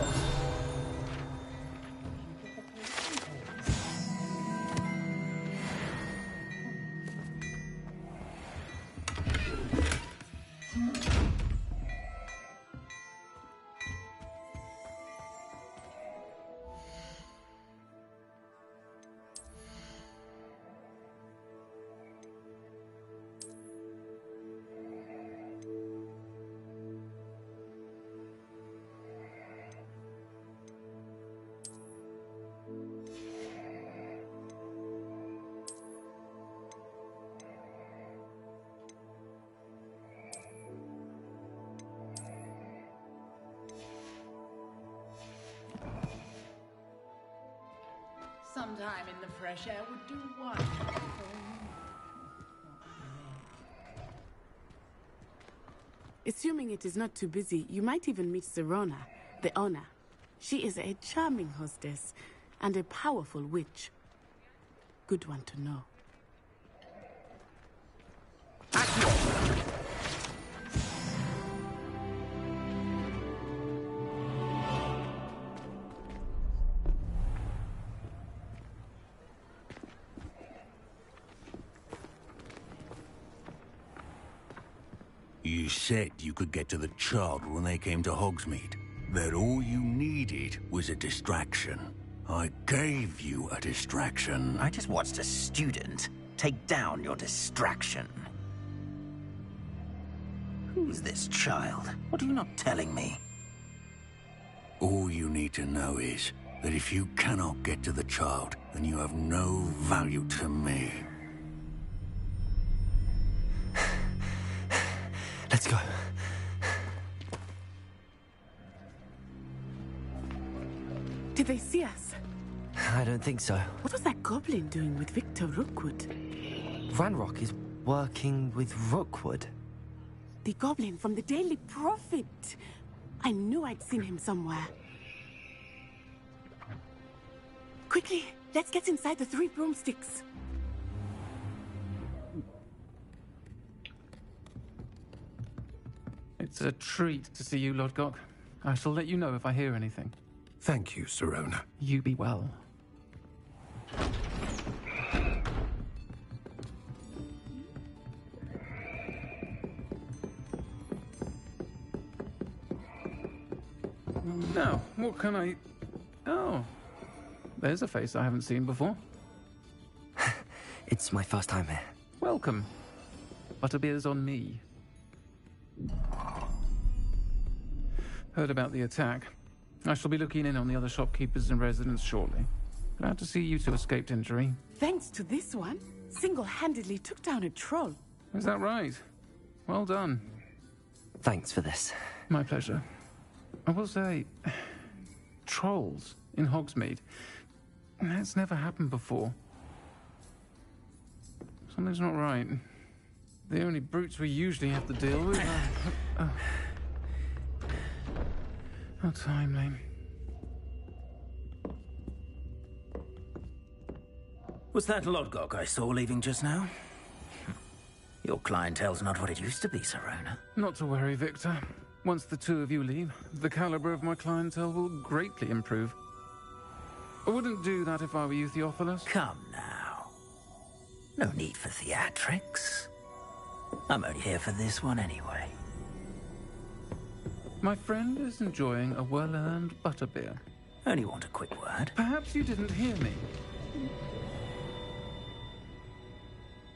Sometime in the fresh air would do wonderful. Assuming it is not too busy, you might even meet Sirona, the owner. She is a charming hostess and a powerful witch. Good one to know. You said you could get to the child when they came to Hogsmeade. That all you needed was a distraction. I gave you a distraction. I just watched a student take down your distraction. Who's this child? What are you not telling me? All you need to know is that if you cannot get to the child, then you have no value to me. Let's go. Did they see us? I don't think so. What was that goblin doing with Victor Rookwood? Ranrock is working with Rookwood. The goblin from the Daily Prophet. I knew I'd seen him somewhere. Quickly, let's get inside the 3 broomsticks. It's a treat to see you, Lodgok. I shall let you know if I hear anything. Thank you, Sirona. You be well. Now, what can I... Oh, there's a face I haven't seen before. It's my first time here. Welcome. Butterbeer's on me. Heard about the attack. I shall be looking in on the other shopkeepers and residents shortly. Glad to see you two escaped injury. Thanks to this one, single-handedly took down a troll. Is that right? Well done. Thanks for this. My pleasure. I will say, trolls in Hogsmeade. That's never happened before. Something's not right. The only brutes we usually have to deal with are... How timely. Was that Lodgok I saw leaving just now? Your clientele's not what it used to be, Sirona. Not to worry, Victor. Once the two of you leave, the caliber of my clientele will greatly improve. I wouldn't do that if I were you, Theophilus. Come now. No need for theatrics. I'm only here for this one anyway. My friend is enjoying a well-earned butterbeer. Only want a quick word. Perhaps you didn't hear me.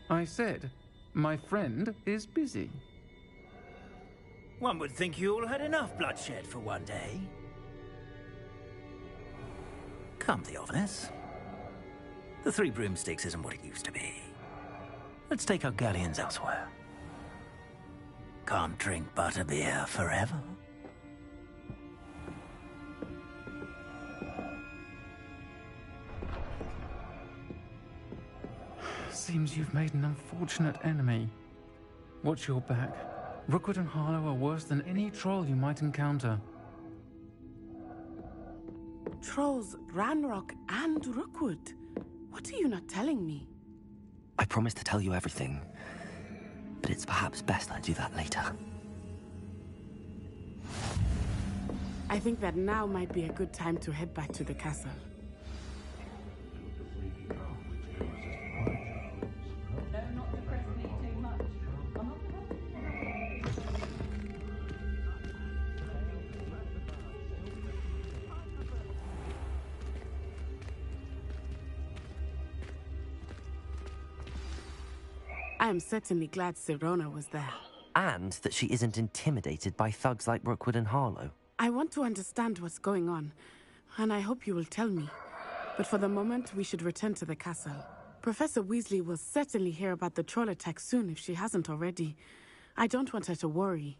I said, my friend is busy. One would think you all had enough bloodshed for one day. Come, Theophilus. The 3 broomsticks isn't what it used to be. Let's take our galleons elsewhere. Can't drink butterbeer forever. Seems you've made an unfortunate enemy. Watch your back. Rookwood and Harlow are worse than any troll you might encounter. Trolls, Ranrock, and Rookwood. What are you not telling me? I promised to tell you everything, but it's perhaps best I do that later. I think that now might be a good time to head back to the castle. I am certainly glad Sirona was there. And that she isn't intimidated by thugs like Rookwood and Harlow. I want to understand what's going on, and I hope you will tell me. But for the moment, we should return to the castle. Professor Weasley will certainly hear about the troll attack soon if she hasn't already. I don't want her to worry.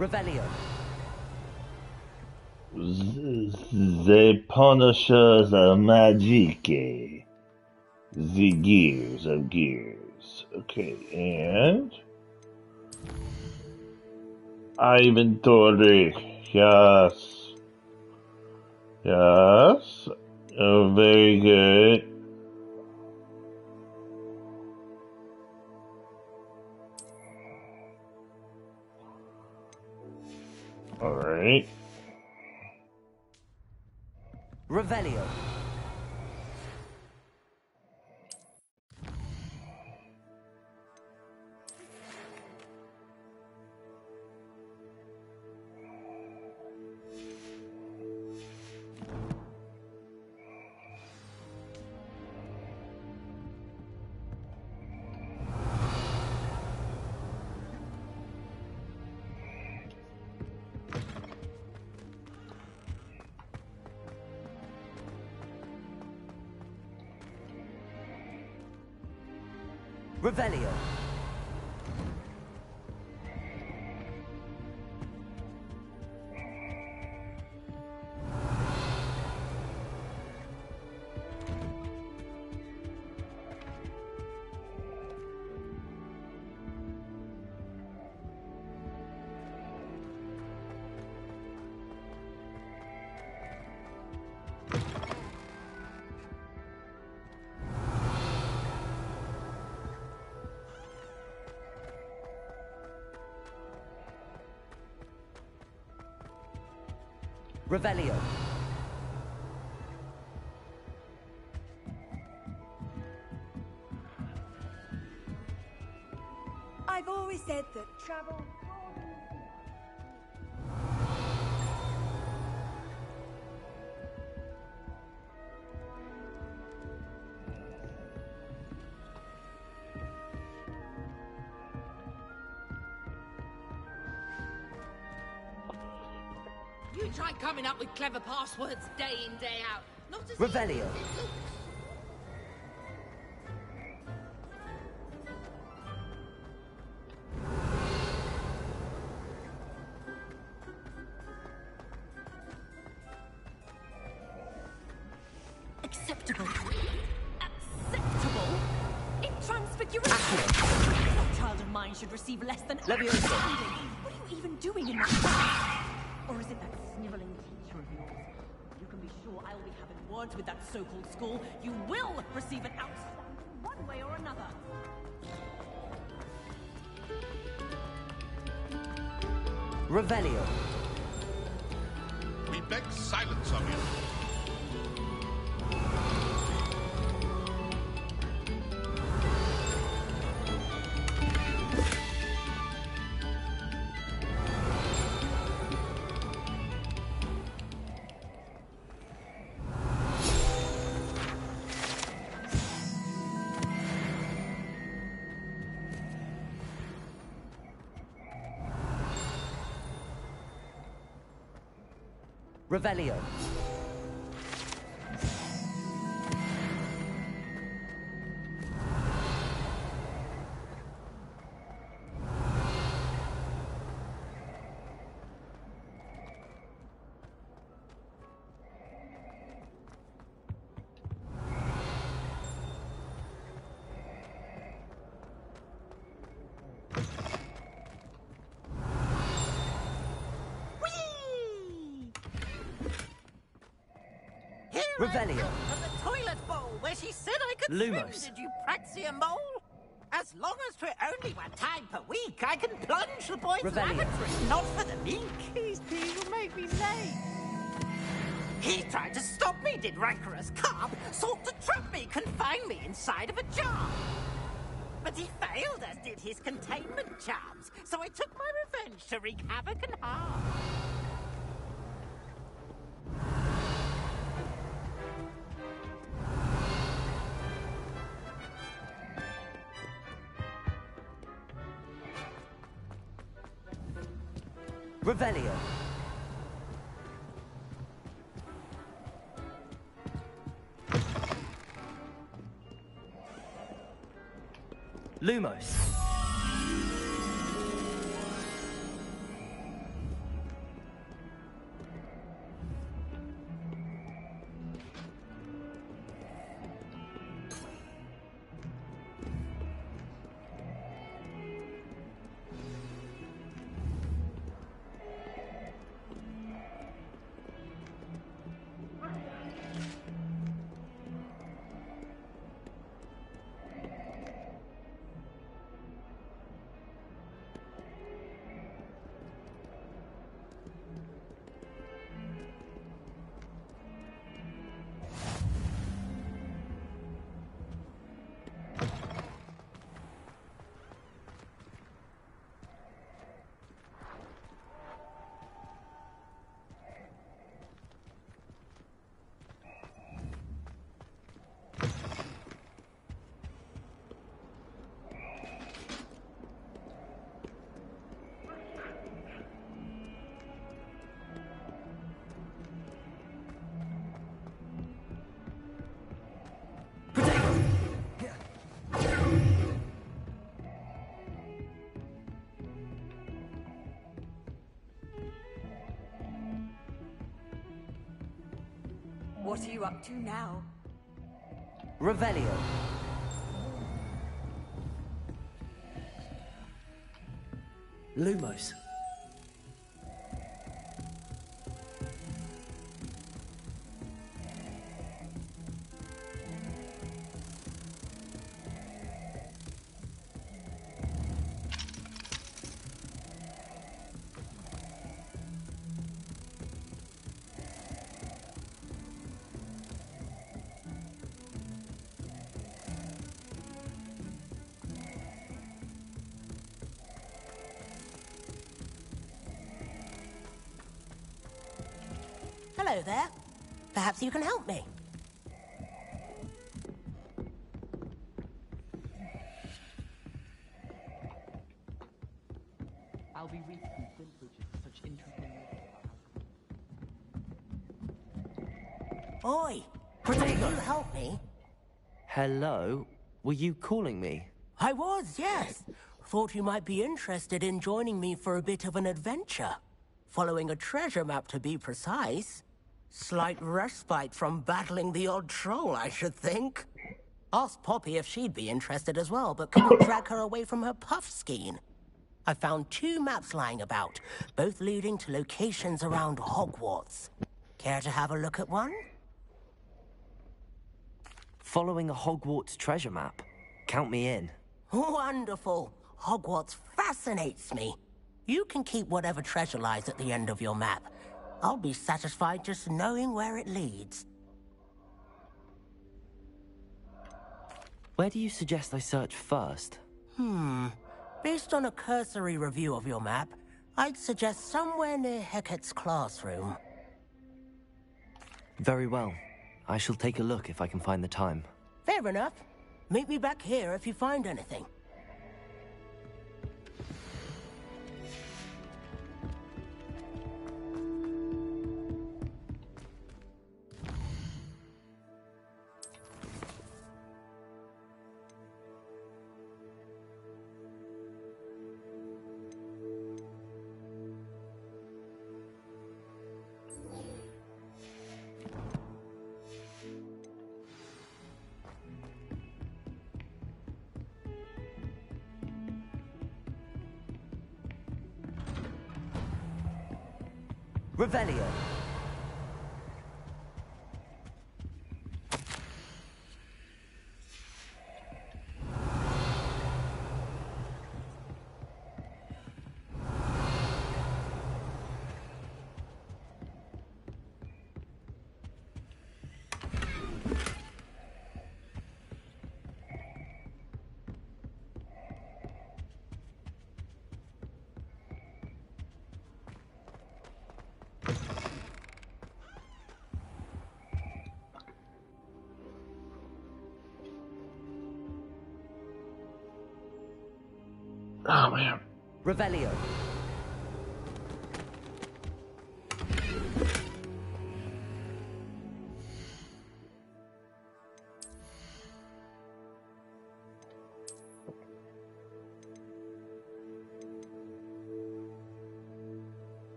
Revelio. The Punishers of Magic. The Gears of Gears. Okay, and inventory. Yes. Yes. Oh, very good. Alright. Revelio. Revelio. Revelio. I've always said that travel... You try coming up with clever passwords day in, day out. Not as Revelio. Acceptable. Acceptable? In transfiguration? No child of mine should receive less than Leviosa. What are you even doing in that class? Or is it that sniveling teacher of yours? You can be sure I will be having words with that so-called school. You will receive an outstanding one way or another. Revelio. We beg silence of you. Revelio. Revelio. From the toilet bowl where she said I could Lumos. swim, did you praxia mole? As long as for only one time per week, I can plunge the boy's Revelio. lavatory, not for the meek. These people make me late. He tried to stop me, did rancorous carp, sought to trap me, confine me inside of a jar. But he failed, as did his containment charms, so I took my revenge to wreak havoc and harm. Revelio. Lumos. What are you up to now? Revelio. Lumos. Hello there. Perhaps you can help me. I'll be reading bridges for such interesting. Oi! Can you help me? Hello? Were you calling me? I was, yes. Thought you might be interested in joining me for a bit of an adventure. Following a treasure map, to be precise. Slight respite from battling the odd troll, I should think. Asked Poppy if she'd be interested as well, but couldn't drag her away from her puff skein. I found 2 maps lying about, both leading to locations around Hogwarts. Care to have a look at one? Following a Hogwarts treasure map. Count me in. Wonderful. Hogwarts fascinates me. You can keep whatever treasure lies at the end of your map. I'll be satisfied just knowing where it leads. Where do you suggest I search first? Based on a cursory review of your map, I'd suggest somewhere near Hecat's classroom. Very well. I shall take a look if I can find the time. Fair enough. Meet me back here if you find anything. Revelio. Oh, man. Revelio.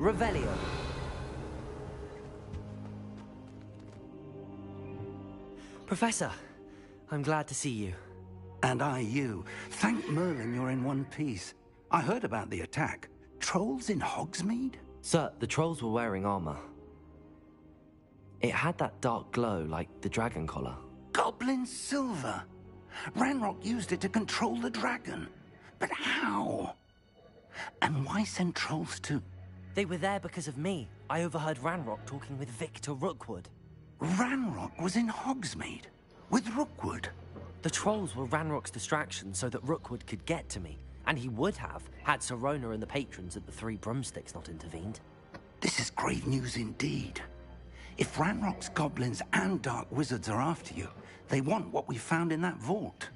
Revelio. Professor, I'm glad to see you. And I you. Thank Merlin you're in one piece. I heard about the attack. Trolls in Hogsmeade? Sir, the trolls were wearing armor. It had that dark glow like the dragon collar. Goblin silver. Ranrock used it to control the dragon. But how? And why send trolls to... They were there because of me. I overheard Ranrock talking with Victor Rookwood. Ranrock was in Hogsmeade? With Rookwood? The trolls were Ranrock's distraction so that Rookwood could get to me. And he would have, had Sirona and the patrons at the Three Broomsticks not intervened. This is grave news indeed. If Ranrock's goblins and dark wizards are after you, they want what we found in that vault.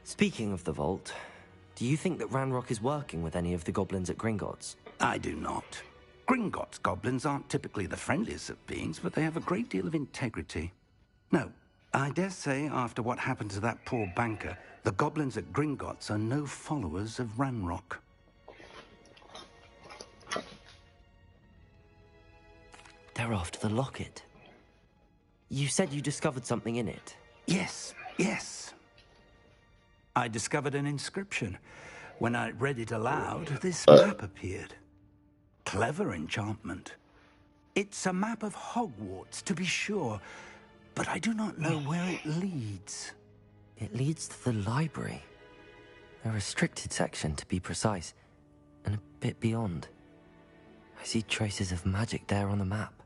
Speaking of the vault, do you think that Ranrock is working with any of the goblins at Gringotts? I do not. Gringotts goblins aren't typically the friendliest of beings, but they have a great deal of integrity. No, I dare say after what happened to that poor banker, the goblins at Gringotts are no followers of Ranrock. They're after the locket. You said you discovered something in it. Yes, yes. I discovered an inscription. When I read it aloud, this map appeared. Clever enchantment. It's a map of Hogwarts, to be sure, but I do not know where it leads. It leads to the library. A restricted section, to be precise, and a bit beyond. I see traces of magic there on the map.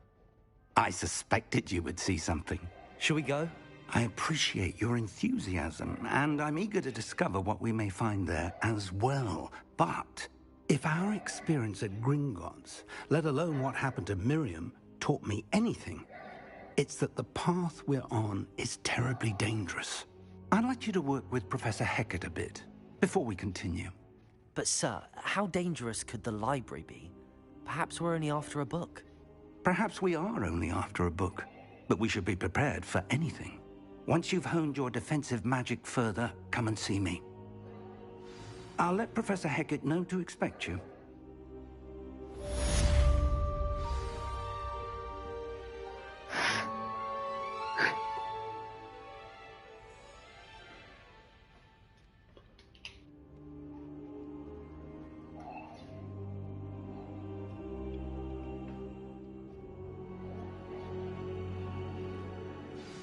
I suspected you would see something. Shall we go? I appreciate your enthusiasm, and I'm eager to discover what we may find there as well. But if our experience at Gringotts, let alone what happened to Miriam, taught me anything, it's that the path we're on is terribly dangerous. I'd like you to work with Professor Hecat a bit before we continue. But sir, how dangerous could the library be? Perhaps we're only after a book. Perhaps we are only after a book, but we should be prepared for anything. Once you've honed your defensive magic further, come and see me. I'll let Professor Hecat know to expect you.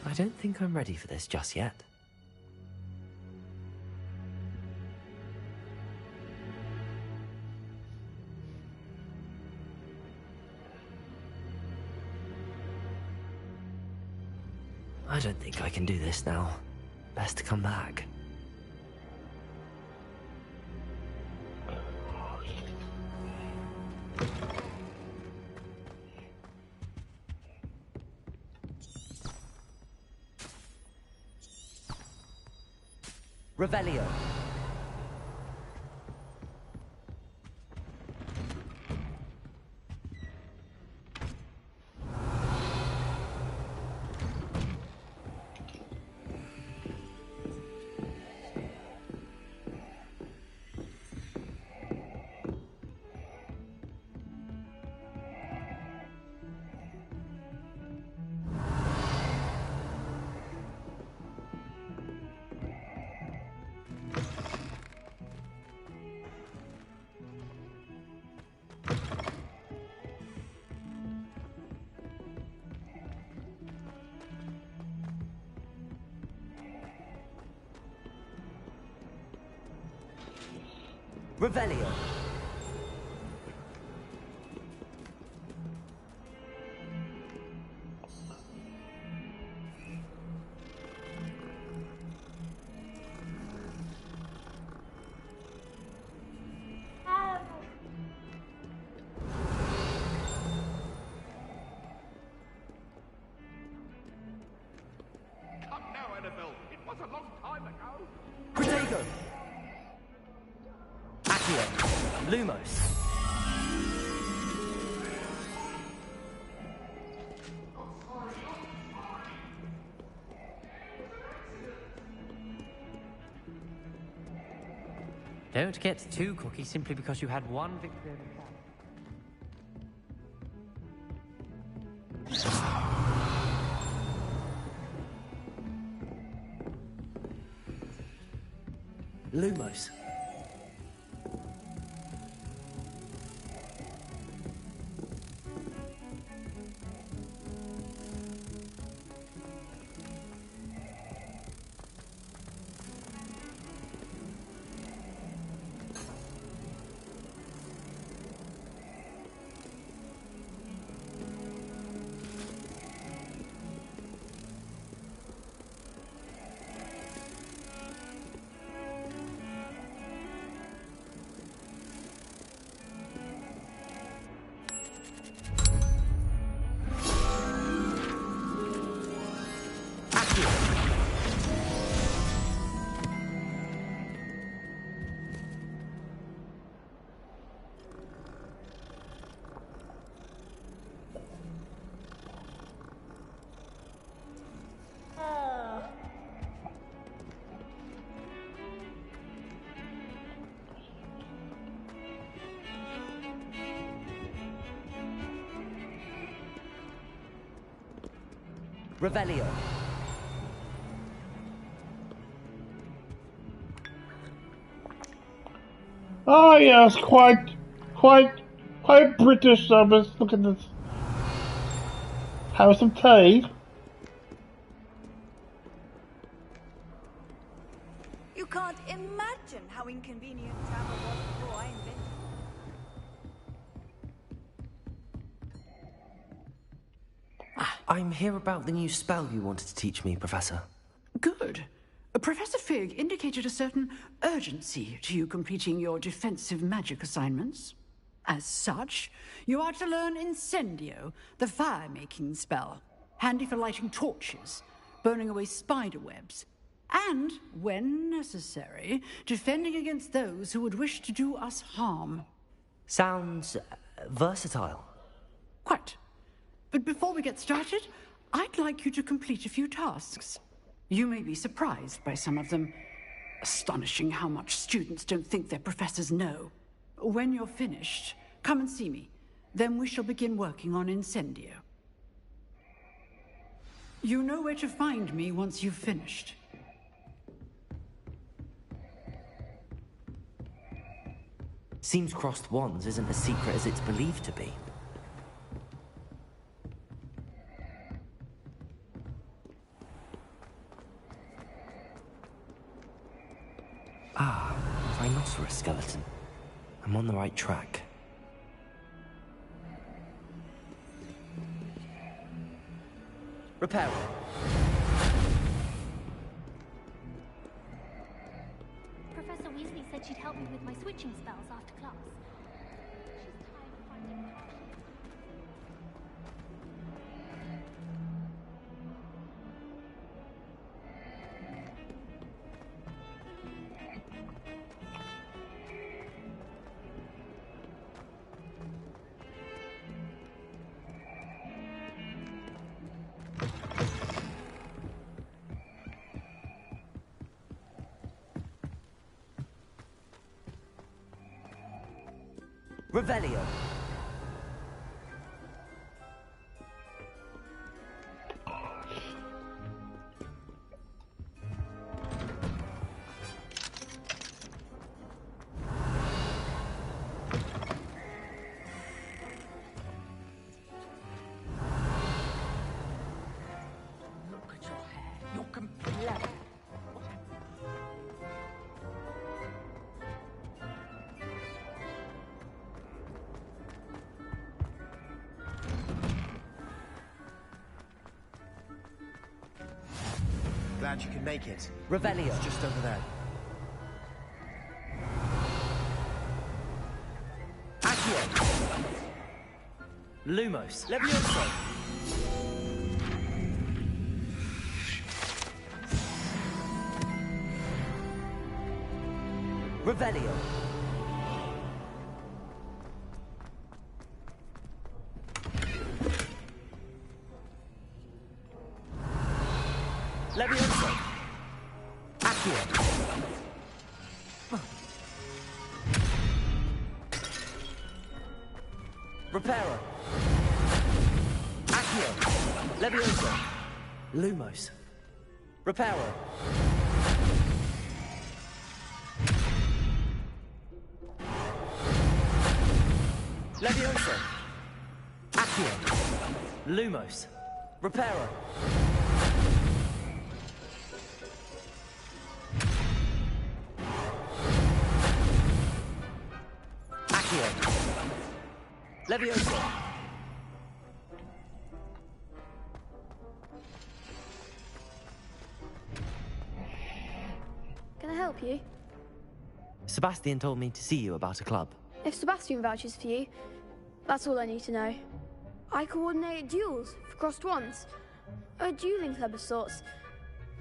I don't think I'm ready for this just yet. I don't think I can do this now. Best to come back. Revelio. Revelio. Come now, Annabelle. It was a long time ago. Protego. Accio. Lumos. Don't get too cocky simply because you had one victory over Lumos. Revelio. Oh yes, quite British service. Look at this. Have some tea. You can't imagine how inconvenient travel was before I invented I'm here about the new spell you wanted to teach me, Professor. Good. Professor Fig indicated a certain urgency to you completing your defensive magic assignments. As such, you are to learn Incendio, the fire-making spell, handy for lighting torches, burning away spider webs, and, when necessary, defending against those who would wish to do us harm. Sounds versatile. Quite. But before we get started, I'd like you to complete a few tasks. You may be surprised by some of them. Astonishing how much students don't think their professors know. When you're finished, come and see me. Then we shall begin working on Incendio. You know where to find me once you've finished. Seems crossed wands isn't as secret as it's believed to be. Ah, rhinoceros skeleton. I'm on the right track. Repair. Professor Weasley said she'd help me with my switching spells after class. She's tired of finding Revelio. Look at your hair. Your complexion. Glad you can make it. Revelio. It's just over there. Accio. Lumos. Levioso. Revelio. Levioso. Accio. Reparo. Accio. Levioso. Lumos. Reparo. Levioso. Accio. Lumos. Reparo. Accio. Levioso. Can I help you? Sebastian told me to see you about a club. If Sebastian vouches for you, that's all I need to know. I coordinate duels for crossed wands. A dueling club of sorts.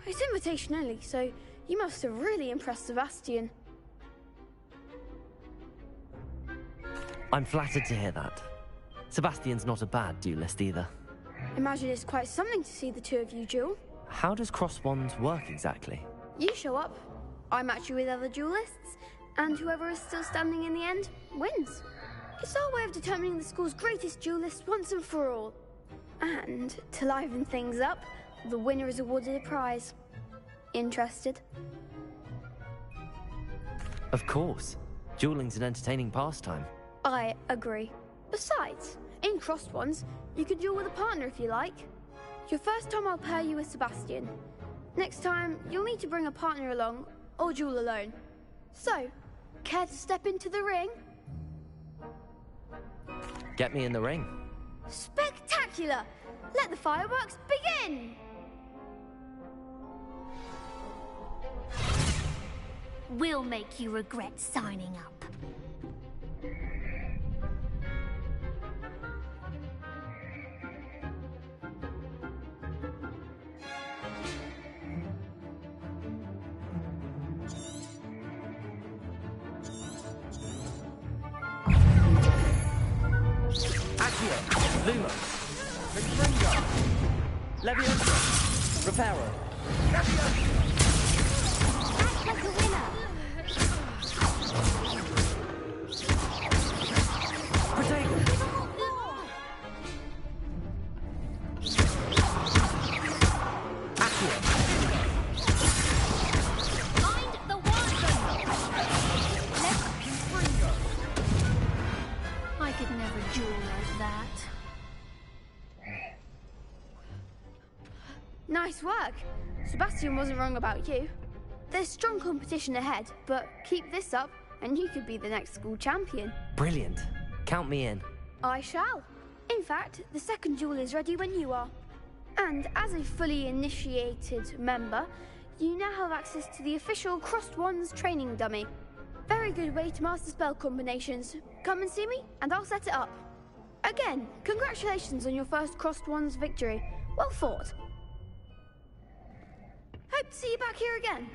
It's invitation only, so you must have really impressed Sebastian. I'm flattered to hear that. Sebastian's not a bad duelist either. Imagine it's quite something to see the two of you duel. How does cross wands work exactly? You show up, I match you with other duelists, and whoever is still standing in the end wins. It's our way of determining the school's greatest duelist once and for all. And to liven things up, the winner is awarded a prize. Interested? Of course. Dueling's an entertaining pastime. I agree. Besides, in crossed ones, you can duel with a partner if you like. Your first time I'll pair you with Sebastian. Next time, you'll need to bring a partner along, or duel alone. So, care to step into the ring? Get me in the ring. Spectacular! Let the fireworks begin! We'll make you regret signing up. Accio. Lumo. Levioso. Reparo. Act like a winner! Protego. Accio. Find the Watson! I could never duel like that. Nice work. Sebastian wasn't wrong about you. There's strong competition ahead, but keep this up and you could be the next school champion. Brilliant. Count me in. I shall. In fact, the second duel is ready when you are. And as a fully initiated member, you now have access to the official Crossed Wands training dummy. Very good way to master spell combinations. Come and see me and I'll set it up. Again, congratulations on your first Crossed Wands victory. Well fought. Hope to see you back here again.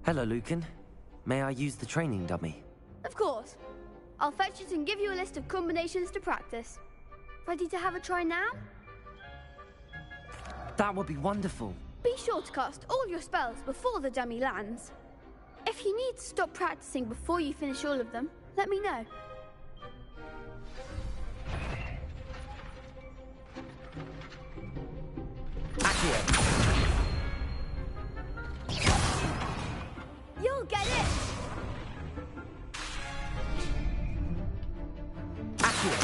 Hello, Lucan. May I use the training dummy? Of course. I'll fetch it and give you a list of combinations to practice. Ready to have a try now? That would be wonderful. Be sure to cast all your spells before the dummy lands. If you need to stop practicing before you finish all of them, let me know. Accio. You'll get it! Accio.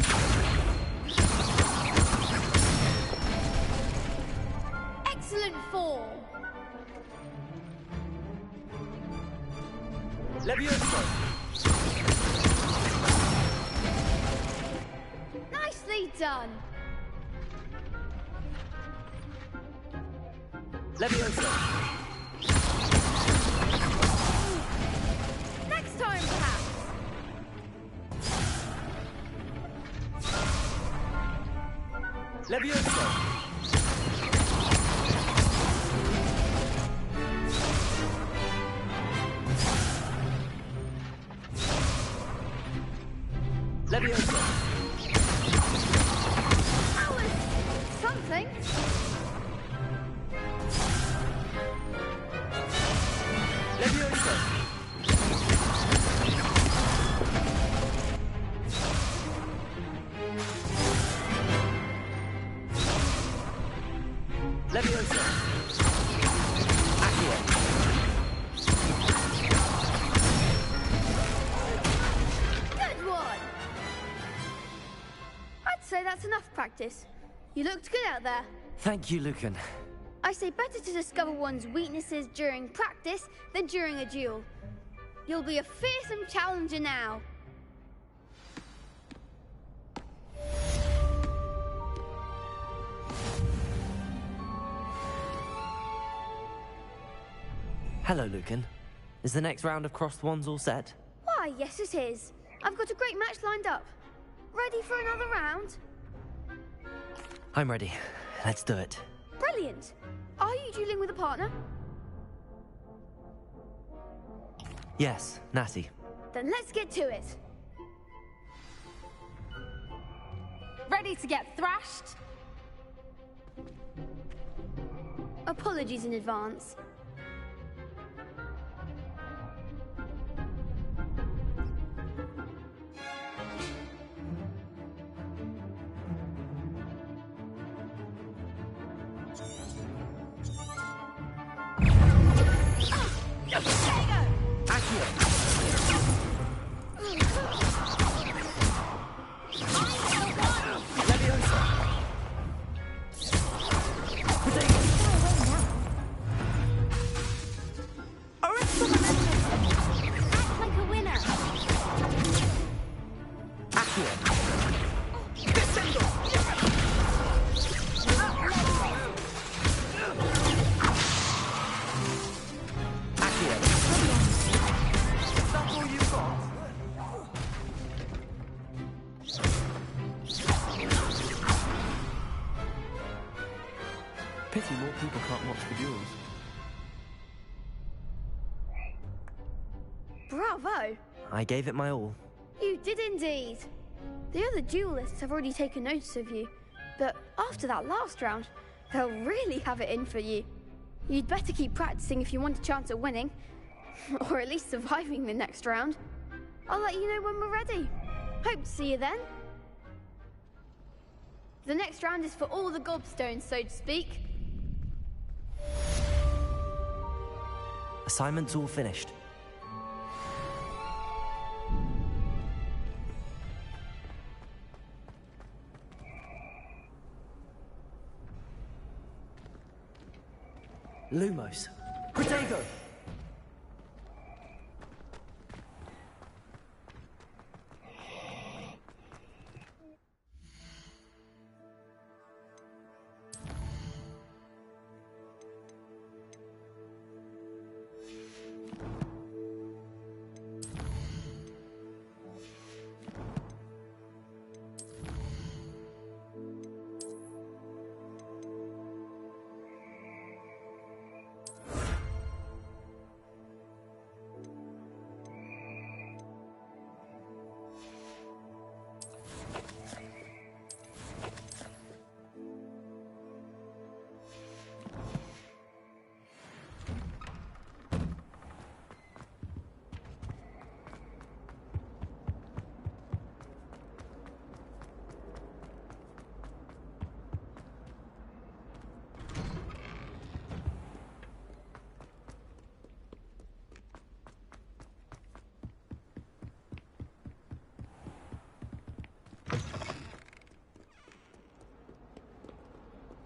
Excellent form! Levioso. Nicely done! Leviosa! Next time, perhaps. Leviosa! Leviosa! That was something. Leviosa! Leviosa! Accio! Good one. I'd say that's enough practice. You looked good out there. Thank you, Lucan. I say better to discover one's weaknesses during practice than during a duel. You'll be a fearsome challenger now. Hello, Lucan. Is the next round of crossed wands all set? Why, yes it is. I've got a great match lined up. Ready for another round? I'm ready. Let's do it. Brilliant. Are you dueling with a partner? Yes, Natty. Then let's get to it. Ready to get thrashed? Apologies in advance. Pity more people can't watch the duels. Bravo! I gave it my all. You did indeed. The other duelists have already taken notice of you, but after that last round, they'll really have it in for you. You'd better keep practicing if you want a chance at winning, or at least surviving the next round. I'll let you know when we're ready. Hope to see you then. The next round is for all the gobstones, so to speak. Assignment's all finished. Lumos. Protego!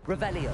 Revelio.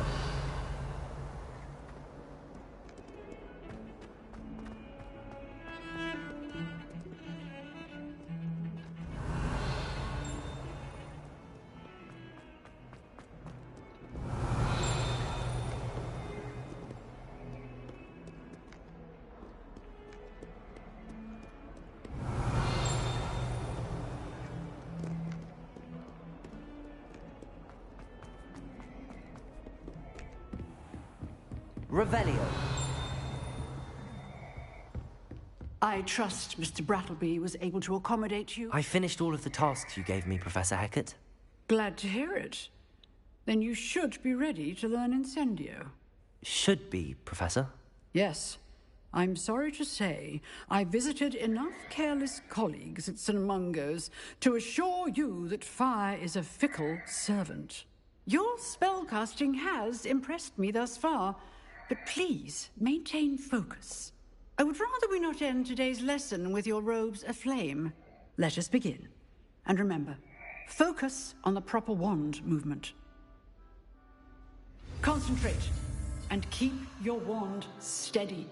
Revelio. I trust Mr. Brattleby was able to accommodate you. I finished all of the tasks you gave me, Professor Hackett. Glad to hear it. Then you should be ready to learn Incendio. Should be, Professor. Yes. I'm sorry to say, I visited enough careless colleagues at St. Mungo's to assure you that fire is a fickle servant. Your spellcasting has impressed me thus far, but please maintain focus. I would rather we not end today's lesson with your robes aflame. Let us begin. And remember, focus on the proper wand movement. Concentrate, and keep your wand steady.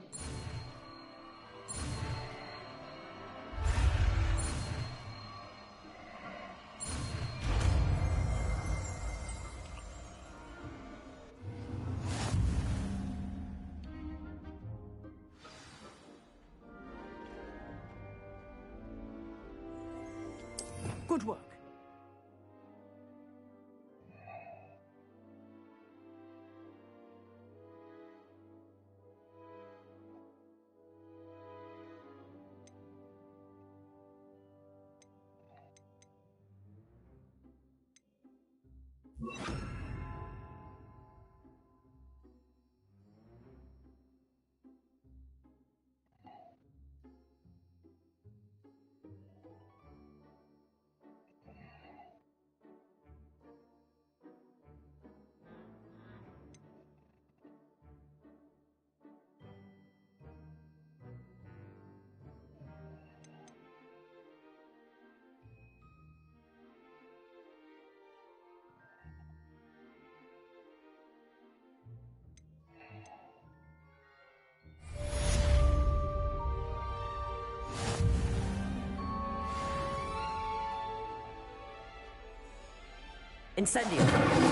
Good work. Incendio.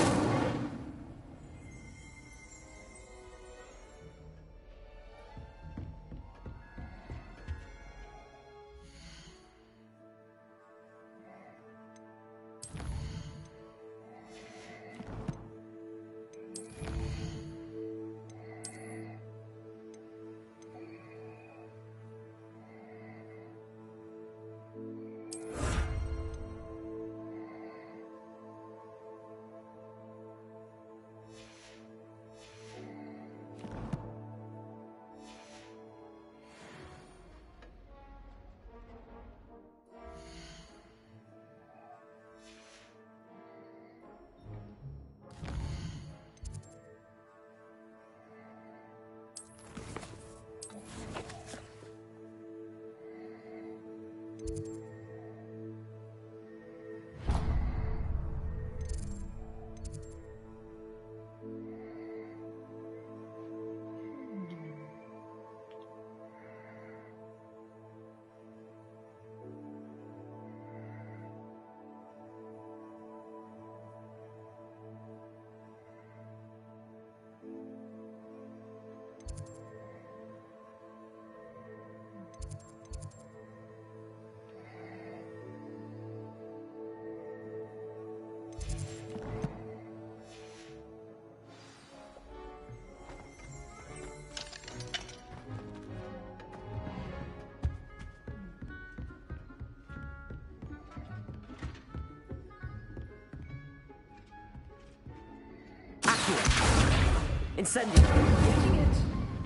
Incendio. Getting it.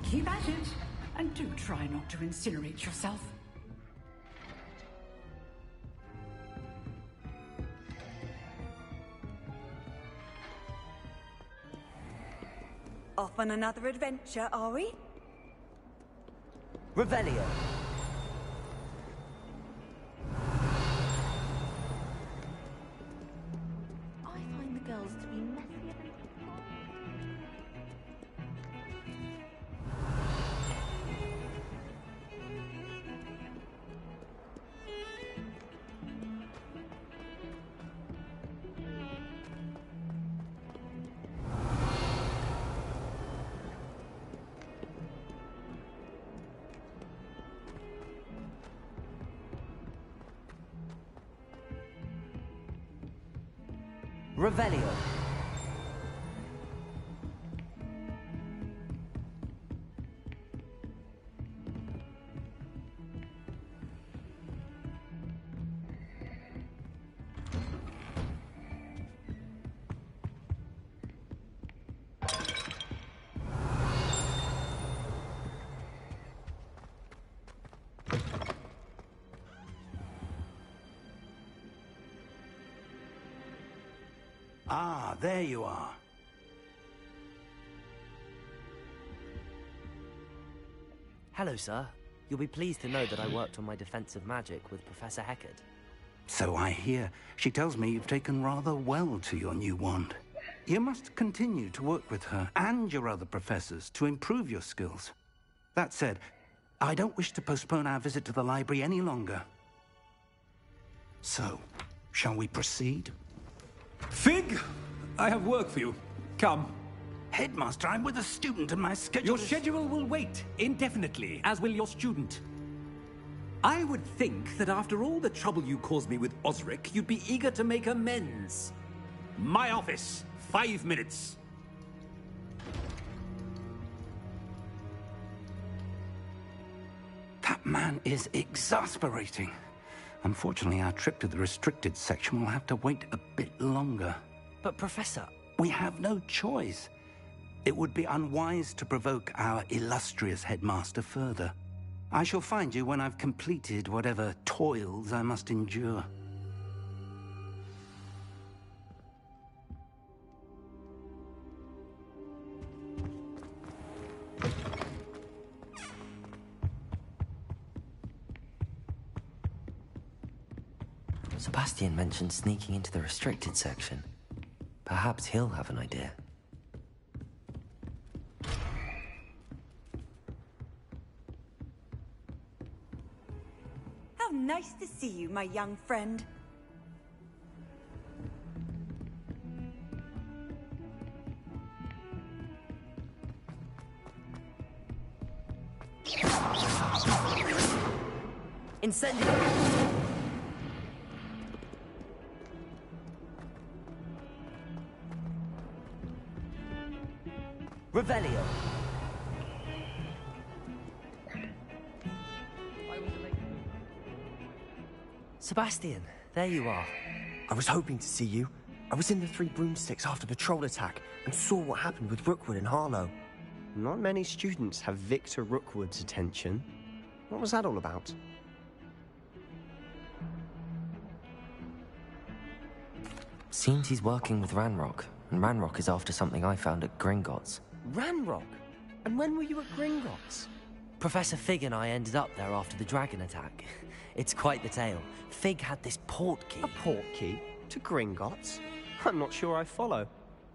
Keep at it. And do try not to incinerate yourself. Off on another adventure, are we? Revelio. I find the girls to be messy. Revelio. Ah, there you are. Hello, sir. You'll be pleased to know that I worked on my defensive magic with Professor Heckard. So I hear. She tells me you've taken rather well to your new wand. You must continue to work with her and your other professors to improve your skills. That said, I don't wish to postpone our visit to the library any longer. So, shall we proceed? Fig! I have work for you. Come. Headmaster, I'm with a student and my schedule Your schedule will wait indefinitely, as will your student. I would think that after all the trouble you caused me with Osric, you'd be eager to make amends. My office, 5 minutes. That man is exasperating. Unfortunately, our trip to the restricted section will have to wait a bit longer. But, Professor... We have no choice. It would be unwise to provoke our illustrious headmaster further. I shall find you when I've completed whatever toils I must endure. Sebastian mentioned sneaking into the restricted section. Perhaps he'll have an idea. How nice to see you, my young friend. Incendio! Revelio! Sebastian, there you are. I was hoping to see you. I was in the Three Broomsticks after the troll attack and saw what happened with Rookwood and Harlow. Not many students have Victor Rookwood's attention. What was that all about? Seems he's working with Ranrock, and Ranrock is after something I found at Gringotts. Ranrock? And when were you at Gringotts? Professor Fig and I ended up there after the dragon attack. It's quite the tale. Fig had this port key. A port key? To Gringotts? I'm not sure I follow.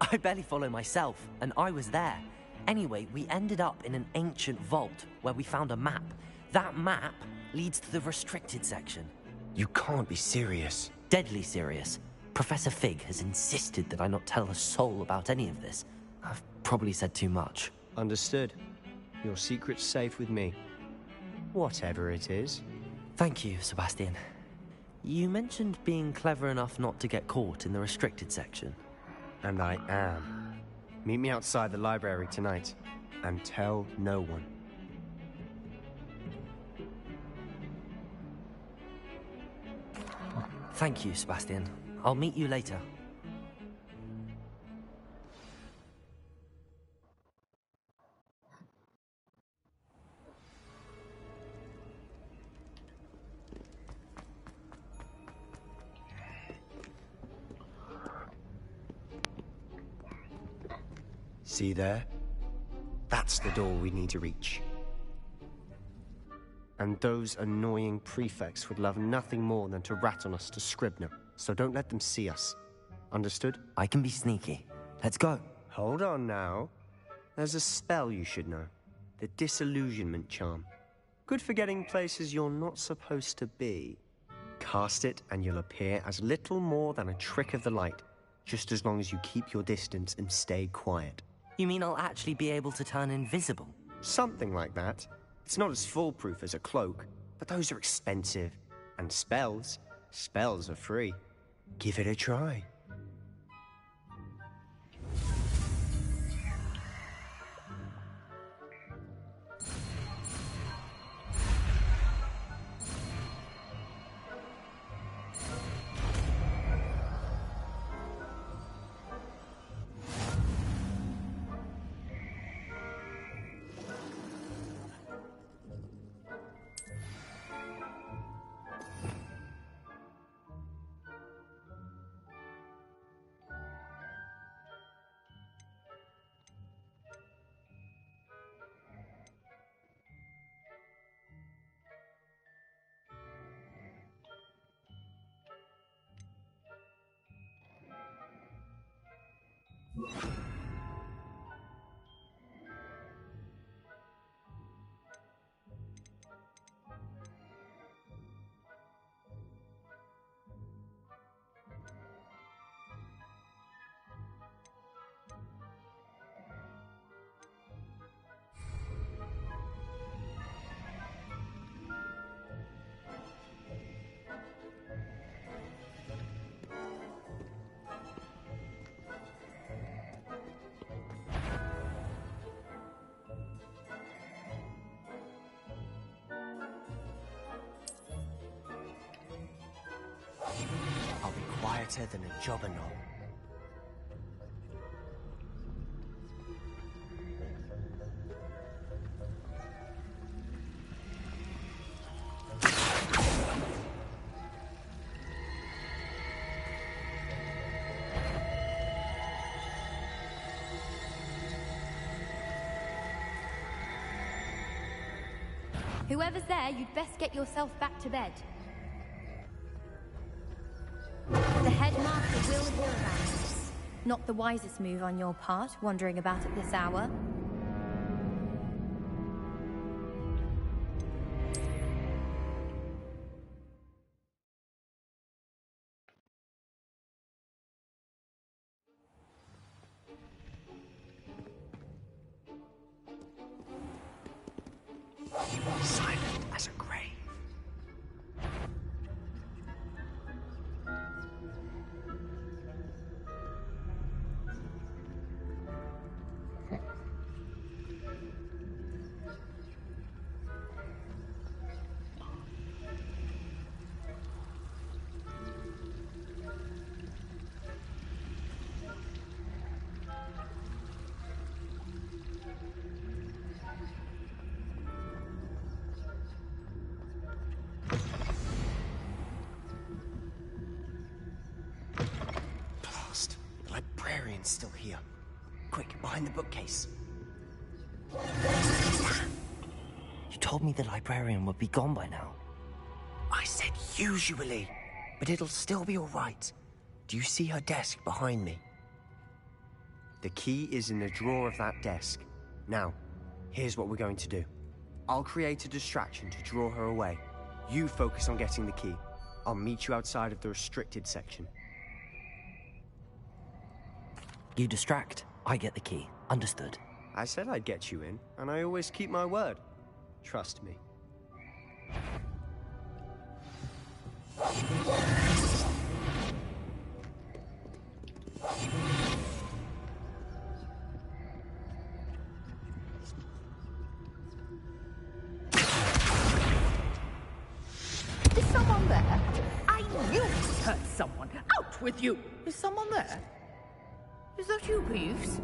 I barely follow myself, and I was there. Anyway, we ended up in an ancient vault where we found a map. That map leads to the restricted section. You can't be serious. Deadly serious. Professor Fig has insisted that I not tell a soul about any of this. I've probably said too much. Understood. Your secret's safe with me. Whatever it is. Thank you, Sebastian. You mentioned being clever enough not to get caught in the restricted section. And I am. Meet me outside the library tonight, and tell no one. Thank you, Sebastian. I'll meet you later. See there? That's the door we need to reach. And those annoying prefects would love nothing more than to rat on us to Scribner, so don't let them see us. Understood? I can be sneaky. Let's go. Hold on now. There's a spell you should know. The Disillusionment Charm. Good for getting places you're not supposed to be. Cast it and you'll appear as little more than a trick of the light, just as long as you keep your distance and stay quiet. You mean I'll actually be able to turn invisible? Something like that. It's not as foolproof as a cloak, but those are expensive. And spells are free. Give it a try. better than a jobberknoll. Whoever's there, you'd best get yourself back to bed. The headmaster will hear about this. Not the wisest move on your part, wandering about at this hour. Silent as a grave. Blast. The librarian's still here. Quick, behind the bookcase. You told me the librarian would be gone by now. I said usually, but it'll still be all right. Do you see her desk behind me? The key is in the drawer of that desk. Now, here's what we're going to do. I'll create a distraction to draw her away. You focus on getting the key. I'll meet you outside of the restricted section. You distract, I get the key. Understood. I said I'd get you in, and I always keep my word. Trust me. Is someone there? I knew it hurt someone. Out with you! Is someone there? Is that you, Peeves?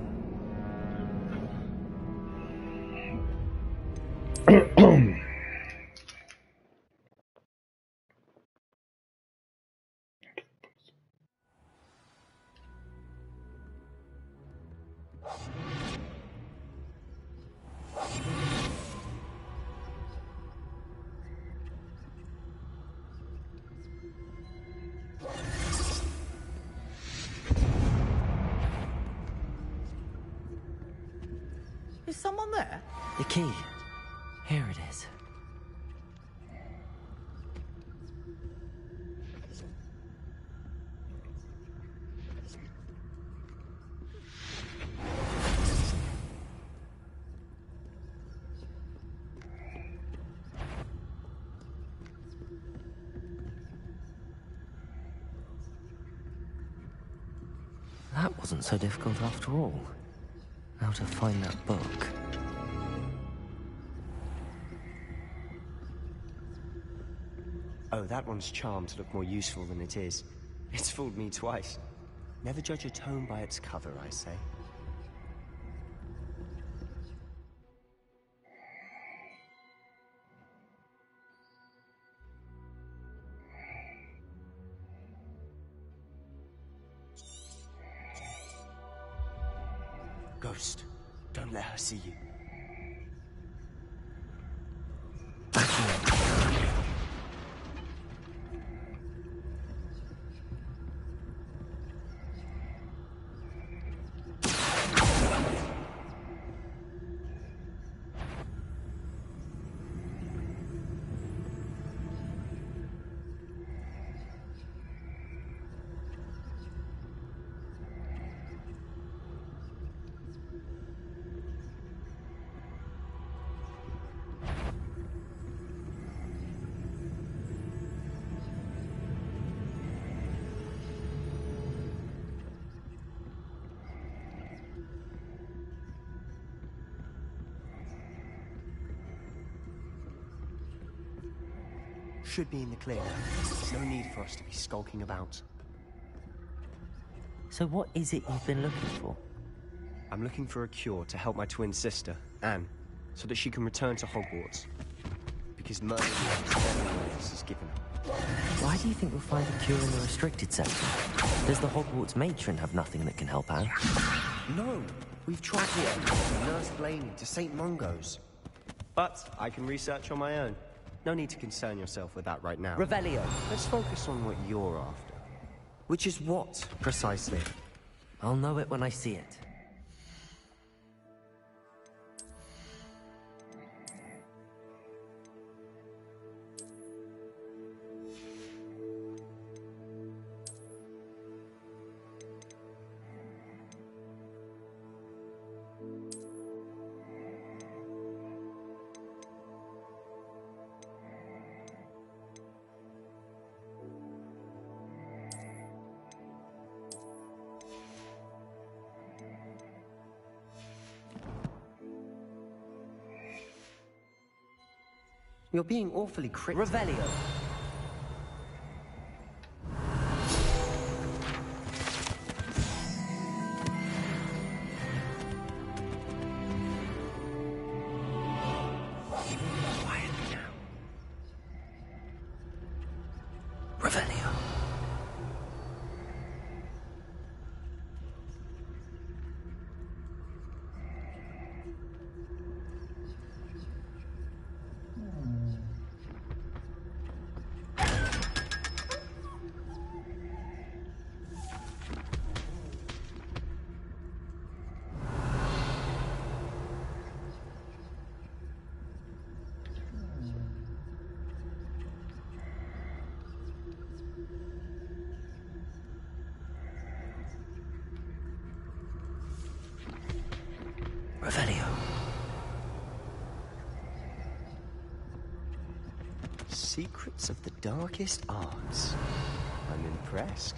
Is someone there? The key. Here it is. That wasn't so difficult after all. How to find that book. Oh, that one's charmed to look more useful than it is. It's fooled me twice. Never judge a tome by its cover, I say. Ghost, don't let her see you. Should be in the clear now. No need for us to be skulking about. So what is it you've been looking for? I'm looking for a cure to help my twin sister, Anne, so that she can return to Hogwarts. Because Merlin loves everyone else is given her. Why do you think we'll find a cure in the restricted section? Does the Hogwarts matron have nothing that can help Anne? No, we've tried it from Nurse Blaney to St. Mungo's. But I can research on my own. No need to concern yourself with that right now. Revelio. Let's focus on what you're after. Which is what, precisely? I'll know it when I see it. You're being awfully cryptic. Revelio. Quietly now. Revelio. Revelio. Secrets of the darkest arts. I'm impressed.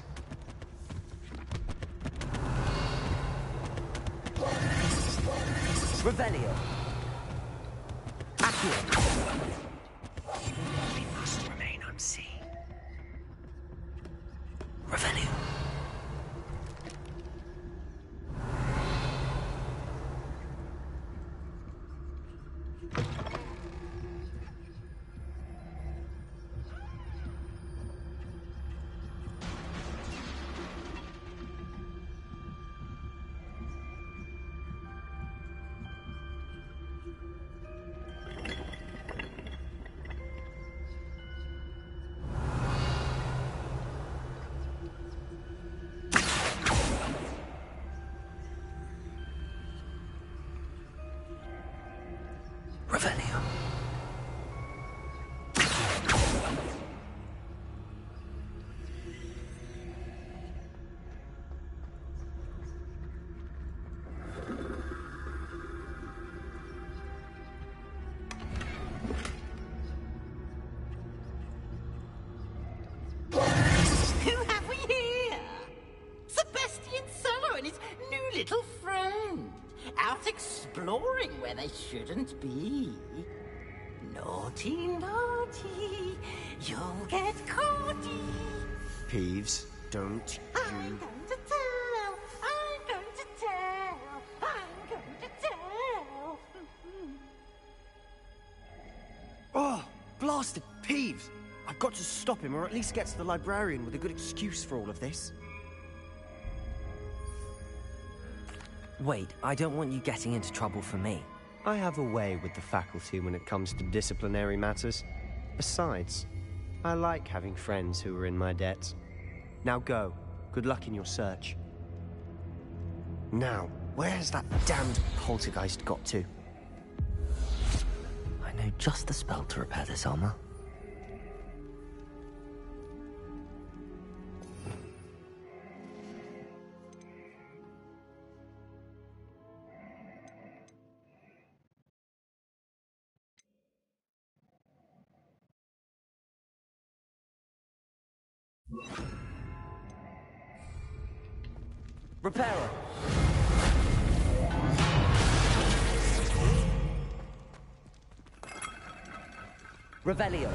Revelio. Accio. We must remain unseen. Revelio. Revelio. Who have we here? Sebastian Solo and his new little friend. Out exploring where they shouldn't be. Naughty, naughty. You'll get caughty. Peeves, don't I'm you... going to tell. I'm going to tell. I'm going to tell. Oh, blasted Peeves! I've got to stop him, or at least get to the librarian with a good excuse for all of this. Wait, I don't want you getting into trouble for me. I have a way with the faculty when it comes to disciplinary matters. Besides, I like having friends who are in my debt. Now go. Good luck in your search. Now, where's that damned poltergeist got to? I know just the spell to repair this armor. Repairer! Revelio!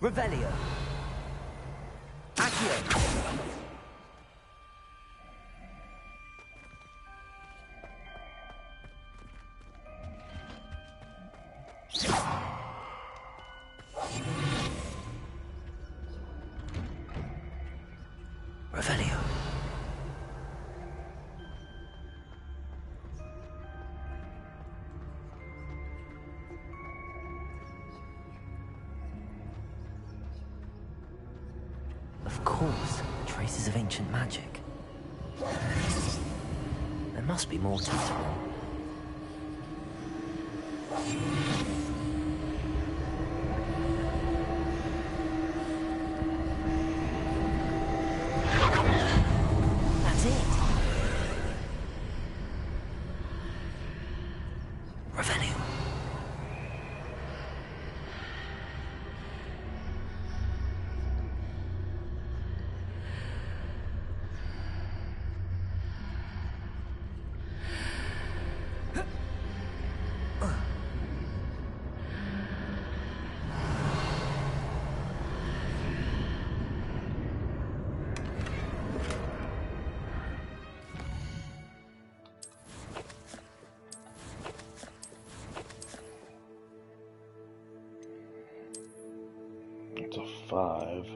Revelio. Accio. Revelio. Of course, traces of ancient magic. There must be more to it all. That's it. Revelio. It's a 5.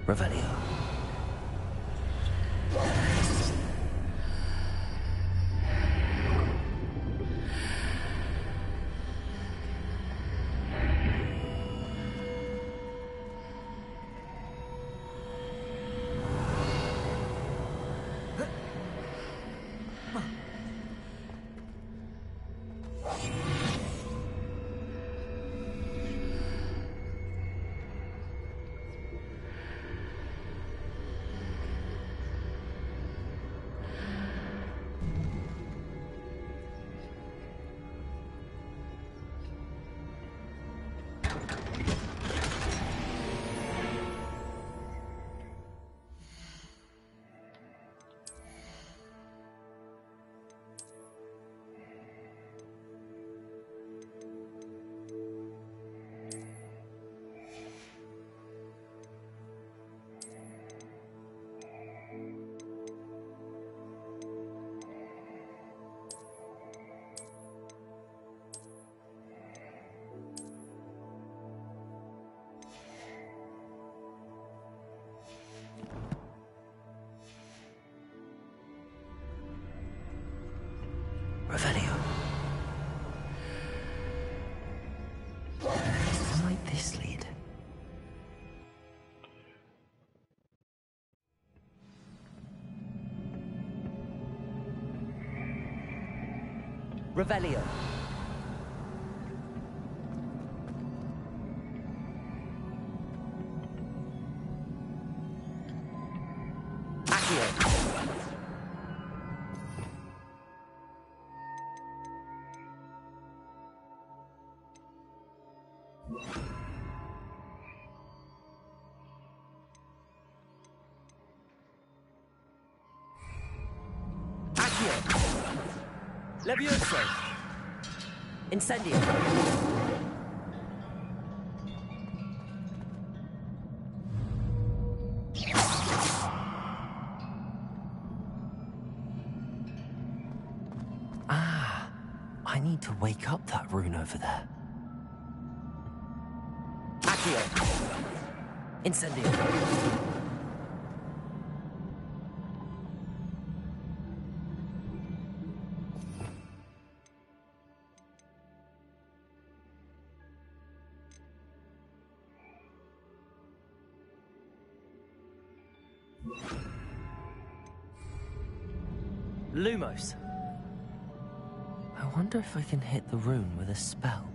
Revelio. Revelio. Where might this lead? Revelio. Accio. Levioso. Incendio. Ah, I need to wake up that rune over there. Accio. Incendio. Lumos. I wonder if I can hit the rune with a spell.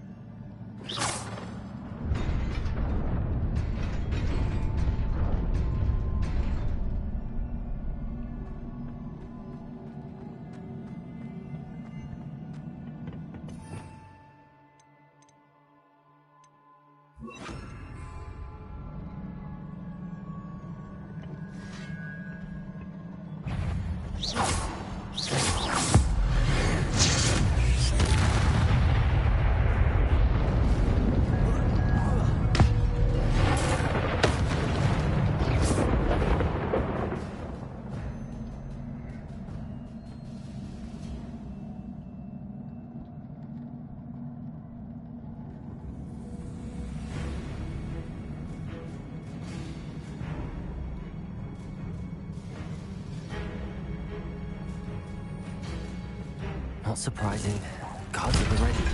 Not surprising. Guards at the ready.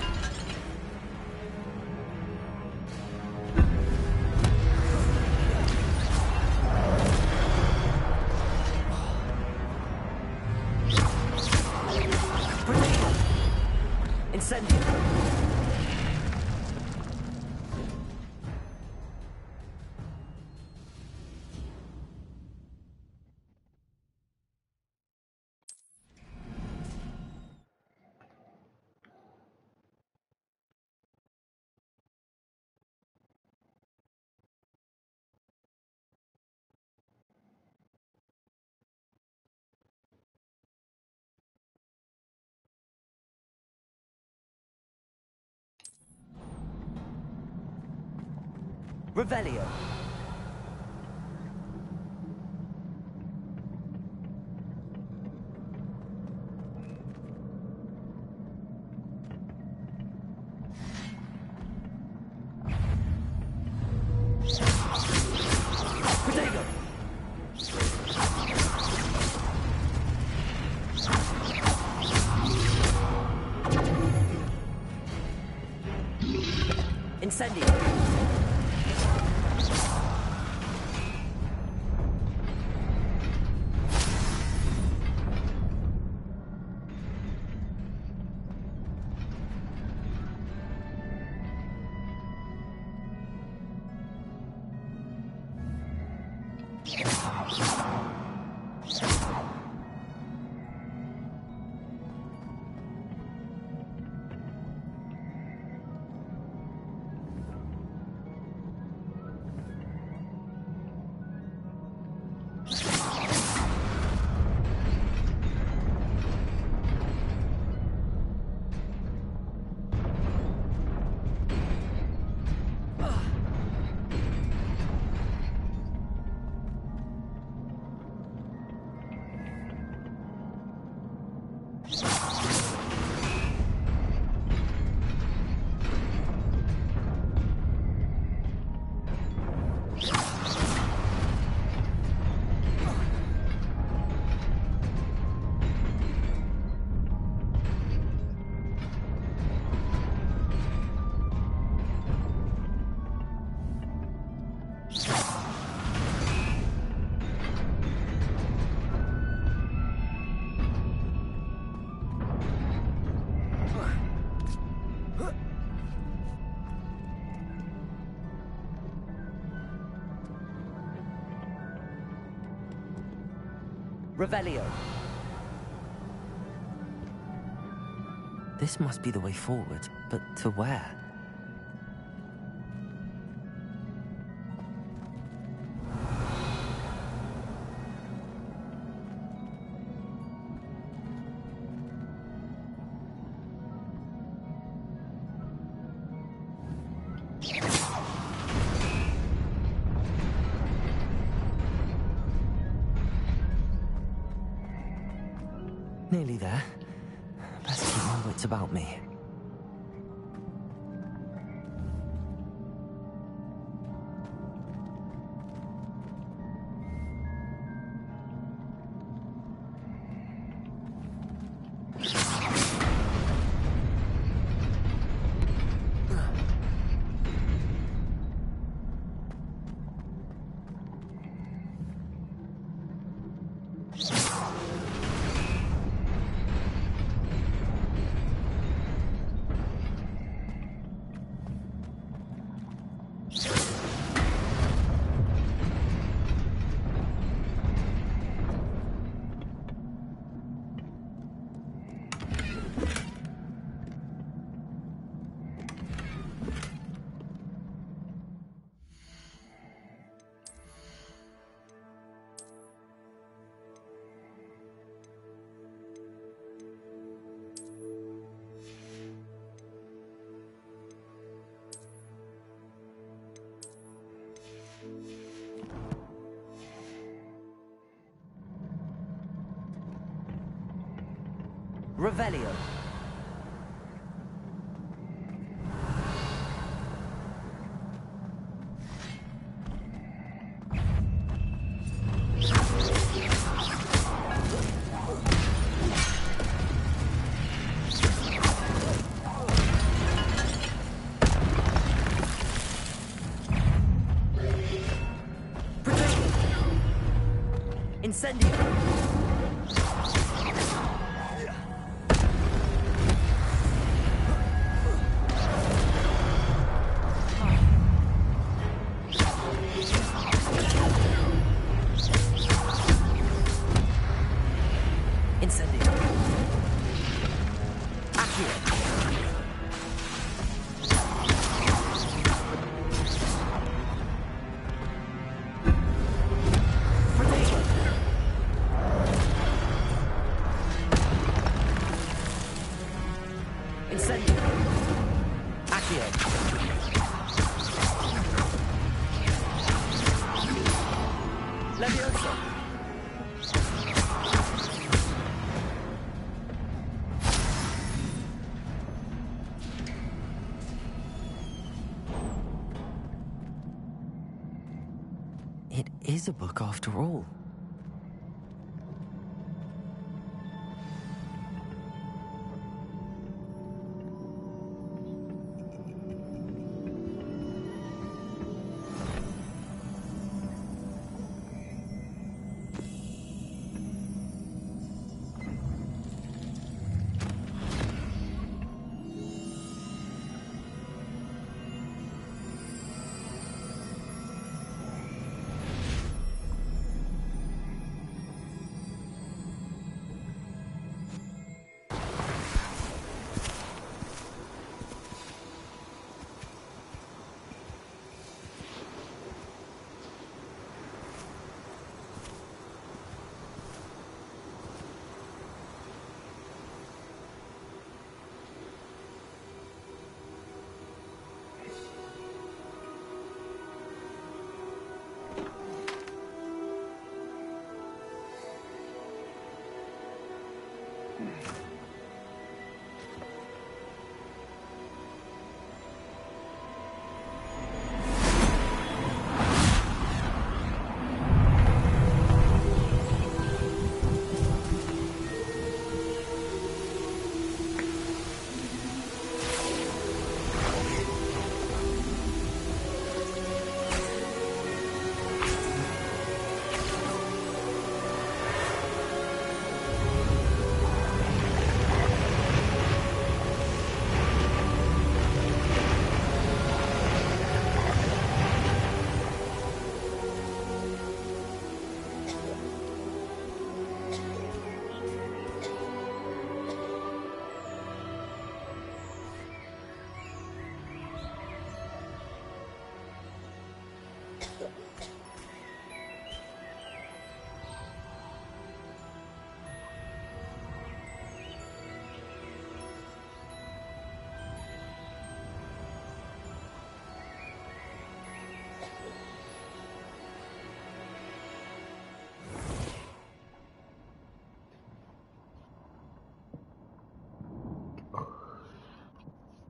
Incendio! Revelio. Protego. Incendio. Revelio. This must be the way forward, but to where? Nearly there. Best keep my wits about me. Revelio. Incendio. Incendio. Accio. Incendio. Accio. Levioso. It is a book after all.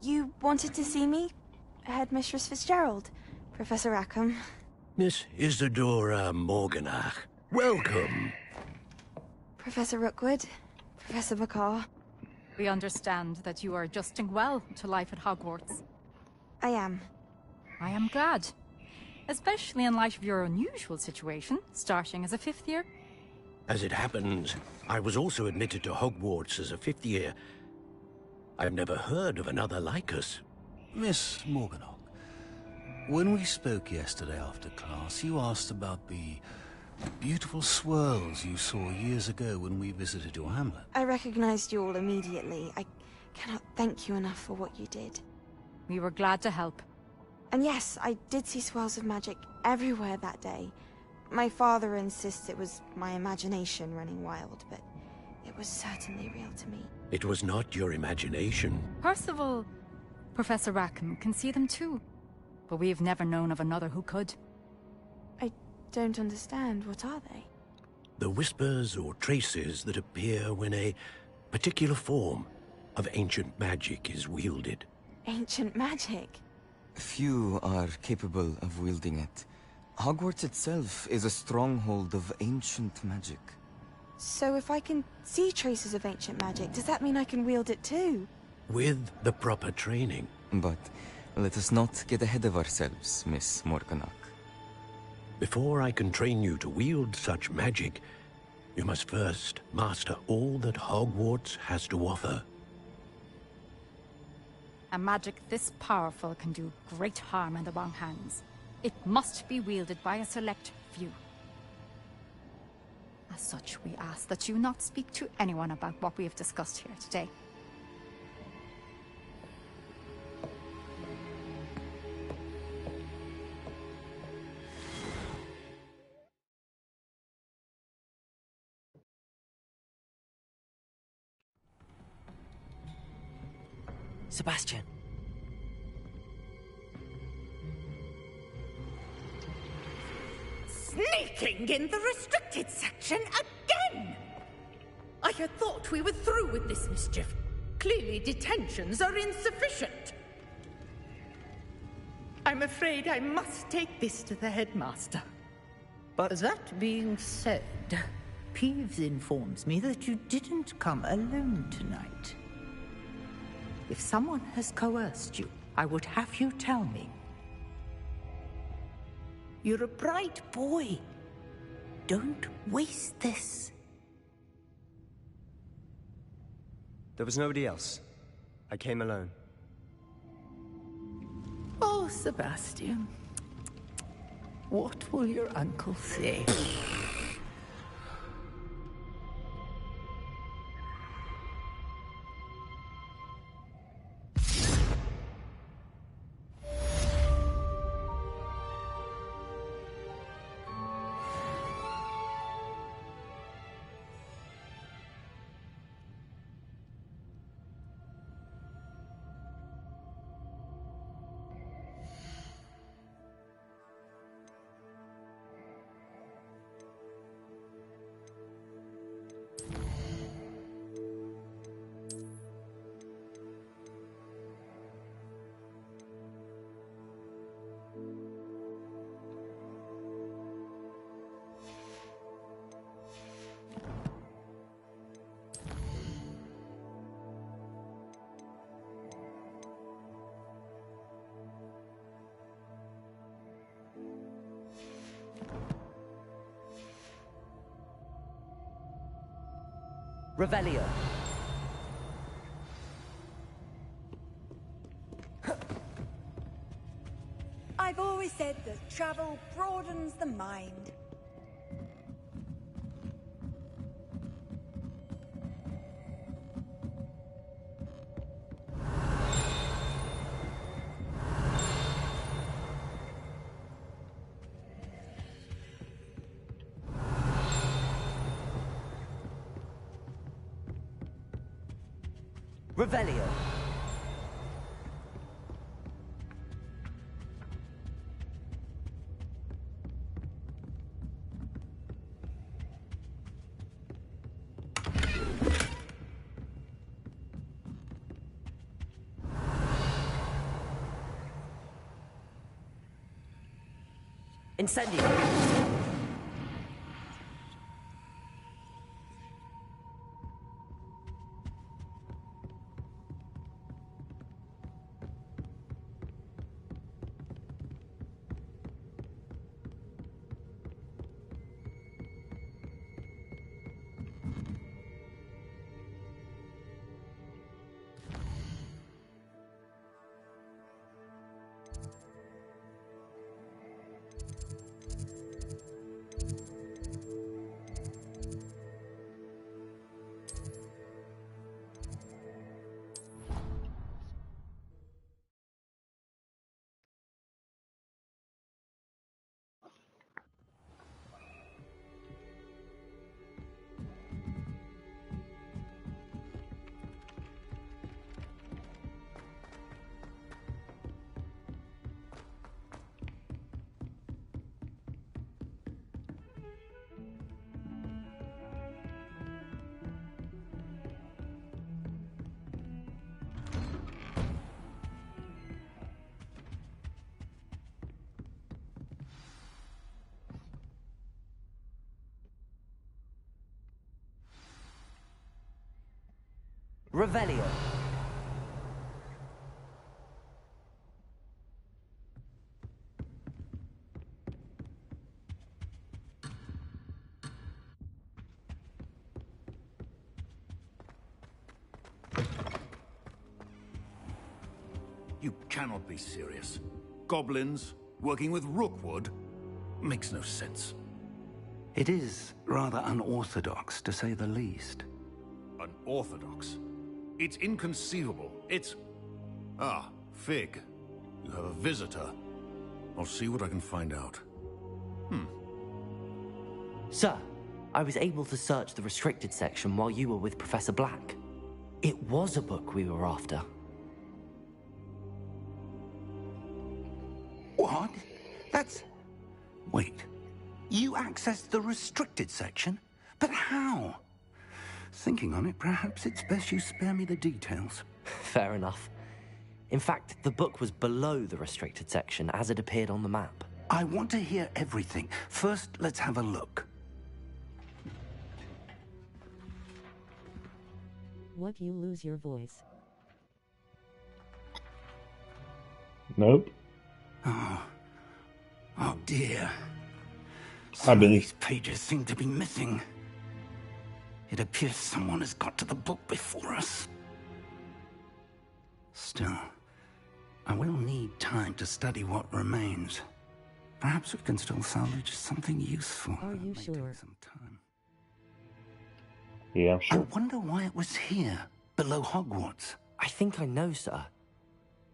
You wanted to see me? Headmistress Fitzgerald, Professor Rackham. Miss Isadora Morganach, welcome. Professor Rookwood, Professor Bakar. We understand that you are adjusting well to life at Hogwarts. I am. I am glad. Especially in light of your unusual situation, starting as a 5th year. As it happens, I was also admitted to Hogwarts as a 5th year. I've never heard of another like us. Miss Morganach, when we spoke yesterday after class, you asked about the beautiful swirls you saw years ago when we visited your hamlet. I recognized you all immediately. I cannot thank you enough for what you did. We were glad to help. And yes, I did see swirls of magic everywhere that day. My father insists it was my imagination running wild, but it was certainly real to me. It was not your imagination. Percival, Professor Rackham can see them too. But we've never known of another who could. I don't understand. What are they? The whispers or traces that appear when a particular form of ancient magic is wielded. Ancient magic? Few are capable of wielding it. Hogwarts itself is a stronghold of ancient magic. So if I can see traces of ancient magic, does that mean I can wield it too? With the proper training. But let us not get ahead of ourselves, Miss Morganach. Before I can train you to wield such magic, you must first master all that Hogwarts has to offer. A magic this powerful can do great harm in the wrong hands. It must be wielded by a select few. As such, we ask that you not speak to anyone about what we have discussed here today. Sebastian. Sneaking in the restricted section again! I had thought we were through with this mischief. Clearly detentions are insufficient. I'm afraid I must take this to the headmaster. But that being said, Peeves informs me that you didn't come alone tonight. If someone has coerced you, I would have you tell me. You're a bright boy. Don't waste this. There was nobody else. I came alone. Oh, Sebastian. What will your uncle say? Revelio. I've always said that travel broadens the mind. Revelio. Incendio. Revelio. You cannot be serious. Goblins working with Rookwood? Makes no sense. It is rather unorthodox, to say the least. Unorthodox? It's inconceivable. It's... Ah, Fig. You have a visitor. I'll see what I can find out. Sir, I was able to search the restricted section while you were with Professor Black. It was a book we were after. What? That's... Wait. You accessed the restricted section? But how? Thinking on it, perhaps it's best you spare me the details. Fair enough. In fact, the book was below the restricted section as it appeared on the map. I want to hear everything. First, let's have a look. What, you lose your voice? Nope. Oh dear. Some of these pages seem to be missing. It appears someone has got to the book before us. Still, I will need time to study what remains. Perhaps we can still salvage something useful. Are you sure? Yeah, I'm sure. I wonder why it was here, below Hogwarts. I think I know, sir.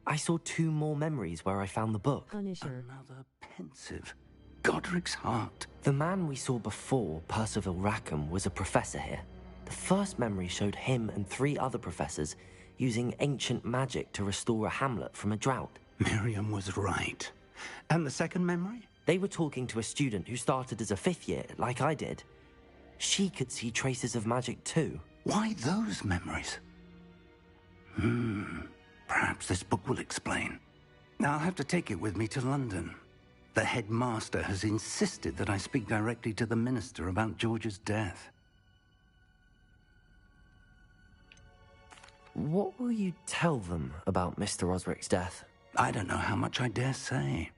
I saw 2 more memories where I found the book. Punisher. Another pensive. Godric's heart. The man we saw before, Percival Rackham, was a professor here. The first memory showed him and 3 other professors using ancient magic to restore a hamlet from a drought. Miriam was right. And the second memory? They were talking to a student who started as a 5th year, like I did. She could see traces of magic too. Why those memories? Perhaps this book will explain. Now I'll have to take it with me to London. The headmaster has insisted that I speak directly to the minister about George's death. What will you tell them about Mr. Osric's death? I don't know how much I dare say.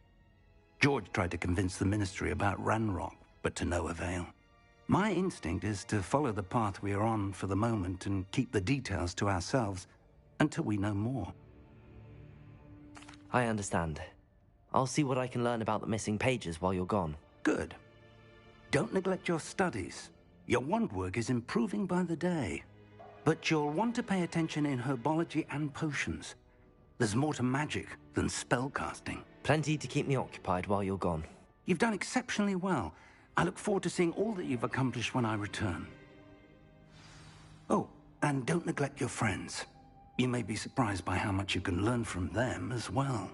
George tried to convince the ministry about Ranrock, but to no avail. My instinct is to follow the path we are on for the moment and keep the details to ourselves until we know more. I understand. I'll see what I can learn about the missing pages while you're gone. Good. Don't neglect your studies. Your wand work is improving by the day. But you'll want to pay attention in herbology and potions. There's more to magic than spellcasting. Plenty to keep me occupied while you're gone. You've done exceptionally well. I look forward to seeing all that you've accomplished when I return. Oh, and don't neglect your friends. You may be surprised by how much you can learn from them as well.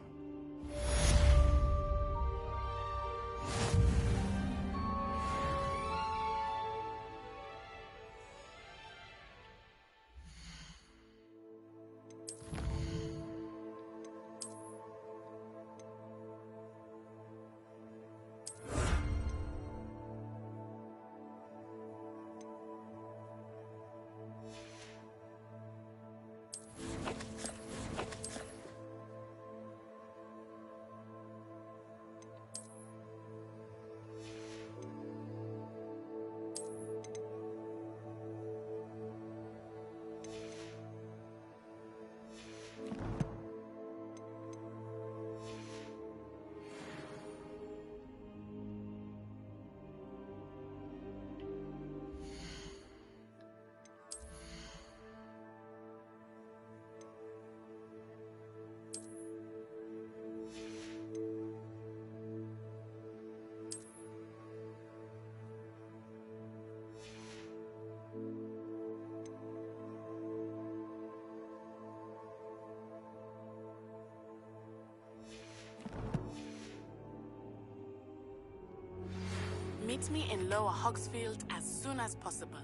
Meet me in Lower Hogsfield as soon as possible.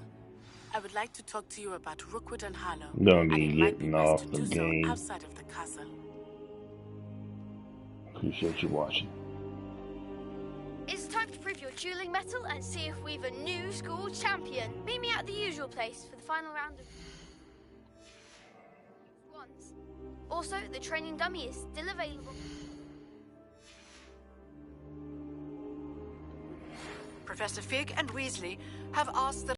I would like to talk to you about Rookwood and Harlow. Don't be and it might be getting best off to the do game. so outside of the castle. Appreciate you watching. It's time to prove your dueling mettle and see if we've a new school champion. Meet me at the usual place for the final round of... Also, the training dummy is still available. Professor Fig and Weasley have asked that